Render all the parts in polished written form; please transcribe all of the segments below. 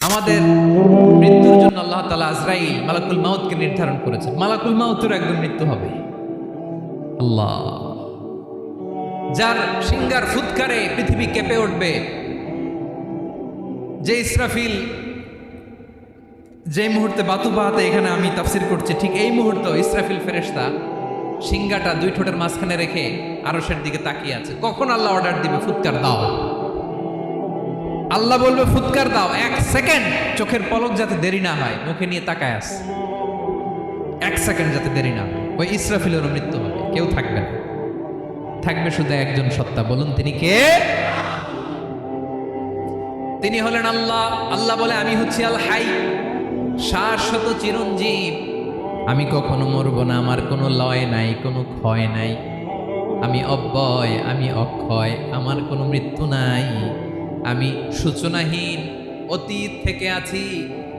আমাদের মৃত্যুর জন্য আল্লাহ তাআলা আজরাইল মালাকুল মাউতকে নির্ধারণ করেছেন। মালাকুল মাউতের একদিন মৃত্যু হবে। আল্লাহ, যার সিংহার ফুৎকারে পৃথিবী কেঁপে উঠবে, যে ইসরাফিল যে মুহূর্তে বাতু বাহাতে এখানে আমি তাফসির করছি, ঠিক এই মুহূর্তে ইসরাফিল ফেরেশতা সিংহাটা দুই ঠোঁটের মাঝখানে রেখে আরশের দিকে তাকিয়ে আছে। কখন আল্লাহ অর্ডার দিবে ফুৎকার দাও, আল্লাহ বলবে ফুৎকার দাও, এক সেকেন্ড চোখের পলক যাতে দেরি না হয়, মুখে নিয়ে তাকায় আছে, এক সেকেন্ড যাতে দেরি না হয়। ওই ইসরাফিলের মৃত্যু হবে, কেউ থাকবে না, থাকবে শুধু একজন সত্তা। বলুন তিনি কে? তিনি হলেন আল্লাহ। আল্লাহ বলে আমি হচ্ছি আল হাই, শাশ্বত চিরঞ্জীব, আমি কখনো মরব না, আমার কোনো লয় নাই, কোনো ক্ষয় নাই, আমি অব্যয়, আমি অক্ষয়, আমার কোনো মৃত্যু নাই, আমি সূচনাহীন, অতীত থেকে আছি,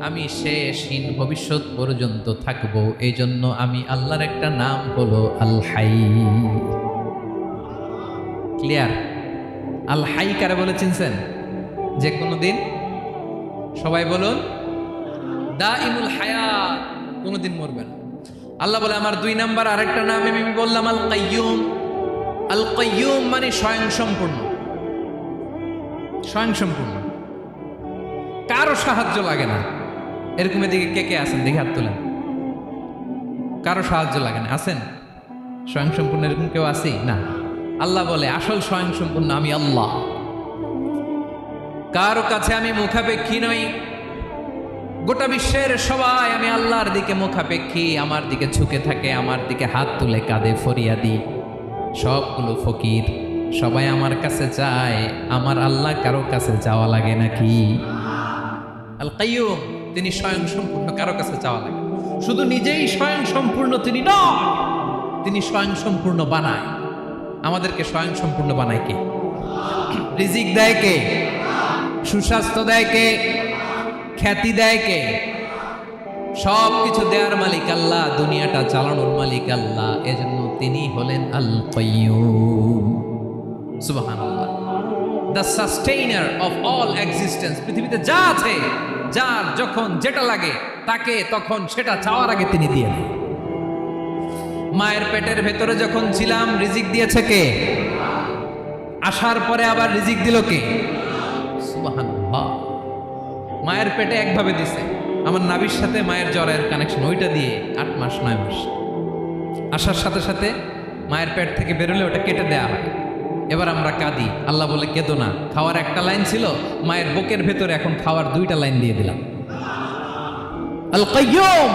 আমি শেষহীন, ভবিষ্যৎ পর্যন্ত থাকবো। এই জন্য আমি আল্লাহর একটা নাম হলো আল হাই। ক্লিয়ার? আল হাই কারে বলে চিনছেন? যে কোনো দিন, সবাই বলুন, দাইমুল হায়াত, কোনোদিন মরবে না। আল্লাহ বলে আমার দুই নাম্বার আরেকটা নাম আমি বললাম আল কাইয়ুম। আল কাইয়ুম মানে স্বয়ং সম্পূর্ণ, স্বয়ং সম্পূর্ণ, কারো সাহায্য লাগে না। এরকম এদিকে কে কে আছেন দেখে হাত তোলেন। কারো সাহায্য লাগে না, আছেন? স্বয়ং সম্পূর্ণ এরকম কেউ আছে না? আল্লাহ বলে আসল স্বয়ং সম্পূর্ণ আমি আল্লাহ। কারো কাছে আমি মুখাপেক্ষী নই, গোটা বিশ্বের সবাই আমি আল্লাহর দিকে মুখাপেক্ষী, আমার দিকে ঝুঁকে থাকে, আমার দিকে হাত তুলে কাঁধে ফরিয়াদি, সবগুলো ফকির, সবাই আমার কাছে চায়। আমার আল্লাহ কারো কাছে যাওয়া লাগে নাকি? আল কাইয়ুম, তিনি স্বয়ং সম্পূর্ণ, কারো কাছে যাওয়া লাগে। শুধু নিজেই স্বয়ং সম্পূর্ণ তিনি নয়, তিনি স্বয়ং সম্পূর্ণ বানায়। আমাদেরকে স্বয়ং সম্পূর্ণ বানায় কে? রিজিক দেয় কে? সুস্বাস্থ্য দেয় কে? খ্যাতি দেয় কে? সব কিছু দেওয়ার মালিক আল্লাহ, দুনিয়াটা চালানোর মালিক আল্লাহ। এজন্য তিনি হলেন আল কাইয়ুম। সুবহানাল্লাহ, the sustainer of all existence. পৃথিবীতে যা আছে, যার যখন যেটা লাগে তাকে তখন সেটা চাওয়ার আগে তিনি দিয়ে দেন। মায়ের পেটের ভেতরে যখন ছিলাম রিজিক দিয়েছে কে? আসার পরে আবার রিজিক দিল কে? সুবহানাল্লাহ। মায়ের পেটে একভাবে দিছে, আমার নাভির সাথে মায়ের জ্বরের কানেকশন, ওইটা দিয়ে 8 মাস 9 মাস। আসার সাথে সাথে মায়ের পেট থেকে বেরোলে ওটা কেটে দেয়া হয়। এবার আমরা কাঁদি, আল্লাহ বলে কেঁদো না, খাওয়ার একটা লাইন ছিল, মায়ের বুকের ভেতরে এখন খাওয়ার 2টা লাইন দিয়ে দিলাম। আল কাইয়ুম,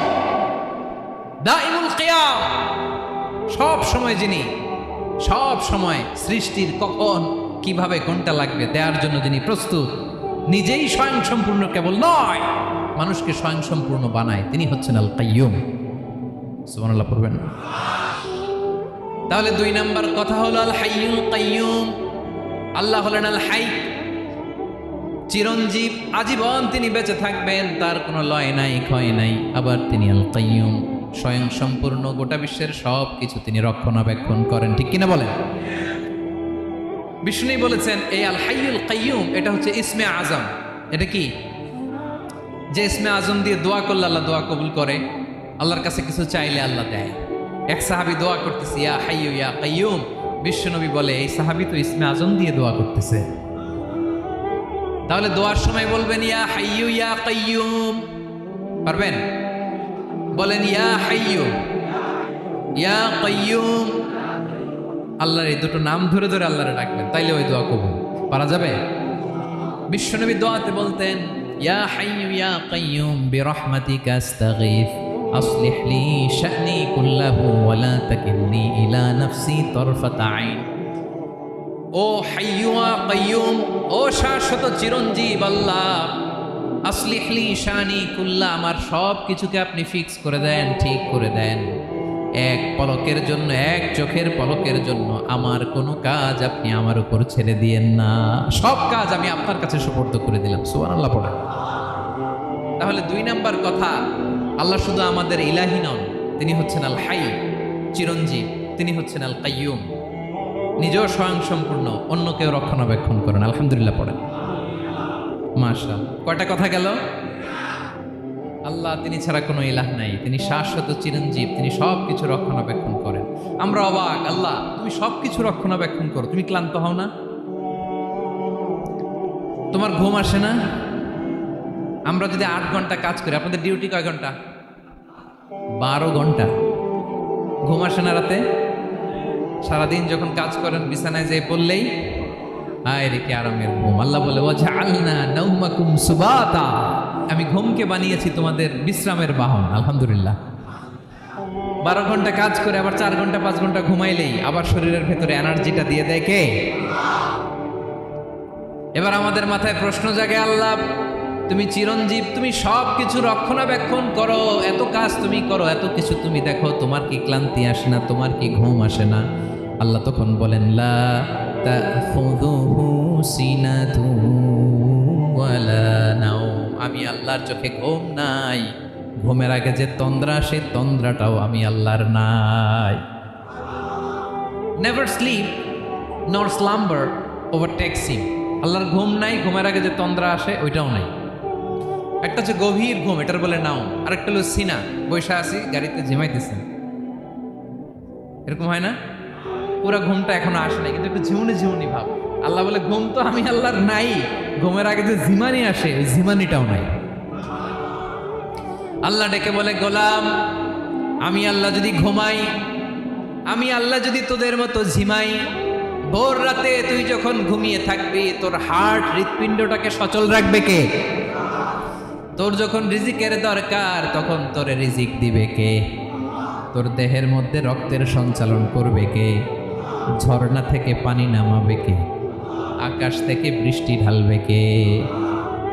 দাইমুল কিয়াম, সব সময় যিনি, সব সময় সৃষ্টির কখন কিভাবে কোনটা লাগবে দেওয়ার জন্য যিনি প্রস্তুত, নিজেই স্বয়ং সম্পূর্ণ কেবল নয়, মানুষকে স্বয়ং সম্পূর্ণ বানায়, তিনি হচ্ছেন আল কাইয়ুম। সুবহানাল্লাহ পড়বেন। তাহলে 2 নাম্বার কথা হলো আল হাইয়ুল কাইয়ুম। আল্লাহ হলেন আল হাই, চিরঞ্জীব, আজীবন তিনি বেঁচে থাকবেন, তার কোনো লয় নাই, ক্ষয় নাই। আবার তিনি আল কাইয়ুম, স্বয়ং সম্পূর্ণ, গোটা বিশ্বের সব কিছু তিনি রক্ষণাবেক্ষণ করেন। ঠিক কিনা বলেন? বিষ্ণু বলেছেন এই আল হাইয়ুল কাইয়ুম এটা হচ্ছে ইসমে আজম। এটা কি? যে ইসমে আজম দিয়ে দোয়া করলে আল্লাহ দোয়া কবুল করে, আল্লাহর কাছে কিছু চাইলে আল্লাহ দেয়। এক সাহাবী দোয়া করতেছে ইয়া হাইয়ু ইয়া কাইয়ুম, বিশ্বনবী বলে এই সাহাবী তো ইসমে আজম দিয়ে দোয়া করতেছে। তাহলে দোয়ার সময় বলবেন ইয়া হাইয়ু ইয়া কাইয়ুম, পারবেন? বলেন ইয়া হাইয়ু ইয়া কাইয়ুম। আল্লাহর এই দুটো নাম ধরে ধরে আল্লাহরে ডাকবেন, তাইলে ওই দোয়া কবুল। পারা যাবে? বিশ্বনবী দোয়াতে বলতেন ইয়া হাইয়ু ইয়া কাইয়ুম বিরহমাতিকা আস্তাগীথ আসলিহ লি শা'নি কুল্লাহু ওয়া লা তাকিলনি ইলা নাফসি তারফাতা আইন। ও হাইয়ু ওয়া কাইয়ুম, ও শাশ্বত চিরঞ্জীব আল্লাহ, আসলিহ লি শা'নি কুল্লাহ, আমার সব কিছুকে আপনি ফিক্স করে দেন, ঠিক করে দেন। এক পলকের জন্য, এক চোখের পলকের জন্য আমার কোনো কাজ আপনি আমার উপর ছেড়ে দিয়েন না, সব কাজ আমি আপনার কাছে সুপর্দ করে দিলাম। সুবহানাল্লাহ পড়ে। তাহলে 2 নাম্বার কথা, আল্লাহ শুধু আমাদের ইলাহি নন, তিনি হচ্ছেন আল হাই, চিরঞ্জীব, তিনি হচ্ছেন আল কাইয়ুম, নিজেও স্বয়ং সম্পূর্ণ, অন্যকেও রক্ষণাবেক্ষণ করেন। আলহামদুলিল্লাহ পড়েন। মাশাআল্লাহ, কয়টা কথা গেল? আল্লাহ তিনি ছাড়া কোনো ইলাহ নাই, তিনি শাশ্বত চিরঞ্জীব, তিনি সব কিছু রক্ষণাবেক্ষণ করেন। আমরা অবাক, আল্লাহ তুমি সব কিছু রক্ষণাবেক্ষণ করো, তুমি ক্লান্ত হও না? তোমার ঘুম আসে না? আমরা যদি 8 ঘন্টা কাজ করি, আপনাদের ডিউটি কয় ঘন্টা? 12 ঘন্টা। ঘুম আসে না রাতে? সারাদিন যখন কাজ করেন বিছানায় যেয়ে পড়লেই আয় রে কি আরামের ঘুম। আল্লাহ বলে ওয়াজআলনা নাওমাকুম সুবাতা, আমি ঘুমকে বানিয়েছি তোমাদের বিশ্রামের বাহন। আলহামদুলিল্লাহ। 12 ঘন্টা কাজ করে আবার 4 ঘন্টা 5 ঘন্টা ঘুমাইলেই আবার শরীরের ভেতরে এনার্জিটা দিয়ে দেয় কে? এবার আমাদের মাথায় প্রশ্ন জাগে, আল্লাহ তুমি চিরঞ্জীব, তুমি সব কিছু রক্ষণাবেক্ষণ করো, এত কাজ তুমি করো, এত কিছু তুমি দেখো, তোমার কি ক্লান্তি আসে না? তোমার কি ঘুম আসে না? আল্লাহ তখন বলেন লা তাখুযুহু সিনাতুন ওয়ালা নাওম, আমি আল্লাহর চোখে ঘুম নাই। ঘুমের আগে যে তন্দ্রা, সে তন্দ্রাটাও আমি আল্লাহর নাই। নেভার স্লিপ নর স্লাম্বার ওভারটেকস হিম। আল্লাহর ঘুম নাই, ঘুমের আগে যে তন্দ্রা আসে ওইটাও নাই। একটা হচ্ছে গভীর ঘুম, এটার বলে নাও। আরেকটা হলো সিনা, বৈশা আছি গাড়িতে ঝিমাইতেছেন, এরকম হয় না? পুরা ঘুমটা এখনো আসে নাই, কিন্তু একটু ঝিমুনি ঝিমুনি ভাব। আল্লাহ বলে ঘুম তো আমি আল্লাহর নাই, ঘুমের আগে যে ঝিমানি আসে ওই ঝিমানিটাও নাই। আল্লাহ ডেকে বলে গোলাম, আমি আল্লাহ যদি ঘুমাই, আমি আল্লাহ যদি তোদের মতো ঝিমাই, ভোর রাতে তুই যখন ঘুমিয়ে থাকবি তোর হার্ট হৃৎপিণ্ডটাকে সচল রাখবে কে? তোর যখন রিজিকের দরকার তখন তোরে রিজিক দিবে কে? তোর দেহের মধ্যে রক্তের সঞ্চালন করবে কে? ঝর্ণা থেকে পানি নামাবে কে? আকাশ থেকে বৃষ্টি ঢালবে কে?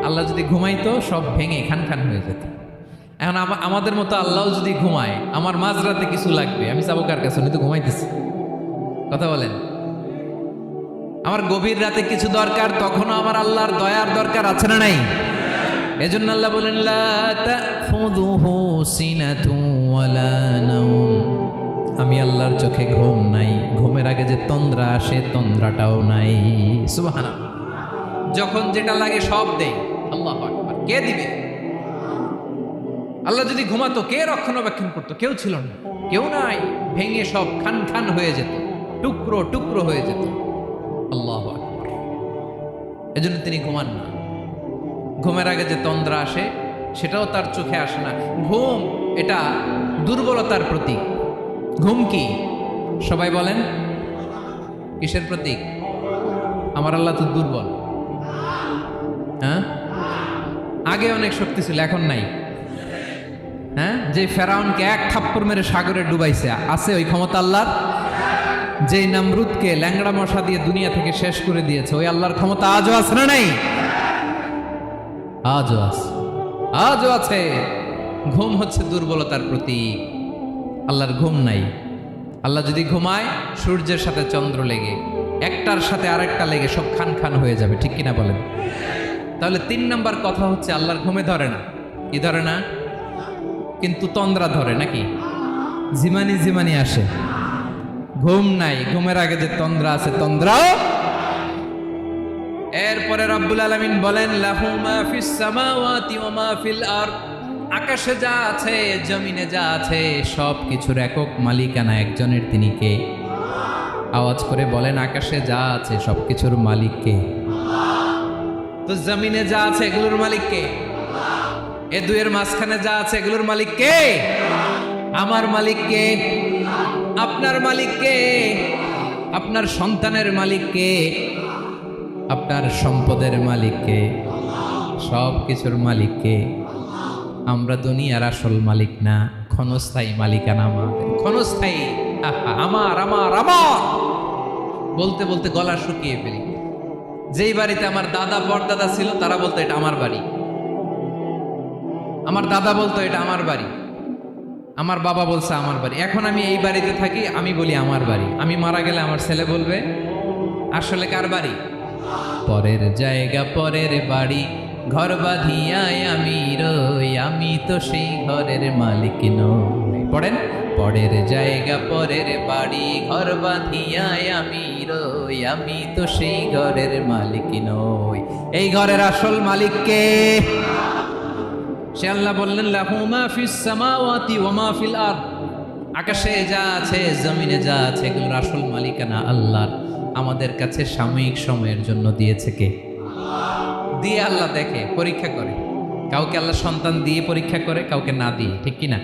আল্লাহ যদি ঘুমাইতো সব ভেঙে খান খান হয়ে যেত। এখন আমাদের মতো আল্লাহ যদি ঘুমায়, আমার মাঝরাতে কিছু লাগবে, আমি যাবো কার কাছে? উনি তো ঘুমাইতেছে। কথা বলেন। আমার গভীর রাতে কিছু দরকার, তখনও আমার আল্লাহর দয়ার দরকার আছে না নাই? এজন্য আল্লাহ বলেন লা তাখুযুহু সিনাতুন ওয়ালা নাওম, আমি আল্লাহর চোখে ঘুম নাই, ঘুমের আগে যে তন্দ্রা আসে তন্দ্রাটাও নাই। সুবহানাল্লাহ। যখন যেটা লাগে সব দেয়। আল্লাহু আকবার। কে দিবে? আল্লাহ যদি ঘুমাতো কে রক্ষণাবেক্ষণ করতো? কেউ ছিল না, কেউ নাই, ভেঙে সব খান খান হয়ে যেত, টুকরো টুকরো হয়ে যেত। আল্লাহু আকবার। এজন্য তিনি ঘুমান না। ঘুমের আগে যে তন্দ্রা আসে সেটাও তার চোখে আসে না। ঘুম এটা দুর্বলতার প্রতীক। ঘুম কি? সবাই বলেন কিসের প্রতীক? আমার আল্লাহ তো দুর্বল। হ্যাঁ, আগে অনেক শক্তি ছিল, এখন নাই। হ্যাঁ, যে ফেরাউনকে এক থাপ্পড় মেরে সাগরে ডুবাইছে, আছে ওই ক্ষমতা আল্লাহর? যে নমরুদকে ল্যাংড়া মশা দিয়ে দুনিয়া থেকে শেষ করে দিয়েছে, ওই আল্লাহর ক্ষমতা আজও আছে না নাই? আজও আছে, আজও আছে। ঘুম হচ্ছে দুর্বলতার প্রতীক। আল্লাহর ঘুম নাই। আল্লাহ যদি ঘুমায়, সূর্যের সাথে চন্দ্র লেগে, একটার সাথে আরেকটা লেগে সব খান খান হয়ে যাবে, ঠিক কিনা বলেন? তাহলে 3 নম্বর কথা হচ্ছে আল্লাহর ঘুমে ধরে না। কি ধরে না? কিন্তু তন্দ্রা ধরে নাকি? জিমানি জিমানি আসে। ঘুম নাই, ঘুমের আগে যে তন্দ্রা আছে তন্দ্রাও। এরপরে রব্বুল আলামিন বলেন লাহু মা ফিস সামাওয়াতি ওয়া মা ফিল আরদ, আকাশে যা আছে জমিনে যা আছে সব কিছুর একক মালিকানা একজনের। তিনি কে? আওয়াজ করে বলেন আকাশে যা আছে সব কিছুর মালিক কে? তো জমিনে যা আছে এগুলোর মালিক কে? এ দুয়ের মাঝখানে যা আছে এগুলোর মালিক কে? আমার মালিক কে? আপনার মালিক কে? আপনার সন্তানের মালিক কে? আপনার সম্পদের মালিক কে? সব কিছুর মালিক কে? আমরা দুনিয়ার আসল মালিক না, ক্ষণস্থায়ী মালিকানা আমাদের। ক্ষণস্থায়ী। আমার আমার আমার বলতে বলতে গলা শুকিয়ে ফেলি। যেই বাড়িতে আমার দাদা পরদাদা ছিল তারা বলতো এটা আমার বাড়ি, আমার দাদা বলতো এটা আমার বাড়ি, আমার বাবা বলছে আমার বাড়ি। এখন আমি এই বাড়িতে থাকি, আমি বলি আমার বাড়ি। আমি মারা গেলে আমার ছেলে বলবে আসলে কার বাড়ি? পরের জায়গা পরের বাড়ি, ঘর বাঁধিয়ায় আমি রই, আমি তো সেই ঘরের মালিক নই। পড়েন পরের জায়গা পরের বাড়ি ঘর বাঁধিয়ায় আমি রই, আমি তো সেই ঘরের মালিক নই। এই ঘরের আসল মালিক কে? সে আল্লাহ বললেন লাহু মা ফিস সামাওয়াতি ওয়া মা ফিল আরদ, আকাশে যা আছে জমিনে যা আছে এগুলোর আসল মালিকানা আল্লাহর। আমাদের কাছে সাময়িক সময়ের জন্য দিয়েছে কে? দিয়ে আল্লাহ দেখে, পরীক্ষা করে। কাউকে আল্লাহ সন্তান দিয়ে পরীক্ষা করে, কাউকে না দিয়ে, ঠিক কিনা?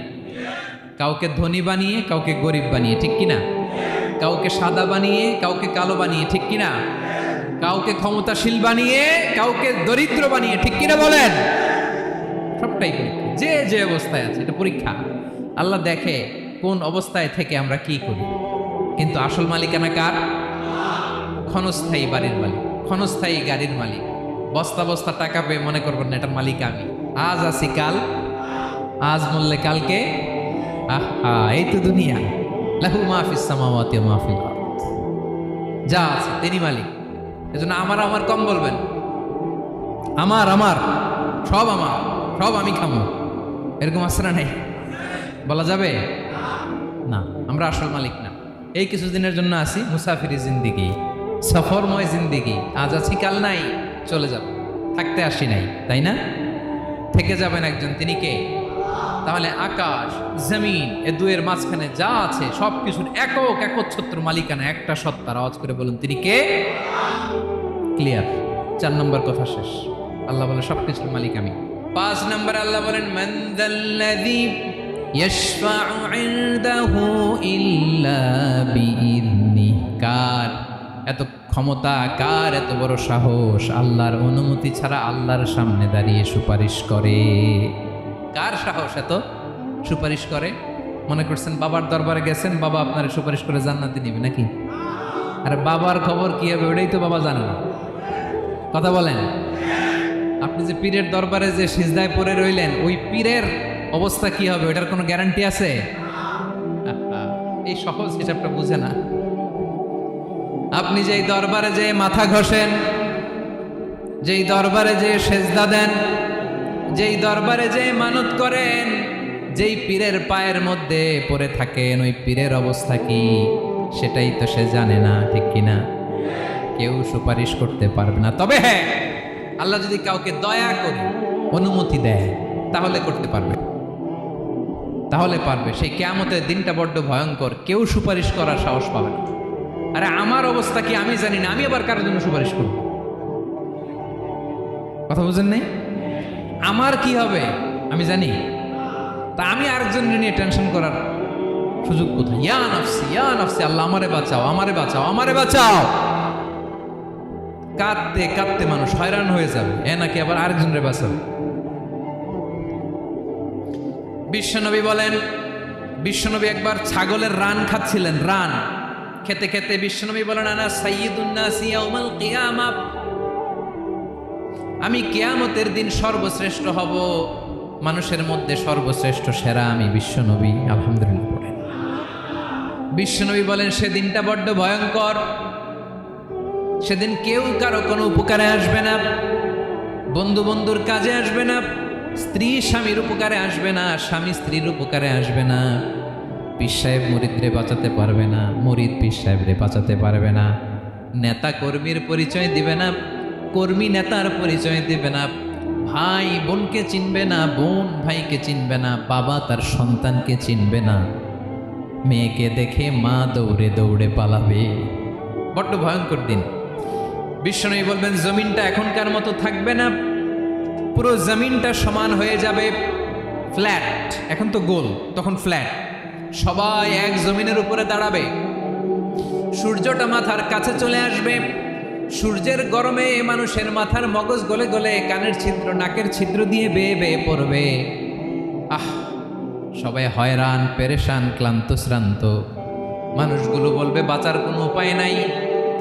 কাউকে ধনী বানিয়ে, কাউকে গরিব বানিয়ে, ঠিক কিনা? কাউকে সাদা বানিয়ে, কাউকে কালো বানিয়ে, ঠিক কিনা? কাউকে ক্ষমতাশীল বানিয়ে, কাউকে দরিদ্র বানিয়ে, ঠিক কিনা বলেন? সবটাই পরীক্ষা, যে যে অবস্থায় আছে এটা পরীক্ষা। আল্লাহ দেখে কোন অবস্থায় থেকে আমরা কি করি। কিন্তু আসল মালিকানা কার? ক্ষণস্থায়ী বাড়ির মালিক, ক্ষণস্থায়ী গাড়ির মালিক। বস্তা বস্তা টাকা পেয়ে মনে করবেন না এটার মালিক আমি। আজ আছি কাল, আজ মরলে কালকে। আহা, এই তো দুনিয়া। লাহু মা ফিস সামাওয়াতি ওয়া মা ফিল আরদ, যা আছে তিনি মালিক। এজন্য আমার আমার কম বলবেন। আমার আমার সব আমার, সব আমি খামো, এরকম আসরা নাই, বলা যাবে না। আমরা আসল মালিক না। এই কিছুদিনের জন্য আসি মুসাফিরি জিন্দিগি, সফরময় জিন্দিগি। আজ আছি কাল নাই, চলে যাব। থাকতে আসি নাই, তাই না? থেকে যাবেন একজন, তিনি কে? তাহলে আকাশ জমিন এ দুয়ের মাঝখানে যা আছে সব কিছুর একক একচ্ছত্র মালিকানা একটা সত্তার। আওয়াজ করে বলুন তিনি কে? ক্লিয়ার? 4 নম্বর কথা শেষ। আল্লাহ বলে সবকিছুর মালিক আমি। 5 নম্বর আল্লাহ বলেন মান যাল্লাযী ইয়াশফাউ ইনদাহু ইল্লা বিইذনি। কার এত ক্ষমতা, কার এত বড় সাহস আল্লাহর অনুমতি ছাড়া আল্লাহর সামনে দাঁড়িয়ে সুপারিশ করে? কার সাহস এত সুপারিশ করে? মনে করছেন বাবার দরবারে গেছেন, বাবা আপনার সুপারিশ করে জান্নাতে নিবে নাকি? আরে বাবার খবর কি হবে ওটাই তো বাবা জানে না। কথা বলেন। আপনি যে পীরের দরবারে যে সিজদায় পড়ে রইলেন, ওই পীরের অবস্থা কি হবে ওটার কোনো গ্যারান্টি আছে? এই সহজ হিসাবটা বুঝে না। আপনি যেই দরবারে যে মাথা ঘষেন, যেই দরবারে যে সেজদা দেন, যেই দরবারে যে মানত করেন, যেই পীরের পায়ের মধ্যে পড়ে থাকেন, ওই পীরের অবস্থা কি সেটাই তো সে জানে না, ঠিক কিনা? কেউ সুপারিশ করতে পারবে না। তবে হ্যাঁ, আল্লাহ যদি কাউকে দয়া করে অনুমতি দেয় তাহলে করতে পারবে, তাহলে পারবে। সেই কিয়ামতের দিনটা বড্ড ভয়ঙ্কর, কেউ সুপারিশ করার সাহস পাবে না। আরে আমার অবস্থা কি আমি জানি না, আমি আবার কারোর জন্য সুপারিশ করব? কথা বুঝেন নাই? আমার কি হবে আমি জানি, তা আমি আরেকজনের নিয়ে টেনশন করার সুযোগ কোথায়? ইয়া নাফসি, ইয়া নাফসি, আল্লাহ আমারে বাঁচাও, আমারে বাঁচাও, আমারে বাঁচাও। কাঁদতে কাঁদতে মানুষ হয়রান হয়ে যাবে, এ নাকি আবার আরেকজনের বাঁচাবে। বিশ্বনবী বলেন, বিশ্বনবী একবার ছাগলের রান খাচ্ছিলেন। রান খেতে খেতে বিশ্বনবী বলেন আনা সাইয়্যিদুন নাসি ইয়াউমাল কিয়ামাহ, আমি কিয়ামতের দিন সর্বশ্রেষ্ঠ হব, মানুষের মধ্যে সর্বশ্রেষ্ঠ সেরা আমি বিশ্বনবী। আলহামদুলিল্লাহ পড়েন। বিশ্বনবী বলেন সেদিনটা বড্ড ভয়ঙ্কর। সেদিন কেউ কারো কোনো উপকারে আসবে না, বন্ধু বন্ধুর কাজে আসবে না, স্ত্রী স্বামীর উপকারে আসবে না, স্বামী স্ত্রীর উপকারে আসবে না, পীর সাহেব মুরিদরে বাঁচাতে পারবে না, মুরিদ পীর সাহেবরে বাঁচাতে পারবে না, নেতা কর্মীর পরিচয় দিবে না, কর্মী নেতার পরিচয় দিবে না, ভাই বোনকে চিনবে না, বোন ভাইকে চিনবে না, বাবা তার সন্তানকে চিনবে না, মেয়েকে দেখে মা দৌড়ে দৌড়ে পালাবে। বড্ড ভয়ঙ্কর দিন। বিশ্বনবী বলবেন জমিনটা এখনকার মতো থাকবে না, পুরো জমিনটা সমান হয়ে যাবে, ফ্ল্যাট। এখন তো গোল, তখন ফ্ল্যাট। সবাই এক জমিনের উপরে দাঁড়াবে, সূর্যটা মাথার কাছে চলে আসবে, সূর্যের গরমে মানুষের মাথার মগজ গলে গলে কানের ছিদ্র নাকের ছিদ্র দিয়ে বেয়ে বেয়ে পড়বে। আহ, সবাই হয়রান পেরেশান ক্লান্ত শ্রান্ত। মানুষগুলো বলবে বাঁচার কোনো উপায় নাই।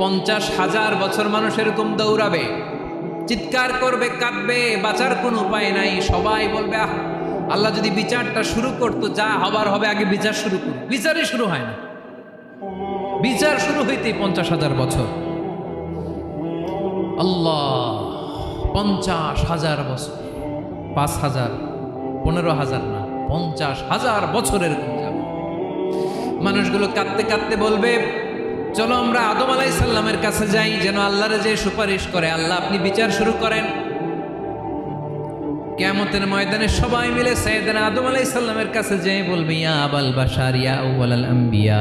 50,000 বছর মানুষ এরকম দৌড়াবে, চিৎকার করবে, কাঁদবে, বাঁচার কোনো উপায় নাই। সবাই বলবে আহ, আল্লাহ যদি বিচারটা শুরু করতো, যা হবার হবে আগে বিচার শুরু করুন। বিচারই শুরু হয় না, বিচার শুরু হইতেই 50,000 বছর। আল্লাহ, 50,000 বছর, 5,000, 15,000 না, 50,000 বছরের যাবে। মানুষগুলো কাঁদতে কাঁদতে বলবে, চলো আমরা আদম আলাইহিস সালামের কাছে যাই, যেন আল্লাহর যে সুপারিশ করে, আল্লাহ আপনি বিচার শুরু করেন। কিয়ামতের ময়দানে সবাই মিলে সাইয়েদনা আদম আলাইহিস সালামের কাছে যেয়ে বলবে, ইয়া আবাল বাশার ইয়া আউয়ালাল আম্বিয়া,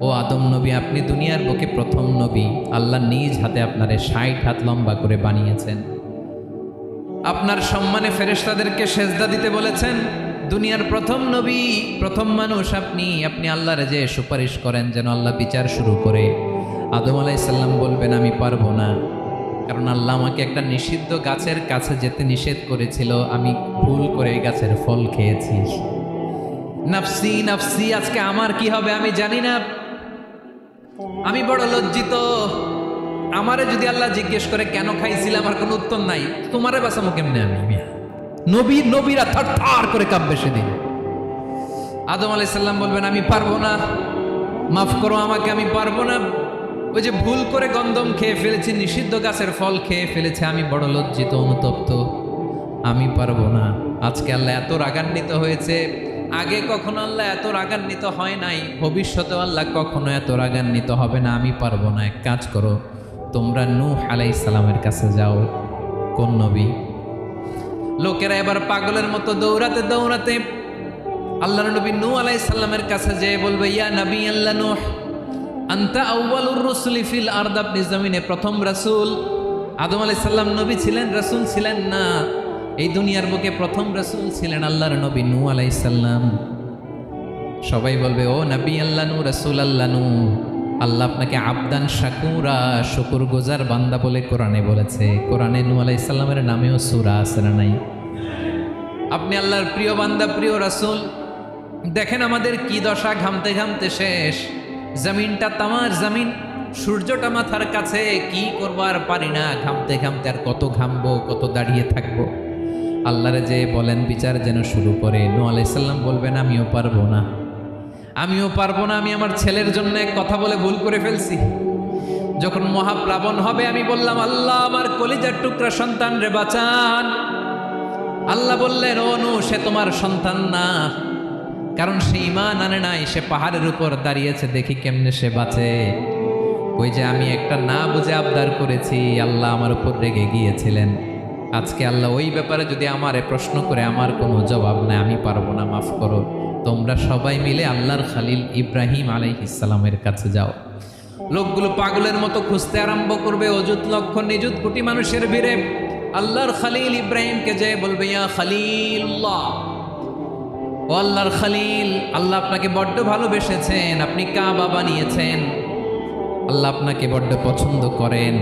ও আদম নবী, আপনি দুনিয়ার বুকে প্রথম নবী। আল্লাহ নিজ হাতে আপনারে 60 হাত লম্বা করে বানিয়েছেন, আপনার সম্মানে ফেরেশতাদেরকে সেজদা দিতে বলেছেন। দুনিয়ার প্রথম নবী, প্রথম মানুষ আপনি। আপনি আল্লাহর যে সুপারিশ করেন যেন আল্লাহ বিচার শুরু করে। আদম আলাইহিস সালাম বলবেন, আমি পারবো না, কারণ আল্লাহ আমাকে একটা নিষিদ্ধ গাছের কাছে যেতে নিষেধ করেছিল, আমি ভুল করে এই গাছের ফল খেয়েছি। নাফসি নাফসি, আজকে আমার কি হবে আমি জানি না, আমি বড় লজ্জিত। আমারে যদি আল্লাহ জিজ্ঞেস করে কেন খাইছিলাম, আমার কোনো উত্তর নাই। তোমারে বাঁচাবো কেমনে আমি? নবীরা থার থার করে কাঁপবে সেদিন। আদম আলাইহিস সালাম বলবেন, আমি পারবো না, মাফ করো আমাকে, আমি পারবো না। ওই যে ভুল করে গন্ধম খেয়ে ফেলেছি, নিষিদ্ধ গাছের ফল খেয়ে ফেলেছে, আমি বড় লজ্জিত, অনুতপ্ত, আমি পারবো না। আজকে আল্লাহ এত রাগান্বিত হয়েছে, আগে কখনো আল্লাহ এত রাগান্বিত হয় নাই, ভবিষ্যতেও আল্লাহ কখনো এত রাগান্বিত হবে না। আমি পারবো না। এক কাজ করো, তোমরা নূহ আলাইহিস সালামের কাছে যাও। কোন নবী? লোকেরা এবার পাগলের মতো দৌড়াতে দৌড়াতে আল্লাহর নবী নূহ আলাইহিস সালামের কাছে যেয়ে বলবে, ইয়া নবী আল্লাহ নূহ, আনতা আউয়ালুর রাসূলি ফিল আরদ, আপনি জমিনে প্রথম রাসূল। আদম আলাইহিস সালাম নবী ছিলেন, রাসূল ছিলেন না। এই দুনিয়ার বুকে প্রথম রাসূল ছিলেন আল্লাহর নবী নূহ আলাইহিস সালাম। সবাই বলবে, ও নবী আল্লাহ নূহ, রাসূল আল্লাহ নূহ, আল্লাহ আপনাকে আবদান শাকুরা, শুকর গুজার বান্দা বলে কোরআনে বলেছে। কোরআনে নূহ আলাইহিস সালামের নামেও সূরা আছে না নাই? আপনি আল্লাহর প্রিয় বান্দা, প্রিয় রাসূল। দেখেন আমাদের কি দশা, ঘামতে ঘামতে শেষ। জমিনটা তামার জমিন, সূর্যটা মাথার কাছে, কি করবো আর পারি না, ঘামতে ঘামতে আর কত ঘামবো, কত দাঁড়িয়ে থাকবো। আল্লাহরে যে বলেন বিচার যেন শুরু করে। নূহ আলাইহিস সালাম বলবেন, আমিও পারবো না, আমিও পারবো না। আমি আমার ছেলের জন্য এক কথা বলে ভুল করে ফেলছি। যখন মহাপ্লাবন হবে আমি বললাম, আল্লাহ আমার কলিজার টুকরা সন্তান রে বাঁচান। আল্লাহ বললেন, ও নূহ, সে তোমার সন্তান না, কারণ সে ঈমান আনে নাই, সে পাহাড়ের উপর দাঁড়িয়েছে, দেখি কেমনে সে বাঁচে। ওই যে আমি একটা না বুঝে আবদার করেছি, আল্লাহ আমার উপর রেগে গিয়েছিলেন। আজকে আল্লাহ ওই ব্যাপারে যদি আমারে প্রশ্ন করে, আমার কোনো জবাব নাই, আমি পারবো না, মাফ করো। তোমরা সবাই মিলে আল্লাহর খালিল ইব্রাহিম আলাইহিস সালামের কাছে যাও। লোকগুলো পাগলের মতো খুঁজতে আরম্ভ করবে, অযুত লক্ষ নিযুত কোটি মানুষের ভিড়ে আল্লাহর খালিল ইব্রাহিমকে যে বলবে, ইয়া খালিলুল্লাহ, ও আল্লাহর খালিল, আল্লাহ আপনাকে বড্ড ভালোবেসেছেন, আপনি কাবা বানিয়েছেন, আল্লাহ আপনাকে বড্ড পছন্দ করেন।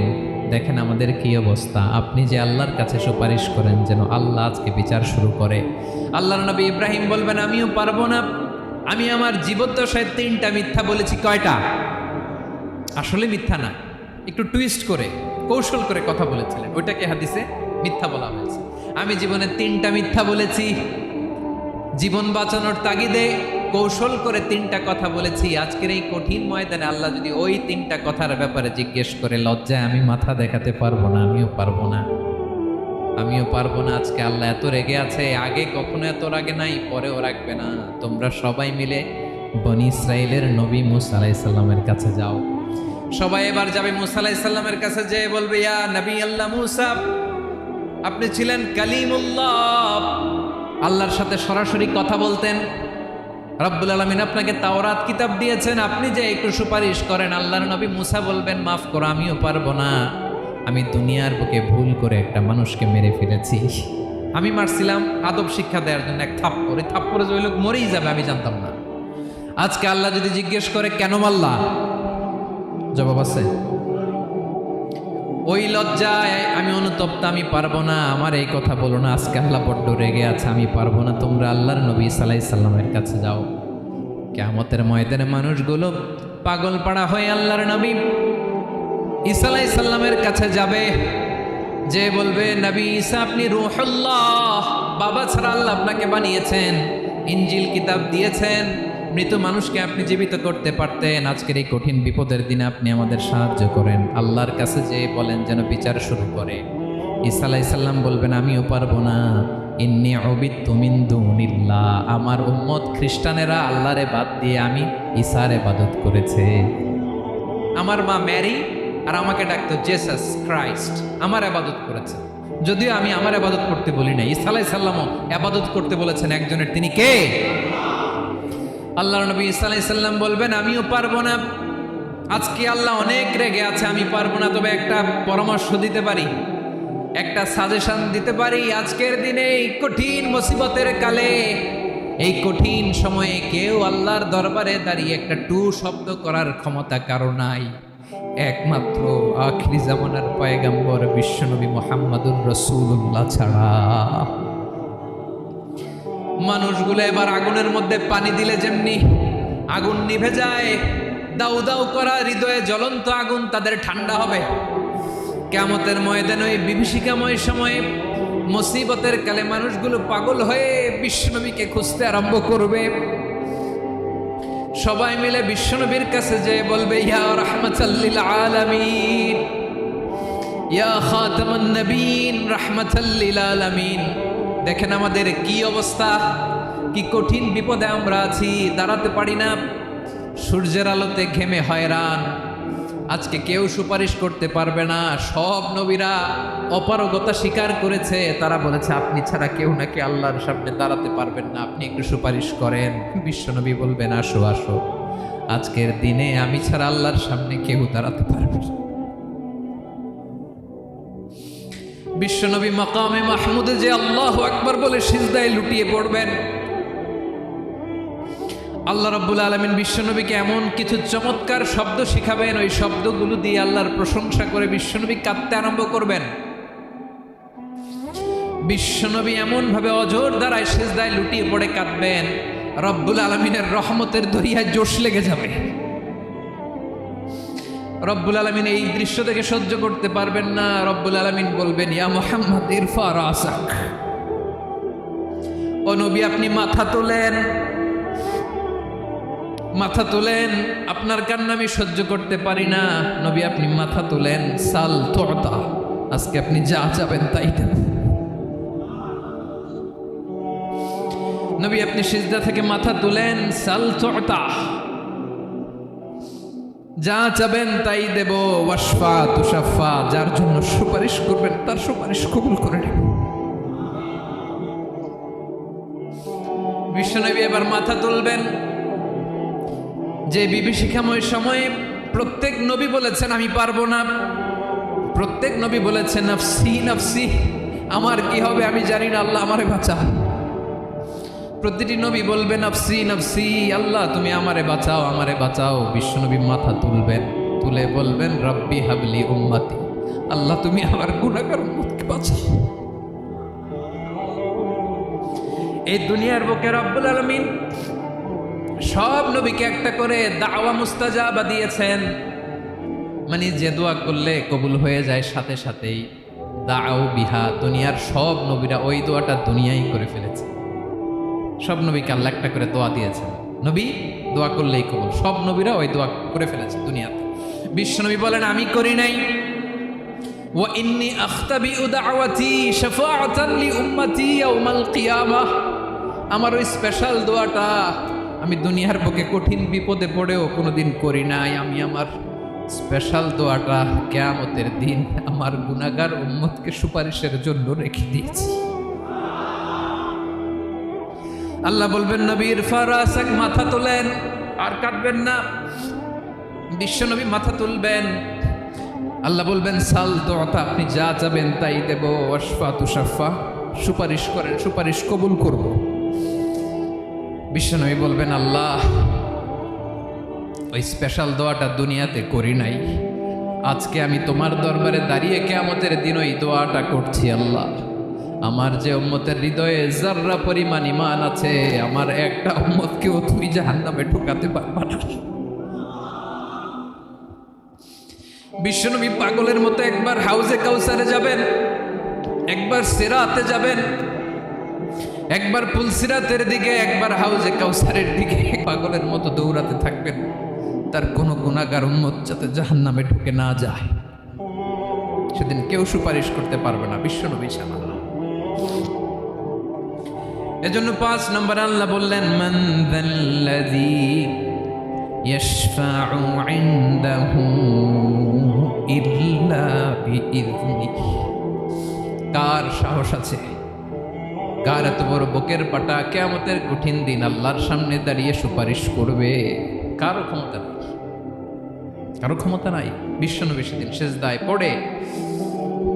দেখেন আমাদের কি অবস্থা। আপনি যে আল্লাহর কাছে সুপারিশ করেন যেন আল্লাহ আজকে বিচার শুরু করে। আল্লাহর নবী ইব্রাহিম বলবেন, আমিও পারবো না, আমি আমার জীবদ্দশায় 3টা মিথ্যা বলেছি। কয়টা? আসলে মিথ্যা না, একটু টুইস্ট করে কৌশল করে কথা বলেছিলেন, ওইটাকে হাদিসে মিথ্যা বলা হয়েছে। আমি জীবনে 3টা মিথ্যা বলেছি, জীবন বাঁচানোর তাগিদে কৌশল করে 3টা কথা বলেছি। আজকের এই কঠিন ময়দানে আল্লাহ যদি ওই 3টা কথার ব্যাপারে জিজ্ঞেস করে, লজ্জায় আমি মাথা দেখাতে পারবো না, আমিও পারবো না, আমিও পারবো না। আজকে আল্লাহ এত রেগে আছে, আগে কখনো এত রাগে নাই, পরেও রাখবে না। তোমরা সবাই মিলে বনি ইসরাইলের নবী মূসা আলাইহিস সালামের কাছে যাও। সবাই এবার যাবে মূসা আলাইহিস সালামের কাছে, যেয়ে বলবে, ইয়া নবী আল্লাহ মূসা, আপনি ছিলেন কালিমুল্লাহ, আল্লাহর সাথে সরাসরি কথা বলতেন। রব্বুল আলামিন আপনাকে তাওরাত কিতাব দিয়েছেন, আপনি যে একটু সুপারিশ করেন। আল্লাহর নবী মূসা বলবেন, মাফ করো, আমিও পারবো না, আমি দুনিয়ার বুকে ভুল করে একটা মানুষকে মেরে ফেলেছি। আমি মারছিলাম আদব শিক্ষা দেওয়ার জন্য, এক থাপ্পড়, এই থাপ্পড়ে যে ওই লোক মরেই যাবে আমি জানতাম না। আজকে আল্লাহ যদি জিজ্ঞেস করে কেন মারলা, জবাব আছে? ওই লজ্জায় আমি অনুতপ্ত, আমি পারবো না, আমার এই কথা বলো না। আজকে আল্লাহ বড্ড রেগে আছে, আমি পারবো না। তোমরা আল্লাহর নবী ঈসা আলাইহিস সালামের কাছে যাও। কিয়ামতের ময়দানে মানুষগুলো পাগল পাড়া হয়ে আল্লাহর নবী ঈসা আলাইহিস সালামের কাছে যাবে, যে বলবে, নবী ঈসা আপনি রূহুল্লাহ, বাবা ছাড়া আল্লাহ আপনাকে বানিয়েছেন, ইনজিল কিতাব দিয়েছেন, মৃত মানুষকে আপনি জীবিত করতে পারতেন। আজকের এই কঠিন বিপদের দিনে আপনি আমাদের সাহায্য করেন। আল্লাহর কাছে যে বলেন যেন বিচার শুরু করে। ঈসা আলাইহিস সালাম বলবেন, আমিও পারবো না, ইন্নী উবিদতু মিন দুনিল্লাহ, আমার উম্মত খ্রিস্টানেরা আল্লাহরে বাদ দিয়ে আমি ঈসার ইবাদত করেছে। আমার মা ম্যারি আর আমাকে ডাকতো জেসাস ক্রাইস্ট, আমার ইবাদত করেছে। যদিও আমি আমার ইবাদত করতে বলি না, ঈসা আলাইহিস সালামও ইবাদত করতে বলেছেন একজনের, তিনি কে? আল্লাহর নবী ঈসা আলাইহিস সালাম বলবেন আমিও পারবো না, আজকে আল্লাহ অনেক রেগে আছে, আমি পারবো না, তবে একটা পরামর্শ দিতে পারি, একটা সাজেশন দিতে পারি। আজকের দিনে এই কঠিন মুসিবতের কালে, এই কঠিন সময়ে কেউ আল্লাহর দরবারে দাঁড়িয়ে একটা টু শব্দ করার ক্ষমতা কারো নাই, একমাত্র আখিরি জামানার পয়গম্বর বিশ্বনবী মুহাম্মদুর রাসূলুল্লাহ ছাড়া। মানুষগুলো এবার আগুনের মধ্যে পানি দিলে যেমনি আগুন নিভে যায়, দাউ দাউ করা হৃদয়ে জ্বলন্ত আগুন তাদের ঠান্ডা হবে, কিয়ামতের ময়দানে ওই বিভীষিকাময় সময়ে মুসিবতের কালে মানুষগুলো পাগল হয়ে বিশ্বনবীকে খুঁজতে আরম্ভ করবে। সবাই মিলে বিশ্বনবীর কাছে যেয়ে বলবে ইয়া রাহমাতাল লিল আলামিন, ইয়া খাতামান নবীন, রাহমাতাল লিল আলামিন। দেখেন আমাদের কি অবস্থা, কি কঠিন বিপদে আমরা আছি, দাঁড়াতে পারি না, সূর্যের আলোতে ঘেমে হয়রান। আজকে কেউ সুপারিশ করতে পারবে না, সব নবীরা অপারগতা স্বীকার করেছে, তারা বলেছে আপনি ছাড়া কেউ নাকি আল্লাহর সামনে দাঁড়াতে পারবেন না, আপনি একটু সুপারিশ করেন। বিশ্বনবী বলবেন আসো আসো, আজকের দিনে আমি ছাড়া আল্লাহর সামনে কেউ দাঁড়াতে পারবে না। বিশ্বনবী মাকামে মাহমুদে যে আল্লাহু আকবার বলে সিজদায় লুটিয়ে পড়বেন, আল্লাহ রাব্বুল আলামিন বিশ্বনবীকে এমন কিছু চমৎকার শব্দ শিখাবেন, ওই শব্দগুলো দিয়ে আল্লাহর প্রশংসা করে বিশ্বনবী কাঁদতে আরম্ভ করবেন। বিশ্বনবী এমন ভাবে অজর দ্বারায় সিজদায় লুটিয়ে পড়ে কাঁদবেন, রব্বুল আলামিনের রহমতের দরিয়ায় জোশ লেগে যাবে। রব্বুল আলামিন এই দৃশ্য দেখে সহ্য করতে পারবেন না, রব্বুল আলামিন বলবেন ইয়া মুহাম্মদ ইরফা রাসাক, ও নবী আপনি মাথা তোলেন, মাথা তোলেন, আপনার কান্না আমি সহ্য করতে পারি না। নবী আপনি মাথা তোলেন, সাল তুতা, আজকে আপনি যা চাবেন তাই দেন। নবী আপনি সিজদা থেকে মাথা তুলেন, সাল তুতা, যা চাবেন তাই দেব। ওয়াশফা তুশাফা, যার জন্য সুপারিশ করবেন তার সুপারিশ কবুল করে নেব। বিশ্বনবী এবার মাথা তুলবেন। যে বিভীষিকাময় সময়ে প্রত্যেক নবী বলেছেন আমি পারবো না, প্রত্যেক নবী বলেছেন নাফসি নাফসি, আমার কি হবে আমি জানি না, আল্লাহ আমারে বাঁচাও। প্রতিটি নবী বলবেন নাফসি নাফসি, আল্লাহ তুমি আমারে বাঁচাও আমারে বাঁচাও। বিশ্বনবী মাথা তুলবেন, তুলে বলবেন রব্বি হাবলি উম্মতি, আল্লাহ তুমি আমার গুনাহগার উম্মতকে বাঁচাও। এই দুনিয়ার বুকে রব্বুল আলামিন সব নবীকে একটা করে দাওয়া মুস্তাজাবা দিয়েছেন, মানে যে দোয়া করলে কবুল হয়ে যায় সাথে সাথেই। দাও বিহা, দুনিয়ার সব নবীরা ওই দোয়াটা দুনিয়ায় করে ফেলেছে। সব নবীকে আল্লাহ একটা করে দোয়া দিয়েছেন, নবী দোয়া করলেই কবুল, সব নবীরা ওই দোয়া করে ফেলেছে দুনিয়াতে। বিশ্বনবী বলেন আমি করি নাই। ওয়া ইন্নী আখতাবিউ দাওয়াতি শাফাআতান লি উম্মতি ইয়াউমাল কিয়ামাহ, আমার ওই স্পেশাল দোয়াটা আমি দুনিয়ার বুকে কঠিন বিপদে পড়েও কোনোদিন করি নাই। আমি আমার স্পেশাল দোয়াটা কিয়ামতের দিন আমার গুনাহগার উম্মতকে সুপারিশের জন্য রেখে দিয়েছি। আল্লাহ বলবেন নবী ইরফা রাসাক, মাথা তোলেন, আর কাটবেন না। বিশ্বনবী মাথা তুলবেন, আল্লাহ বলবেন সাল দোয়াটা, আপনি যা চাবেন তাই দেব। ওয়াশফা তুশাফা, সুপারিশ করেন সুপারিশ কবুল করব। বিশ্বনবী বলবেন আল্লাহ ওই স্পেশাল দোয়াটা দুনিয়াতে করি নাই, আজকে আমি তোমার দরবারে দাঁড়িয়ে কিয়ামতের দিন ওই দোয়াটা করছি। আল্লাহ আমার যে উম্মতের হৃদয়ে যাররা পরিমাণ ঈমান আছে, আমার একটা উম্মতকেও তুমি জাহান্নামে ঢোকাতে পারবা না। বিশ্বনবী পাগলের মতো একবার হাউজে কাউসারে যাবেন, একবার সিরাতে যাবেন, একবার পুলসিরাতের দিকে, একবার হাউজে কাউসারের দিকে, পাগলের মতো দৌড়াতে থাকবেন, তার কোনো গুনাহগার উম্মত যাতে জাহান্নামে ঢুকে না যায়। সেদিন কেউ সুপারিশ করতে পারবে না বিশ্বনবী ছাড়া। এজন্য 5 নম্বর আল্লাহ বললেন মান যাল্লাযী ইয়াশফাউ ইনদাহু ইল্লা বিইযনিহি। কার সাহস আছে, কার এত বড় বুকের পাটা কিয়ামতের কঠিন দিন আল্লাহর সামনে দাঁড়িয়ে সুপারিশ করবে? কারো ক্ষমতা নেই, কারো ক্ষমতা নাই। বিশ্বনবী সেদিন সেজদায় পড়ে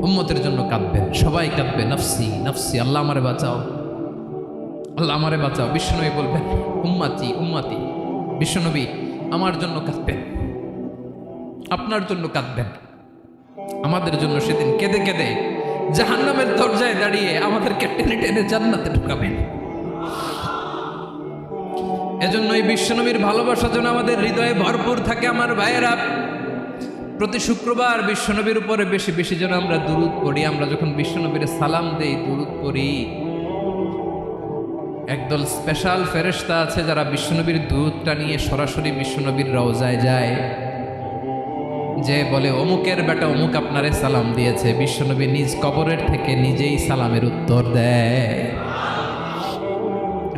উম্মতের জন্য কাঁদবেন, সবাই কাঁদবে, নফসি নফসি, আল্লাহ আমারে বাঁচাও, আল্লাহ আমারে বাঁচাও। বিশ্বনবী বলবেন উম্মতি উম্মতি। বিশ্বনবী আমার জন্য কাঁদবেন, আপনার জন্য কাঁদবেন, আমাদের জন্য সেদিন কেঁদে কেঁদে জাহান্নামের দরজায় দাঁড়িয়ে আমাদেরকে টেনে টেনে জান্নাতে ঢুকাবেন। এজন্য এই বিশ্বনবীর ভালোবাসা যেন আমাদের হৃদয়ে ভরপুর থাকে। আমার ভাইয়েরা, প্রতি শুক্রবার বিশ্বনবীর উপরে বেশি বেশি যেন আমরা দুরূদ পড়ি। আমরা যখন বিশ্বনবীর সালাম দেই, দুরূদ পড়ি, একদল স্পেশাল ফেরেশতা আছে যারা বিশ্বনবীর দুরূদটা নিয়ে সরাসরি বিশ্বনবীর রওজায় যায়, যে বলে অমুকের বেটা অমুক আপনারে সালাম দিয়েছে। বিশ্বনবী নিজ কবরের থেকে নিজেই সালামের উত্তর দেয়।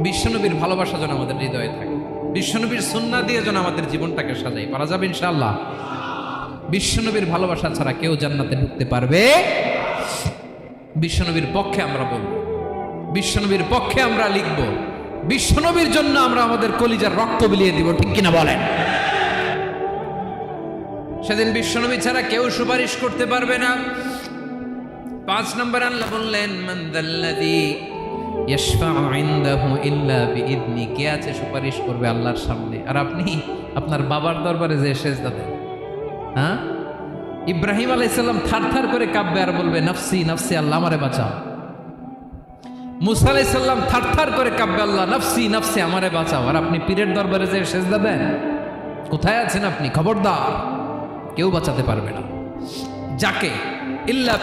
বিশ্বনবীর ভালোবাসা যেন আমাদের হৃদয়ে থাকে, বিশ্বনবীর সুন্নাহ দিয়ে যেন আমাদের জীবনটাকে সাজাই। পারা যাবে ইনশাআল্লাহ। বিশ্বনবীর ভালোবাসা ছাড়া কেউ জান্নাতে ঢুকতে পারবে? বিশ্বনবীর পক্ষে আমরা বলবো, বিশ্বনবীর পক্ষে আমরা লিখব, বিশ্বনবীর জন্য আমরা আমাদের কলিজার রক্ত বিলিয়ে দিব, ঠিক কিনা বলেন? সেদিন বিশ্বনবী ছাড়া কেউ সুপারিশ করতে পারবে না। 5 নম্বর আল্লাহ বললেন মান যাল্লাযী ইয়াশফাউ ইনদাহু ইল্লা বিইযনি। কে আছে সুপারিশ করবে আল্লাহর সামনে? আর আপনি আপনার বাবার দরবারে যে সেজদা দেন, হ্যাঁ? ইব্রাহিম আলাইহিস সালাম থারথার করে কাঁপবে আর বলবে নফসি নফসি, আল্লাহ আমারে বাঁচাও। মুসা আলাইহিস সালাম থারথার করে কাঁপবে, আল্লাহ নফসি নফসি, আমারে বাঁচাও। আর আপনি পীরের দরবারে যে সেজদা দেন, কোথায় আছেন আপনি? খবরদার, কেউ বাঁচাতে পারবে না। যাকে ইল্লা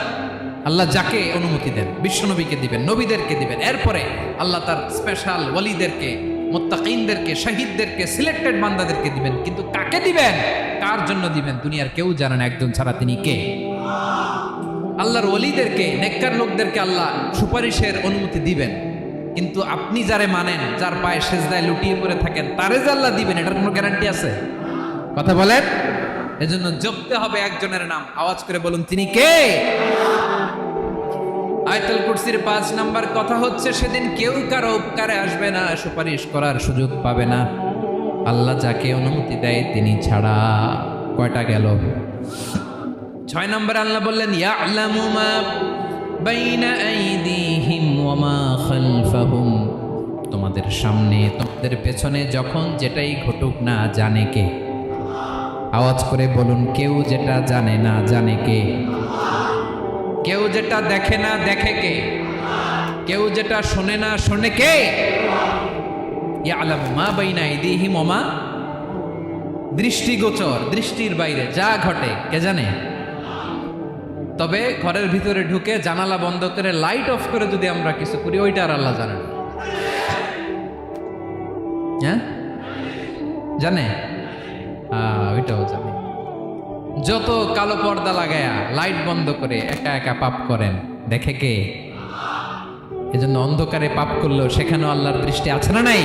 আল্লাহ যাকে অনুমতি দেন, বিশ্বনবীকে দিবেন, নবীদেরকে দিবেন, এরপরে আল্লাহ তার স্পেশাল ওয়ালিদেরকে, মুত্তাকিনদেরকে, শহীদদেরকে, সিলেক্টেড বান্দাদেরকে দিবেন। কিন্তু কাকে দিবেন, কার জন্য দিবেন, দুনিয়ার কেউ জানে না একজন ছাড়া। তিনি কে? আল্লাহর ওয়ালিদেরকে, নেককার লোকদেরকে আল্লাহ সুপারিশের অনুমতি দিবেন। কিন্তু আপনি যারে মানেন, যার পায়ে সেজদায় লুটিয়ে পড়ে থাকেন, তারে যে আল্লাহ দিবেন, এটার কোনো গ্যারান্টি আছে? কথা বলেন। এজন্য জপতে হবে একজনের নাম। আওয়াজ করে বলুন, তিনি কে? আয়াতুল কুরসির 5 নাম্বার কথা হচ্ছে সেদিন কেউ কারো উপকারে আসবে না, সুপারিশ করার সুযোগ পাবে না, আল্লাহ যাকে অনুমতি দেয় তিনি ছাড়া। কয়টা গেল? 6 নাম্বার আল্লাহ বললেন ইয়ালামু মা বাইনা আইদিহিম ওয়া মা খালফাহুম। তোমাদের সামনে, তোমাদের পেছনে যখন যেটাই ঘটুক না জানে কে? আওয়াজ করে বলুন, কেউ যেটা জানে না জানে কে? কেউ যেটা দেখে না দেখে কে? কেউ যেটা শোনে না শোনে কে? ইয়ালামু মা বাইনা আইদিহিম ওয়া মা, দৃষ্টিগোচর, দৃষ্টির বাইরে যা ঘটে কে জানে? তবে ঘরের ভিতরে ঢুকে জানালা বন্ধ করে লাইট অফ করে যদি আমরা কিছু করি, ওইটা আর আল্লাহ জানেন। হ্যাঁ, জানে? ওইটাও জানে। যত কালো পর্দা লাগায়া লাইট বন্ধ করে একা একা পাপ করেন, দেখে কে? এজন্য অন্ধকারে পাপ করলেও সেখানেও আল্লাহর দৃষ্টি আছে না নাই?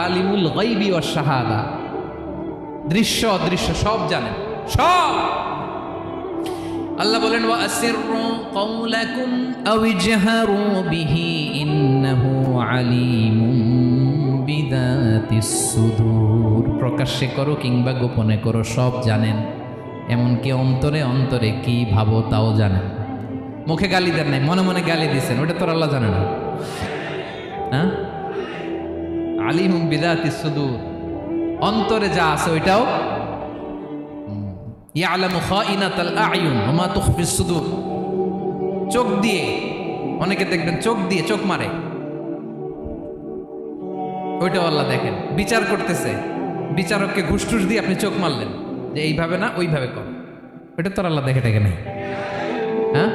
আলিমুল গায়বি ওয়াশ শাহাদা, দৃশ্য অদৃশ্য সব জানেন, সব। আল্লাহ বলেন ওয়া আসিররু কাওলাকুম আও ইজহারু বিহি ইন্নাহু আলিমুম বিদাতিস সুদূর। প্রকাশ্যে করো কিংবা গোপনে করো, সব জানেন। এমনকি অন্তরে অন্তরে কি ভাবো তাও জানেন। মুখে গালি দেন নাই, মনে মনে গালি দিচ্ছেন, ওটা তো আল্লাহ জানে না? হ্যাঁ, আলিমুম বিদাতিস সুদূর, অন্তরে যা আছে ওইটাও। ইয়ালামু খাইনাতাল আয়ুন ওয়া মা তুখফিস সুদূর। চোখ দিয়ে, অনেকে দেখবেন চোখ দিয়ে চোখ মারে, ওইটাও আল্লাহ দেখেন। বিচার করতেছে, বিচারককে ঘুষ টুস দিয়ে আপনি চোখ মারলেন যে এইভাবে না ওইভাবে কর, ওইটা তো আল্লাহ দেখে টেকে নাই। হ্যাঁ,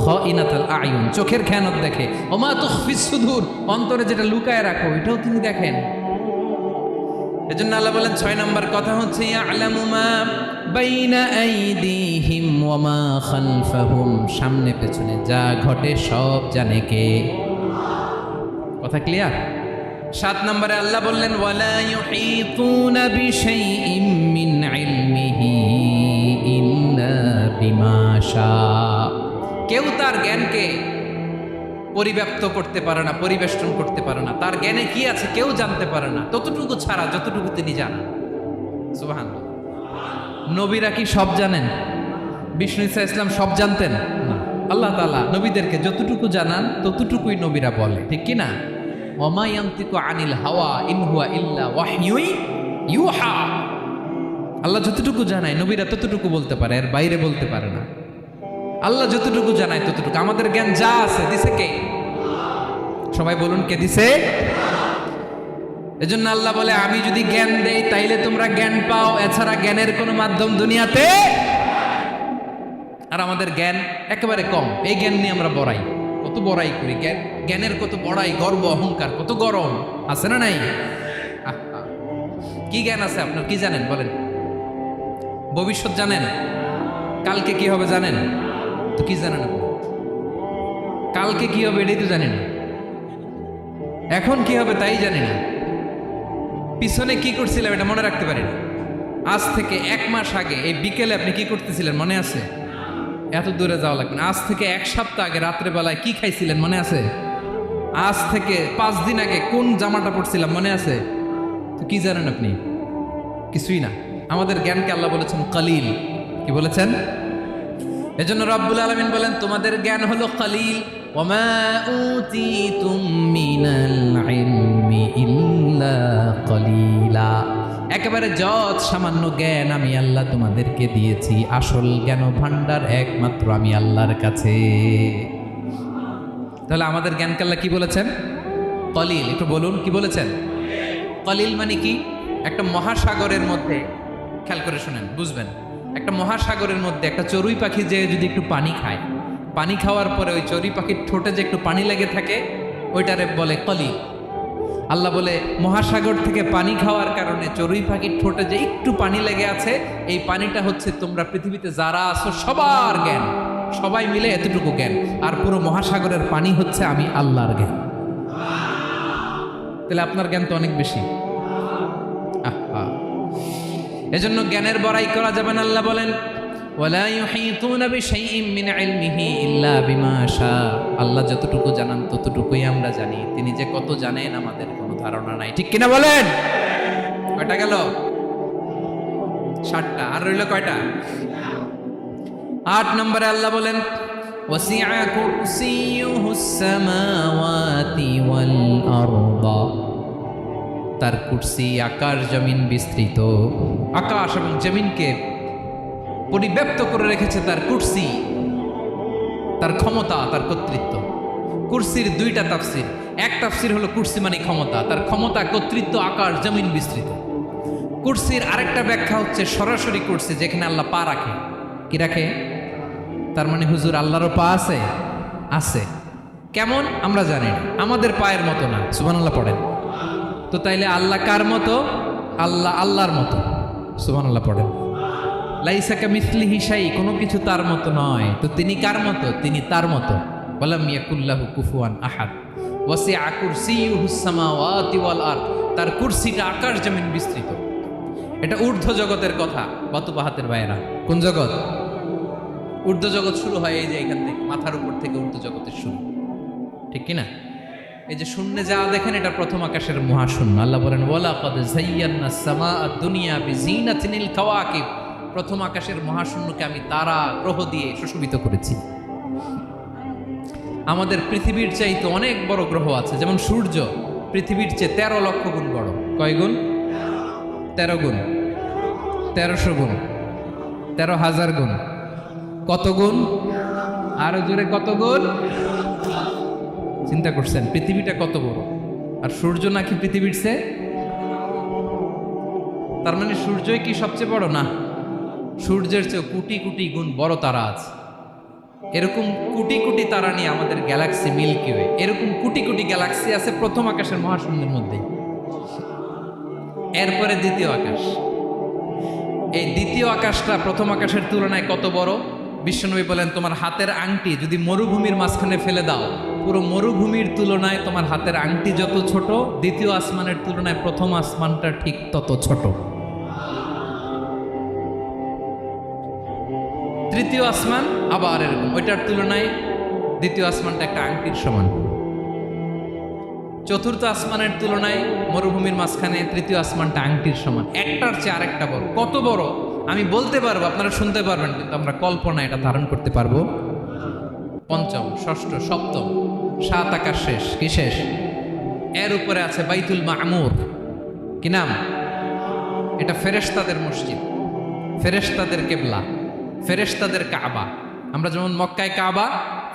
খাইনাতাল আয়ুন, চোখের খেয়ানত দেখে। ওয়া মা তুখফিস সুদূর, অন্তরে যেটা লুকায় রাখো ওইটাও তিনি দেখেন। এজন্য আল্লাহ বলেন 6 নম্বর কথা হচ্ছে ইয়ালামু মা বাইনা আইদিহিম ওয়া মা খালফাহুম, সামনে পেছনে যা ঘটে সব জানে কে? কথা ক্লিয়ার? 7 নম্বরে আল্লাহ বললেন ওয়ালা ইউহিতুনা বিশাইইম মিন ইলমিহি ইল্লা বিমা শা। কেউ তার জ্ঞানকে পরিব্যাপ্ত করতে পারে না, পরিবেষ্টন করতে পারে না। তার জ্ঞানে কি আছে কেউ জানতে পারে না, ততটুকু ছাড়া যতটুকু তিনি জানেন। সুবহানাল্লাহ। নবীরা কি সব জানেন? বিষ্ণু ঈসা ইসলাম সব জানতেন না। আল্লাহ তাআলা নবীদেরকে যতটুকু জানান ততটুকুই নবীরা বলে, ঠিক কি না? ওমা ইয়ানতিকু আনিল হাওয়া ইন হুয়া ইল্লা ওয়াহয়ুন ইউহা। আল্লাহ যতটুকু জানায় নবীরা ততটুকু বলতে পারে, এর বাইরে বলতে পারে না। আল্লাহ যতটুকু জানায় ততটুকু। আমাদের জ্ঞান যা আছে দিছে কে? সবাই বলুন, কে দিছে? এজন্য আল্লাহ বলে আমি যদি জ্ঞান দেই তাইলে তোমরা জ্ঞান পাও, এছাড়া জ্ঞানের কোনো মাধ্যম দুনিয়াতে। আর আমাদের জ্ঞান একেবারে কম, এই জ্ঞান নিয়ে আমরা বড়াই, কত বড়াই করি। জ্ঞানের কত বড়াই, গর্ব অহংকার, কত গরম আছে না নাই? কি জ্ঞান আছে আপনার? কি জানেন বলেন? ভবিষ্যৎ জানেন? কালকে কি হবে জানেন? তো কি জানেন আপনি? কালকে কি হবে এটাই তো জানি না, এখন কি হবে তাই জানি না, পিছনে কি করছিলাম এটা মনে রাখতে পারি না। আজ থেকে 1 মাস আগে এই বিকেলে আপনি কি করতেছিলেন মনে আছে? এত দূরে যাওয়া লাগবে না। আজ থেকে 1 সপ্তাহ আগে রাত্রেবেলায় কি খাইছিলেন মনে আছে? আজ থেকে 5 দিন আগে কোন জামাটা পরছিলাম মনে আছে? তো কি জানেন আপনি? কিছুই না। আমাদের জ্ঞানকে আল্লাহ বলেছেন কালিল। কি বলেছেন? এজন্য রব্বুল আলামিন বলেন তোমাদের জ্ঞান হলো কালিল। ওমা উতিতুম মিনাল ইলমি ইল্লা কালিলা। একেবারে যত সামান্য জ্ঞান আমি আল্লাহ তোমাদেরকে দিয়েছি, আসল জ্ঞান ভান্ডার একমাত্র আমি আল্লাহর কাছে। তাহলে আমাদের জ্ঞানকে আল্লাহ কি বলেছেন? কলিল। একটু বলুন কি বলেছেন? কলিল মানে কি? একটা মহাসাগরের মধ্যে, খেয়াল করে শুনেন বুঝবেন, একটা মহাসাগরের মধ্যে একটা চড়ুই পাখি যে যদি একটু পানি খায়, পানি খাওয়ার পরে ওই চড়ুই পাখির ঠোঁটে যে একটু পানি লেগে থাকে ওইটারে বলে কলিল। আল্লাহ বলে মহাসাগর থেকে পানি খাওয়ার কারণে চড়ুই পাখির ঠোঁটে যে একটু পানি লেগে আছে, এই পানিটা হচ্ছে তোমরা পৃথিবীতে যারা আছো সবার জ্ঞান, সবাই মিলে এতটুকু জ্ঞান। আর পুরো মহাসাগরের পানি হচ্ছে আমি আল্লাহর জ্ঞান। তাহলে আপনার জ্ঞান তো অনেক বেশি। এজন্য জ্ঞানের বড়াই করা যাবে না। আল্লাহ বলেন ওয়ালা ইউহিতুনা বিশাইইম মিন ইলমিহি ইল্লা বিমা শা। আল্লাহ যতটুকু জানান ততটুকুই আমরা জানি, তিনি যে কত জানেন আমাদের কোনো ধারণা নাই, ঠিক কিনা বলেন? কয়টা গেল? 7টা। আর রইল কয়টা? 8 নম্বরে আল্লাহ বলেন ওয়াসিআ কুরসিয়ুহুস সামাওয়াতি ওয়াল আরদা। তার কুরসি আকাশ জমিন বিস্তৃত, আকাশ এবং জমিনকে পরিব্যাপ্ত করে রেখেছে তার কুরসি, তার ক্ষমতা, তার কর্তৃত্ব। কুরসির 2টা তাফসির। এক তাফসির হলো কুরসি মানে ক্ষমতা, তার ক্ষমতা, কর্তৃত্ব, আকাশ জমিন বিস্তৃত। কুরসির আরেকটা ব্যাখ্যা হচ্ছে সরাসরি কুরসি, যেখানে আল্লাহ পা রাখে। কি রাখে? তার মানে হুজুর আল্লাহরও পা আছে? আছে। কেমন আমরা জানি না, আমাদের পায়ের মতো না। সুবহানাল্লাহ পড়েন তো। তাইলে আল্লাহ কার মতো? আল্লাহ আল্লাহর মতো। সুবহানাল্লাহ পড়েন। লাইসা কামিসলিহি শাই, কোনো কিছু তার মতো নয়। তো তিনি কার মতো? তিনি তার মতো। ওয়ালাম ইয়াকুল্লাহু কুফুয়ান আহাদ। ওয়াসিআ কুরসিয়ুহুস সামাওয়াতি ওয়াল আরদ। তার কুরসিটা আকাশ জমিন বিস্তৃত। এটা ঊর্ধ্ব জগতের কথা। বাতুবাহাতের ভাইয়েরা, কোন জগৎ? ঊর্ধ্ব জগৎ শুরু হয় এই যে এখান থেকে, মাথার উপর থেকে ঊর্ধ্ব জগতের শুরু, ঠিক কিনা? এই যে শূন্যে যা দেখেন এটা প্রথম আকাশের মহাশূন্য। আল্লাহ বলেন ওয়ালাকাদ যায়্যানাস সামাআদ দুনিয়া বিজিনাতিল কাওয়াকিব। প্রথম আকাশের মহাশূন্যকে আমি তারা গ্রহ দিয়ে সুশোভিত করেছি। আমাদের পৃথিবীর চাইতে অনেক বড় গ্রহ আছে, যেমন সূর্য পৃথিবীর চেয়ে 13 লক্ষ গুণ বড়। কয় গুণ? 13 গুণ, 1300 গুণ, 13,000 গুণ। কত গুণ? আরো জোরে কত গুণ? চিন্তা করছেন পৃথিবীটা কত বড়, আর সূর্য নাকি পৃথিবীর চেয়ে? তার মানে সূর্যই কি সবচেয়ে বড়? না, সূর্যের চেয়ে কোটি কোটি গুণ বড় তারা আছে। এরকম কোটি কোটি তারা নিয়ে আমাদের গ্যালাক্সি মিল্কি ওয়ে। এরকম কোটি কোটি গ্যালাক্সি আছে প্রথম আকাশের মহাশূন্যের মধ্যে। এরপরে দ্বিতীয় আকাশ। এই দ্বিতীয় আকাশটা প্রথম আকাশের তুলনায় কত বড়? বিশ্বনবী বলেন তোমার হাতের আংটি যদি মরুভূমির মাঝখানে ফেলে দাও পুরো মরুভূমির তুলনায় তোমার হাতের আংটি যত ছোট, দ্বিতীয় আসমানের তুলনায় প্রথম আসমানটা ঠিক তত ছোট। তৃতীয় আসমান আবার এরকম, ওইটার তুলনায় দ্বিতীয় আসমানটা একটা আংটির সমান। চতুর্থ আসমানের তুলনায় মরুভূমির মাঝখানে তৃতীয় আসমানটা আংটির সমান। একটার চেয়ে আরেকটা বড়। কত বড় আমি বলতে পারবো, আপনারা শুনতে পারবেন, কিন্তু আমরা কল্পনা এটা ধারণ করতে পারবো। পঞ্চম, ষষ্ঠ, সপ্তম, সাত আকাশ শেষ। কি শেষ? এর উপরে আছে বাইতুল মামুর। কি নাম? এটা ফেরেশতাদের মসজিদ, ফেরেশতাদের কেবলা, ফেরেশতাদের কাবা। আমরা যেমন মক্কায় কাবা,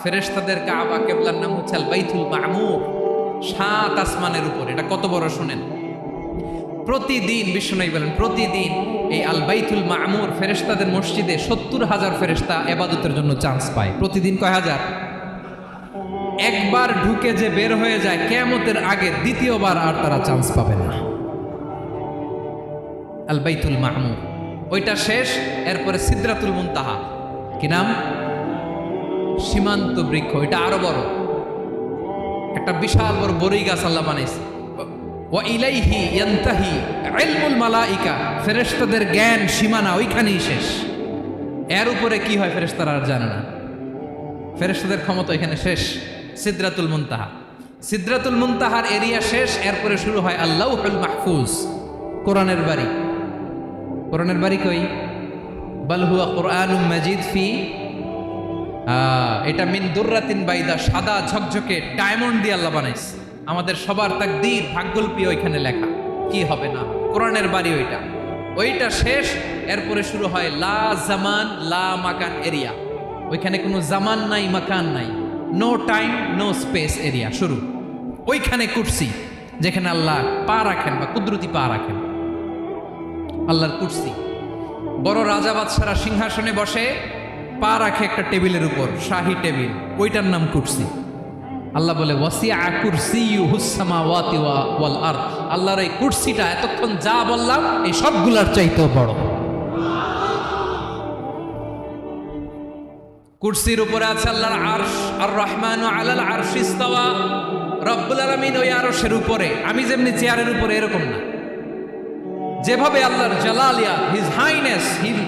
ফেরেশতাদের কাবা কেবলার নাম হচ্ছে আল বাইতুল মামুর। সাত আসমানের উপর। এটা কত বড় শুনেন। প্রতিদিন বিশ্বনবী বলেন, প্রতিদিন এই আল বাইতুল মামুর ফেরেশতাদের মসজিদে 70,000 ফেরেশতা ইবাদতের জন্য চান্স পায়। প্রতিদিন কয় হাজার? একবার ঢুকে যে বের হয়ে যায় কিয়ামতের আগে, দ্বিতীয়বার আর তারা চান্স পাবে না। আল বাইতুল মামুর ওইটা শেষ। এরপরে সিদরাতুল মুনতাহা। কি নাম? সীমান্ত বৃক্ষ। এটা আরো বড়, একটা বিশাল বড় বড়ই গাছ আল্লাহ বানাইছে। ওয়া ইলাইহি ইয়ানতাহি ইলমুল মালাইকা, ফেরেশতাদের জ্ঞান সীমানা ওইখানেই শেষ। এর উপরে কি হয় ফেরেশতারা আর জানে না। ফেরেশতাদের ক্ষমতা এখানে শেষ। সিদরাতুল মুনতাহা, সিদরাতুল মুনতাহার এরিয়া শেষ। এরপরে শুরু হয় আল্লাহুল মাহফুজ, কোরআনের বাড়ি। কোরআনের বাড়ি কই? বাল হুয়া কুরআনুম মাজিদ ফি, এটা মিন দুররাতিন বাইদা, সাদা ঝকঝকে ডায়মন্ড দিয়ে আল্লাহ বানাইছে। আমাদের সবার তাকদীর, ভাগ্যলিপি ওইখানে লেখা। কি হবে না, কোরআনের বাড়ি ওইটা। ওইটা শেষ। এরপরে শুরু হয় লা জামান লা মাকান এরিয়া। ওইখানে কোনো জামান নাই, মাকান নাই, no time no space area শুরু। ওইখানে কুরসি, যেখানে আল্লাহ পা রাখেন বা কুদরতি পা রাখেন, আল্লাহর কুরসি। বড় রাজা বাদশারা সিংহাসনে বসে পা রাখে একটা টেবিলের উপর, শাহী টেবিল, ওইটার নাম কুরসি। আল্লাহ বলে ওয়াসিআ কুরসিয়ুহুস সামাওয়াতি ওয়াল আরদ। আল্লাহর এই কুরসিটা এতক্ষণ যা বললাম এই সবগুলার চাইতেও বড়। কুরসির উপরে আছে আল্লাহর আরশ। আর রহমানু আলাল আরশি ইস্তাওয়া। রব্বুল আলামিন ওই আরশের উপরে। আমি যেমনি চেয়ারের উপরে এরকম না। যেভাবে আল্লাহর জালালিয়াত, হিজ হাইনেস, হিজ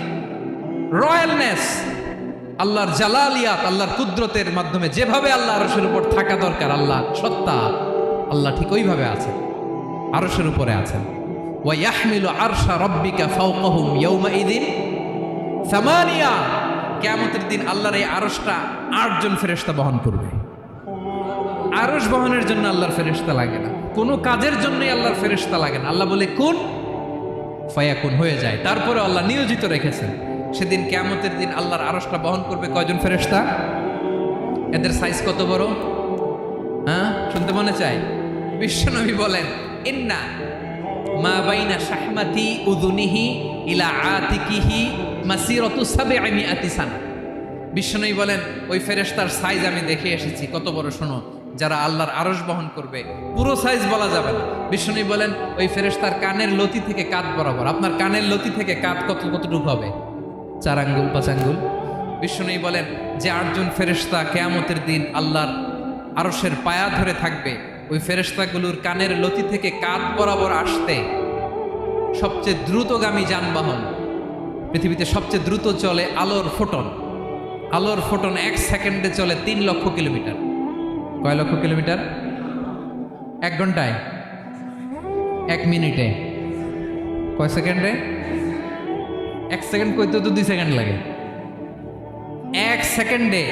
রয়্যালনেস, আল্লাহর জালালিয়াত, আল্লাহর কুদরতের মাধ্যমে যেভাবে আল্লাহ আরশের উপর থাকা দরকার, আল্লাহ সত্তা, আল্লাহ ঠিক ওইভাবে আছেন, আরশের উপরে আছেন। ওয়া ইয়াহমিলু আরশা রাব্বিকা ফাওকাহুম ইয়াওমাইযিন সামানিয়া। কিয়ামতের দিন আল্লাহর এই আরশটা 8 জন ফেরেশতা বহন করবে। আরশ বহনের জন্য আল্লাহর ফেরেশতা লাগে না, কোনো কাজের জন্যই আল্লাহর ফেরেশতা লাগে না। আল্লাহ বলে কুন ফায়াকুন, হয়ে যায়। তারপরে আল্লাহ নিয়োজিত রেখেছেন। সেদিন কিয়ামতের দিন আল্লাহর আরশটা বহন করবে কয়জন ফেরেশতা? এদের সাইজ কত বড়? হ্যাঁ, শুনতে মনে চায়? বিশ্বনবী বলেন ইন্না মা বাইনা শাহমাতি উযুনিহি ইলা আতিকিহি মাসিরাতু 700 সানা। বিশ্বনবী বলেন ওই ফেরেশতার সাইজ আমি দেখে এসেছি। কত বড় শোনো, যারা আল্লাহর আরশ বহন করবে, পুরো সাইজ বলা যাবে না। বিশ্বনবী বলেন ওই ফেরেশতার কানের লতি থেকে কাঁধ বরাবর। আপনার কানের লতি থেকে কাঁধ কতটুকু হবে? 4 আঙ্গুল 5 আঙ্গুল। বিশ্বনবী বলেন যে 8 জন ফেরেশতা কিয়ামতের দিন আল্লাহর আরশের পায়া ধরে থাকবে, ওই ফেরেশতাগুলোর কানের লতি থেকে কাঁধ বরাবর আসতে সবচেয়ে দ্রুতগামী যানবাহন, পৃথিবীতে সবচেয়ে দ্রুত চলে আলোর ফোটন। আলোর ফোটন 1 সেকেন্ডে চলে 3 লক্ষ কিলোমিটার। কয় লক্ষ কিলোমিটার? 1 ঘন্টায়? 1 মিনিটে? কয় সেকেন্ডে? 1 সেকেন্ড কইতে তো 2 সেকেন্ড লাগে। 1 সেকেন্ডে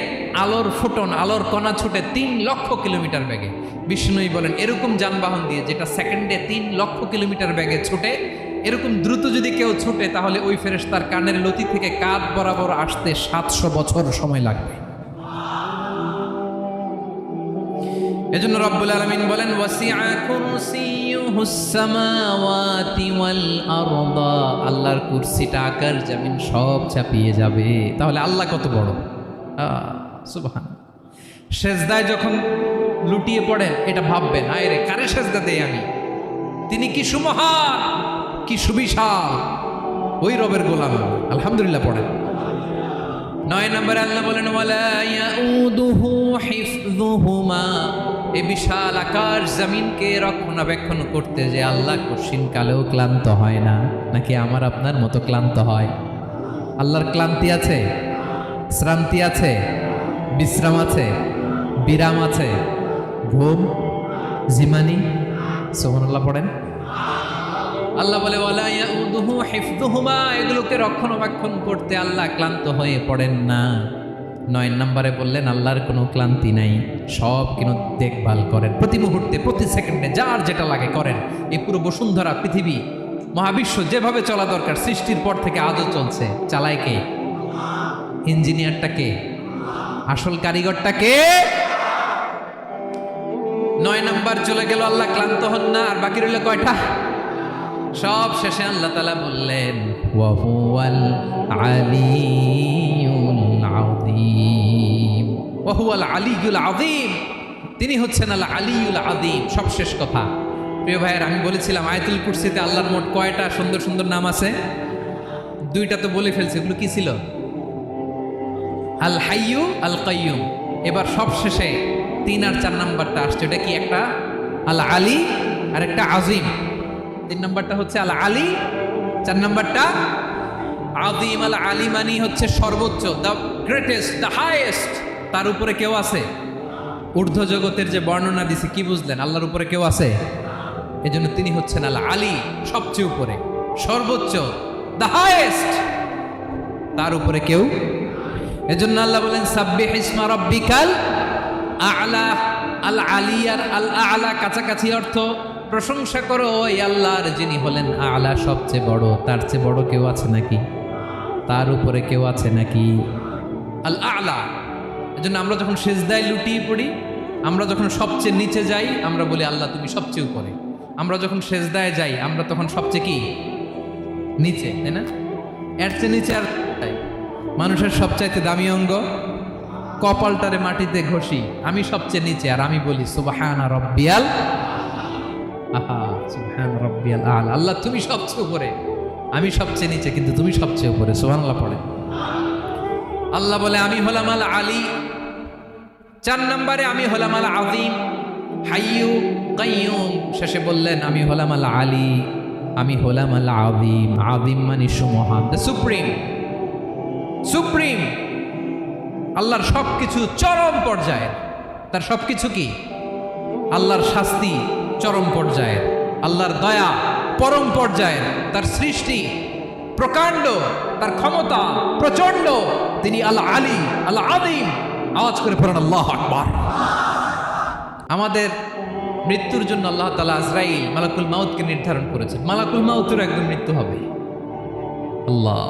আলোর ফোটন, আলোর কণা ছুটে 3 লক্ষ কিলোমিটার বেগে। বিষ্ণুই বলেন এরকম যানবাহন দিয়ে, যেটা সেকেন্ডে 3 লক্ষ কিলোমিটার বেগে ছুটে, এরকম দ্রুত যদি কেউ ছুটে, তাহলে ওই ফেরেশতার কানের লতি থেকে কাঁধ বরাবর আসতে 700 বছর সময় লাগবে। এজন্য রব্বুল আলামিন বলেন ওয়াসিআ কুরসিয়ুহুস সামাওয়াতি ওয়াল আরদা। আল্লাহর কুরসিটা আকাশ জমিন সব চাপিয়ে যাবে। তাহলে আল্লাহ কত বড়! সুবহান। সেজদায় যখন লুটিয়ে পড়েন এটা ভাববেন, আয় রে কারে সেজদা দেই আমি, তিনি কি সুমহান, কি সুবিশাল। ওই রবের গোলাম আলহামদুলিল্লাহ পড়েন। 9 নম্বরে আল্লাহ বলেন ওয়ালা ইয়াউদুহু হিফযুহুমা, এই বিশাল আকাশ জমিনকে রক্ষণাবেক্ষণ করতে যে আল্লাহ কঠিন কালেও ক্লান্ত হয় না। নাকি আমার আপনার মতো ক্লান্ত হয়? আল্লাহর ক্লান্তি আছে, শ্রান্তি আছে, বিশ্রাম আছে, বিরাম আছে, ঘুম, জিমানি? সুবহানাল্লাহ পড়েন। আল্লাহ বলে ওয়ালা ইয়াউদুহু হিফযুহুমা, এগুলোকে রক্ষণাবেক্ষণ করতে আল্লাহ ক্লান্ত হয়ে পড়েন না। 9 নম্বরে বললেন আল্লাহর কোনো ক্লান্তি নাই, সব কিন্তু দেখভাল করেন, প্রতি মুহূর্তে প্রতি সেকেন্ডে যার যেটা লাগে করেন। এই পুরো বসুন্ধরা, পৃথিবী, মহাবিশ্ব যেভাবে চলা দরকার সৃষ্টির পর থেকে আজও চলছে। চালায় কে? ইঞ্জিনিয়ারটা কে? আসল কারিগরটা কে? 9 নম্বর চলে গেল, আল্লাহ ক্লান্ত হন না। আর বাকি রইল কয়টা? সব শেষে আল্লাহ তাআলা বললেন ওয়া হুয়াল আলিয়ুল আযীম, ওয়া হুয়াল আলিয়ুল আযীম, তিনি হচ্ছেন আল আলিয়ুল আযীম। সব শেষ কথা। প্রিয় ভাইয়ের, আমি বলেছিলাম আয়াতুল কুরসিতে আল্লাহর মোট কয়টা সুন্দর সুন্দর নাম আছে? 2টা তো বলে ফেলছি। এগুলো কি ছিল? আল হাইয়ু, আল কাইয়ুম। এবার সব শেষে 3 আর 4 নাম্বারটা আসছে। এটা কি? একটা আল আলী আর একটা আযীম। 3 নাম্বারটা হচ্ছে আল আলী, 4 নাম্বারটা আযীম। আল আলী মানে হচ্ছে সর্বোচ্চ, দ্য গ্রেটেস্ট, দ্য হাইয়েস্ট। তার উপরে কেউ আছে? ঊর্ধ্ব জগতের যে বর্ণনা দিছে, কি বুঝলেন? আল্লাহর উপরে কেউ আছে? এজন্য তিনি হচ্ছেন আল আলী, সবচেয়ে উপরে, সর্বোচ্চ, দ্য হাইয়েস্ট। তার উপরে কেউ। এজন্য আল্লাহ বলেন সাব্বিহ ইসমা রাব্বিকাল আ'লা। আল আলী আর আল আ'লা কাছাকাছি অর্থ। প্রশংসা করো ওই আল্লাহর যিনি হলেন আ'লা, সবচেয়ে বড়। তার চেয়ে বড় কেউ আছে নাকি? তার উপরে কেউ আছে নাকি? আল আ'লা। এজন্য আমরা যখন সিজদায় লুটিয়ে পড়ি, আমরা যখন সবচেয়ে নিচে যাই, আমরা বলি আল্লাহ তুমি সবচেয়ে উপরে। আমরা যখন সিজদায় যাই, আমরা তখন সবচেয়ে কি? নিচে, তাই না? এর চেয়ে নিচে আর মানুষের সবচাইতে দামি অঙ্গ কপালটারে মাটিতে ঘষি, আমি সবচেয়ে নিচে, আর আমি বলি সুবহানা রাব্বিয়াল আহা, সুবহানা রাব্বিয়াল আ'লা। আল্লাহ তুমি সবচেয়ে উপরে, আমি সবচেয়ে নিচে, কিন্তু তুমি সবচেয়ে উপরে। সুবহানাল্লাহ পড়ে। আল্লাহ বলে আমি হলাম আল আলী। 4 নম্বরে আমি হলাম আল আযীম, হাইয়ু কাইয়ুম। শেষে বললেন আমি হলাম আল আলী, আমি হলাম আল আযীম। আযীম মানে সুমহান, দ্য সুপ্রিম। সুপ্রিম। আল্লাহর সবকিছু চরম পর্যায়ে। তার সবকিছু কি? আল্লাহর শাস্তি চরম পর্যায়ে, আল্লাহর দয়া পরম পর্যায়ে, তার সৃষ্টি প্রকাণ্ড, তার ক্ষমতা প্রচন্ড। তিনি আল আলী, আল আযীম। আওয়াজ করে পড়েন আল্লাহু আকবার। আমাদের মৃত্যুর জন্য আল্লাহ তাআলা আজরাইল, মালাকুল মাউতকে নির্ধারণ করেছেন। মালাকুল মাউতের একদিন মৃত্যু হবে। আল্লাহ,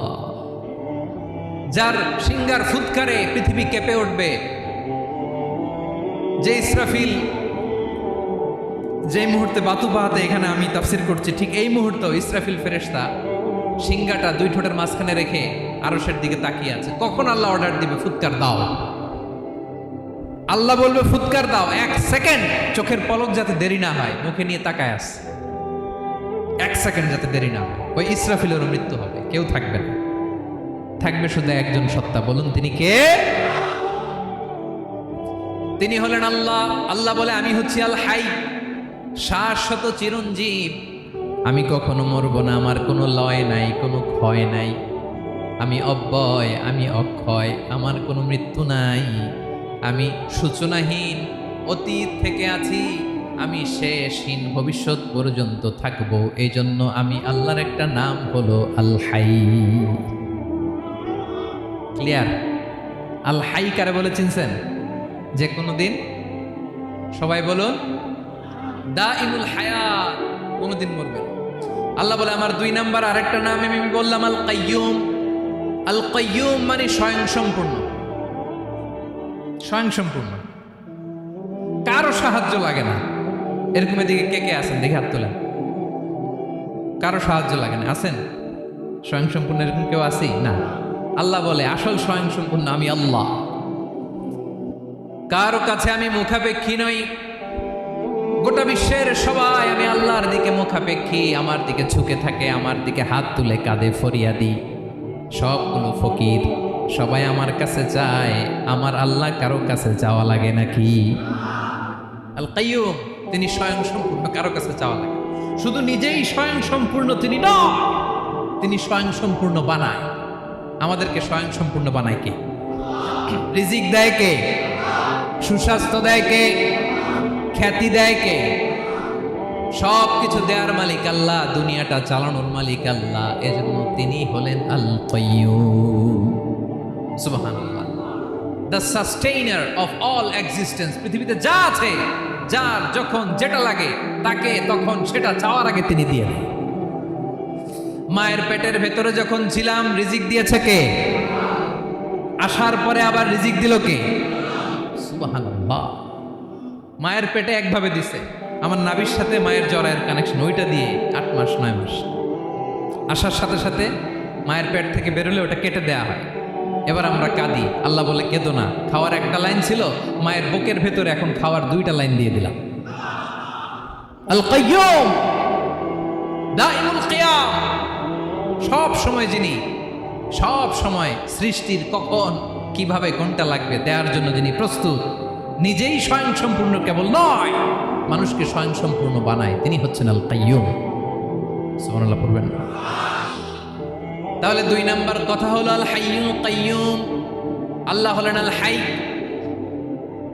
যার সিংহার ফুৎকারে পৃথিবী কেঁপে উঠবে, যে ইসরাফিল যে মুহূর্তে বাতু বাহাতে এখানে আমি তাফসির করছি, ঠিক এই মুহূর্তে ইসরাফিল ফেরেশতা সিংহাটা 2 ঠোঁটের মাঝখানে রেখে আরশের দিকে তাকিয়ে আছে। কখন আল্লাহ অর্ডার দিবে ফুৎকার দাও, আল্লাহ বলবে ফুৎকার দাও, 1 সেকেন্ড চোখের পলক যাতে দেরি না হয়, মুখে নিয়ে তাকায় আছে, 1 সেকেন্ড যাতে দেরি না হয়, ওই ইসরাফিলেরও মৃত্যু হবে। কেউ থাকবে না, থাকবে শুধু একজন সত্তা। বলুন তিনি কে? তিনি হলেন আল্লাহ। আল্লাহ বলে আমি হচ্ছি আল হাই, শাশ্বত চিরঞ্জীব। আমি কখনো মরব না, আমার কোনো লয় নাই, কোনো ক্ষয় নাই। আমি অব্যয়, আমি অক্ষয়, আমার কোনো মৃত্যু নাই। আমি সূচনাহীন, অতীত থেকে আছি, আমি শেষহীন, ভবিষ্যৎ পর্যন্ত থাকবো। এই জন্য আমি আল্লাহর একটা নাম হলো আল হাই। ক্লিয়ার? আল হাই কারে বলে চিনছেন? যে কোনো দিন, সবাই বলুন, দাইমুল হায়াত, কোনোদিন মরবে না। আল্লাহ বলে আমার 2 নাম্বার আরেকটা নাম আমি বললাম আল কাইয়ুম। আল কাইয়ুম মানে স্বয়ং সম্পূর্ণ। স্বয়ং সম্পূর্ণ, কারো সাহায্য লাগে না। এরকম এদিকে কে কে আছেন? দেখে হাত তোলেন। কারো সাহায্য লাগে না, আছেন? স্বয়ং সম্পূর্ণ এরকম কেউ আছি না? আল্লাহ বলে আসল স্বয়ং সম্পূর্ণ আমি আল্লাহ। কারো কাছে আমি মুখাপেক্ষী নই। গোটা বিশ্বের সবাই আমি আল্লাহর দিকে মুখাপেক্ষী, আমার দিকে ঝুঁকে থাকে, আমার দিকে হাত তুলে কাঁধে ফরিয়াদি। সবগুলো ফকির, সবাই আমার কাছে চায়, আমার আল্লাহ কারো কাছে চাওয়া লাগে নাকি? আল কাইয়ুম, তিনি স্বয়ং সম্পূর্ণ, কারো কাছে চাওয়া লাগে। শুধু নিজেই স্বয়ং সম্পূর্ণ তিনি নয়, তিনি স্বয়ং সম্পূর্ণ বানায়। আমাদেরকে স্বয়ং সম্পূর্ণ বানায় কে? রিজিক দেয় কে? সুস্বাস্থ্য দেয় কে? খ্যাতি দেয় কে? সব কিছু দেওয়ার মালিক আল্লাহ, দুনিয়াটা চালানোর মালিক আল্লাহ। এজন্য তিনি হলেন আল কাইয়ুম। সুবহানাল্লাহ, the sustainer of all existence. পৃথিবীতে যা আছে, যার যখন যেটা লাগে তাকে তখন সেটা চাওয়ার আগে তিনি দিয়ে দেন। মায়ের পেটের ভেতরে যখন ছিলাম রিজিক দিয়েছে কে? আসার পরে আবার রিজিক দিল কে? সুবহানাল্লাহ। মায়ের পেটে একভাবে দিছে, আমার নাভির সাথে মায়ের জরায়ের কানেকশন, ওইটা দিয়ে 8 মাস 9 মাস আসার সাথে সাথে মায়ের পেট থেকে বেরোলে ওটা কেটে দেয়া হয়। এবার আমরা কাঁদি, আল্লাহ বলে কেঁদো না, খাওয়ার একটা লাইন ছিল, মায়ের বুকের ভেতরে এখন খাওয়ার 2টা লাইন দিয়ে দিলাম। আল কাইয়ুম, দাইমুল কিয়াম, সব সময় যিনি, সব সময় সৃষ্টির কখন কিভাবে কোনটা লাগবে দেওয়ার জন্য যিনি প্রস্তুত, নিজেই স্বয়ং সম্পূর্ণ কেবল নয়, মানুষকে স্বয়ং সম্পূর্ণ বানায়, তিনি হচ্ছেন আল কাইয়ুম। সুবহানাল্লাহ পড়বেন। তাহলে 2 নাম্বার কথা হলো আল হাইয়ুল কাইয়ুম। আল্লাহ হলেন আল হাই,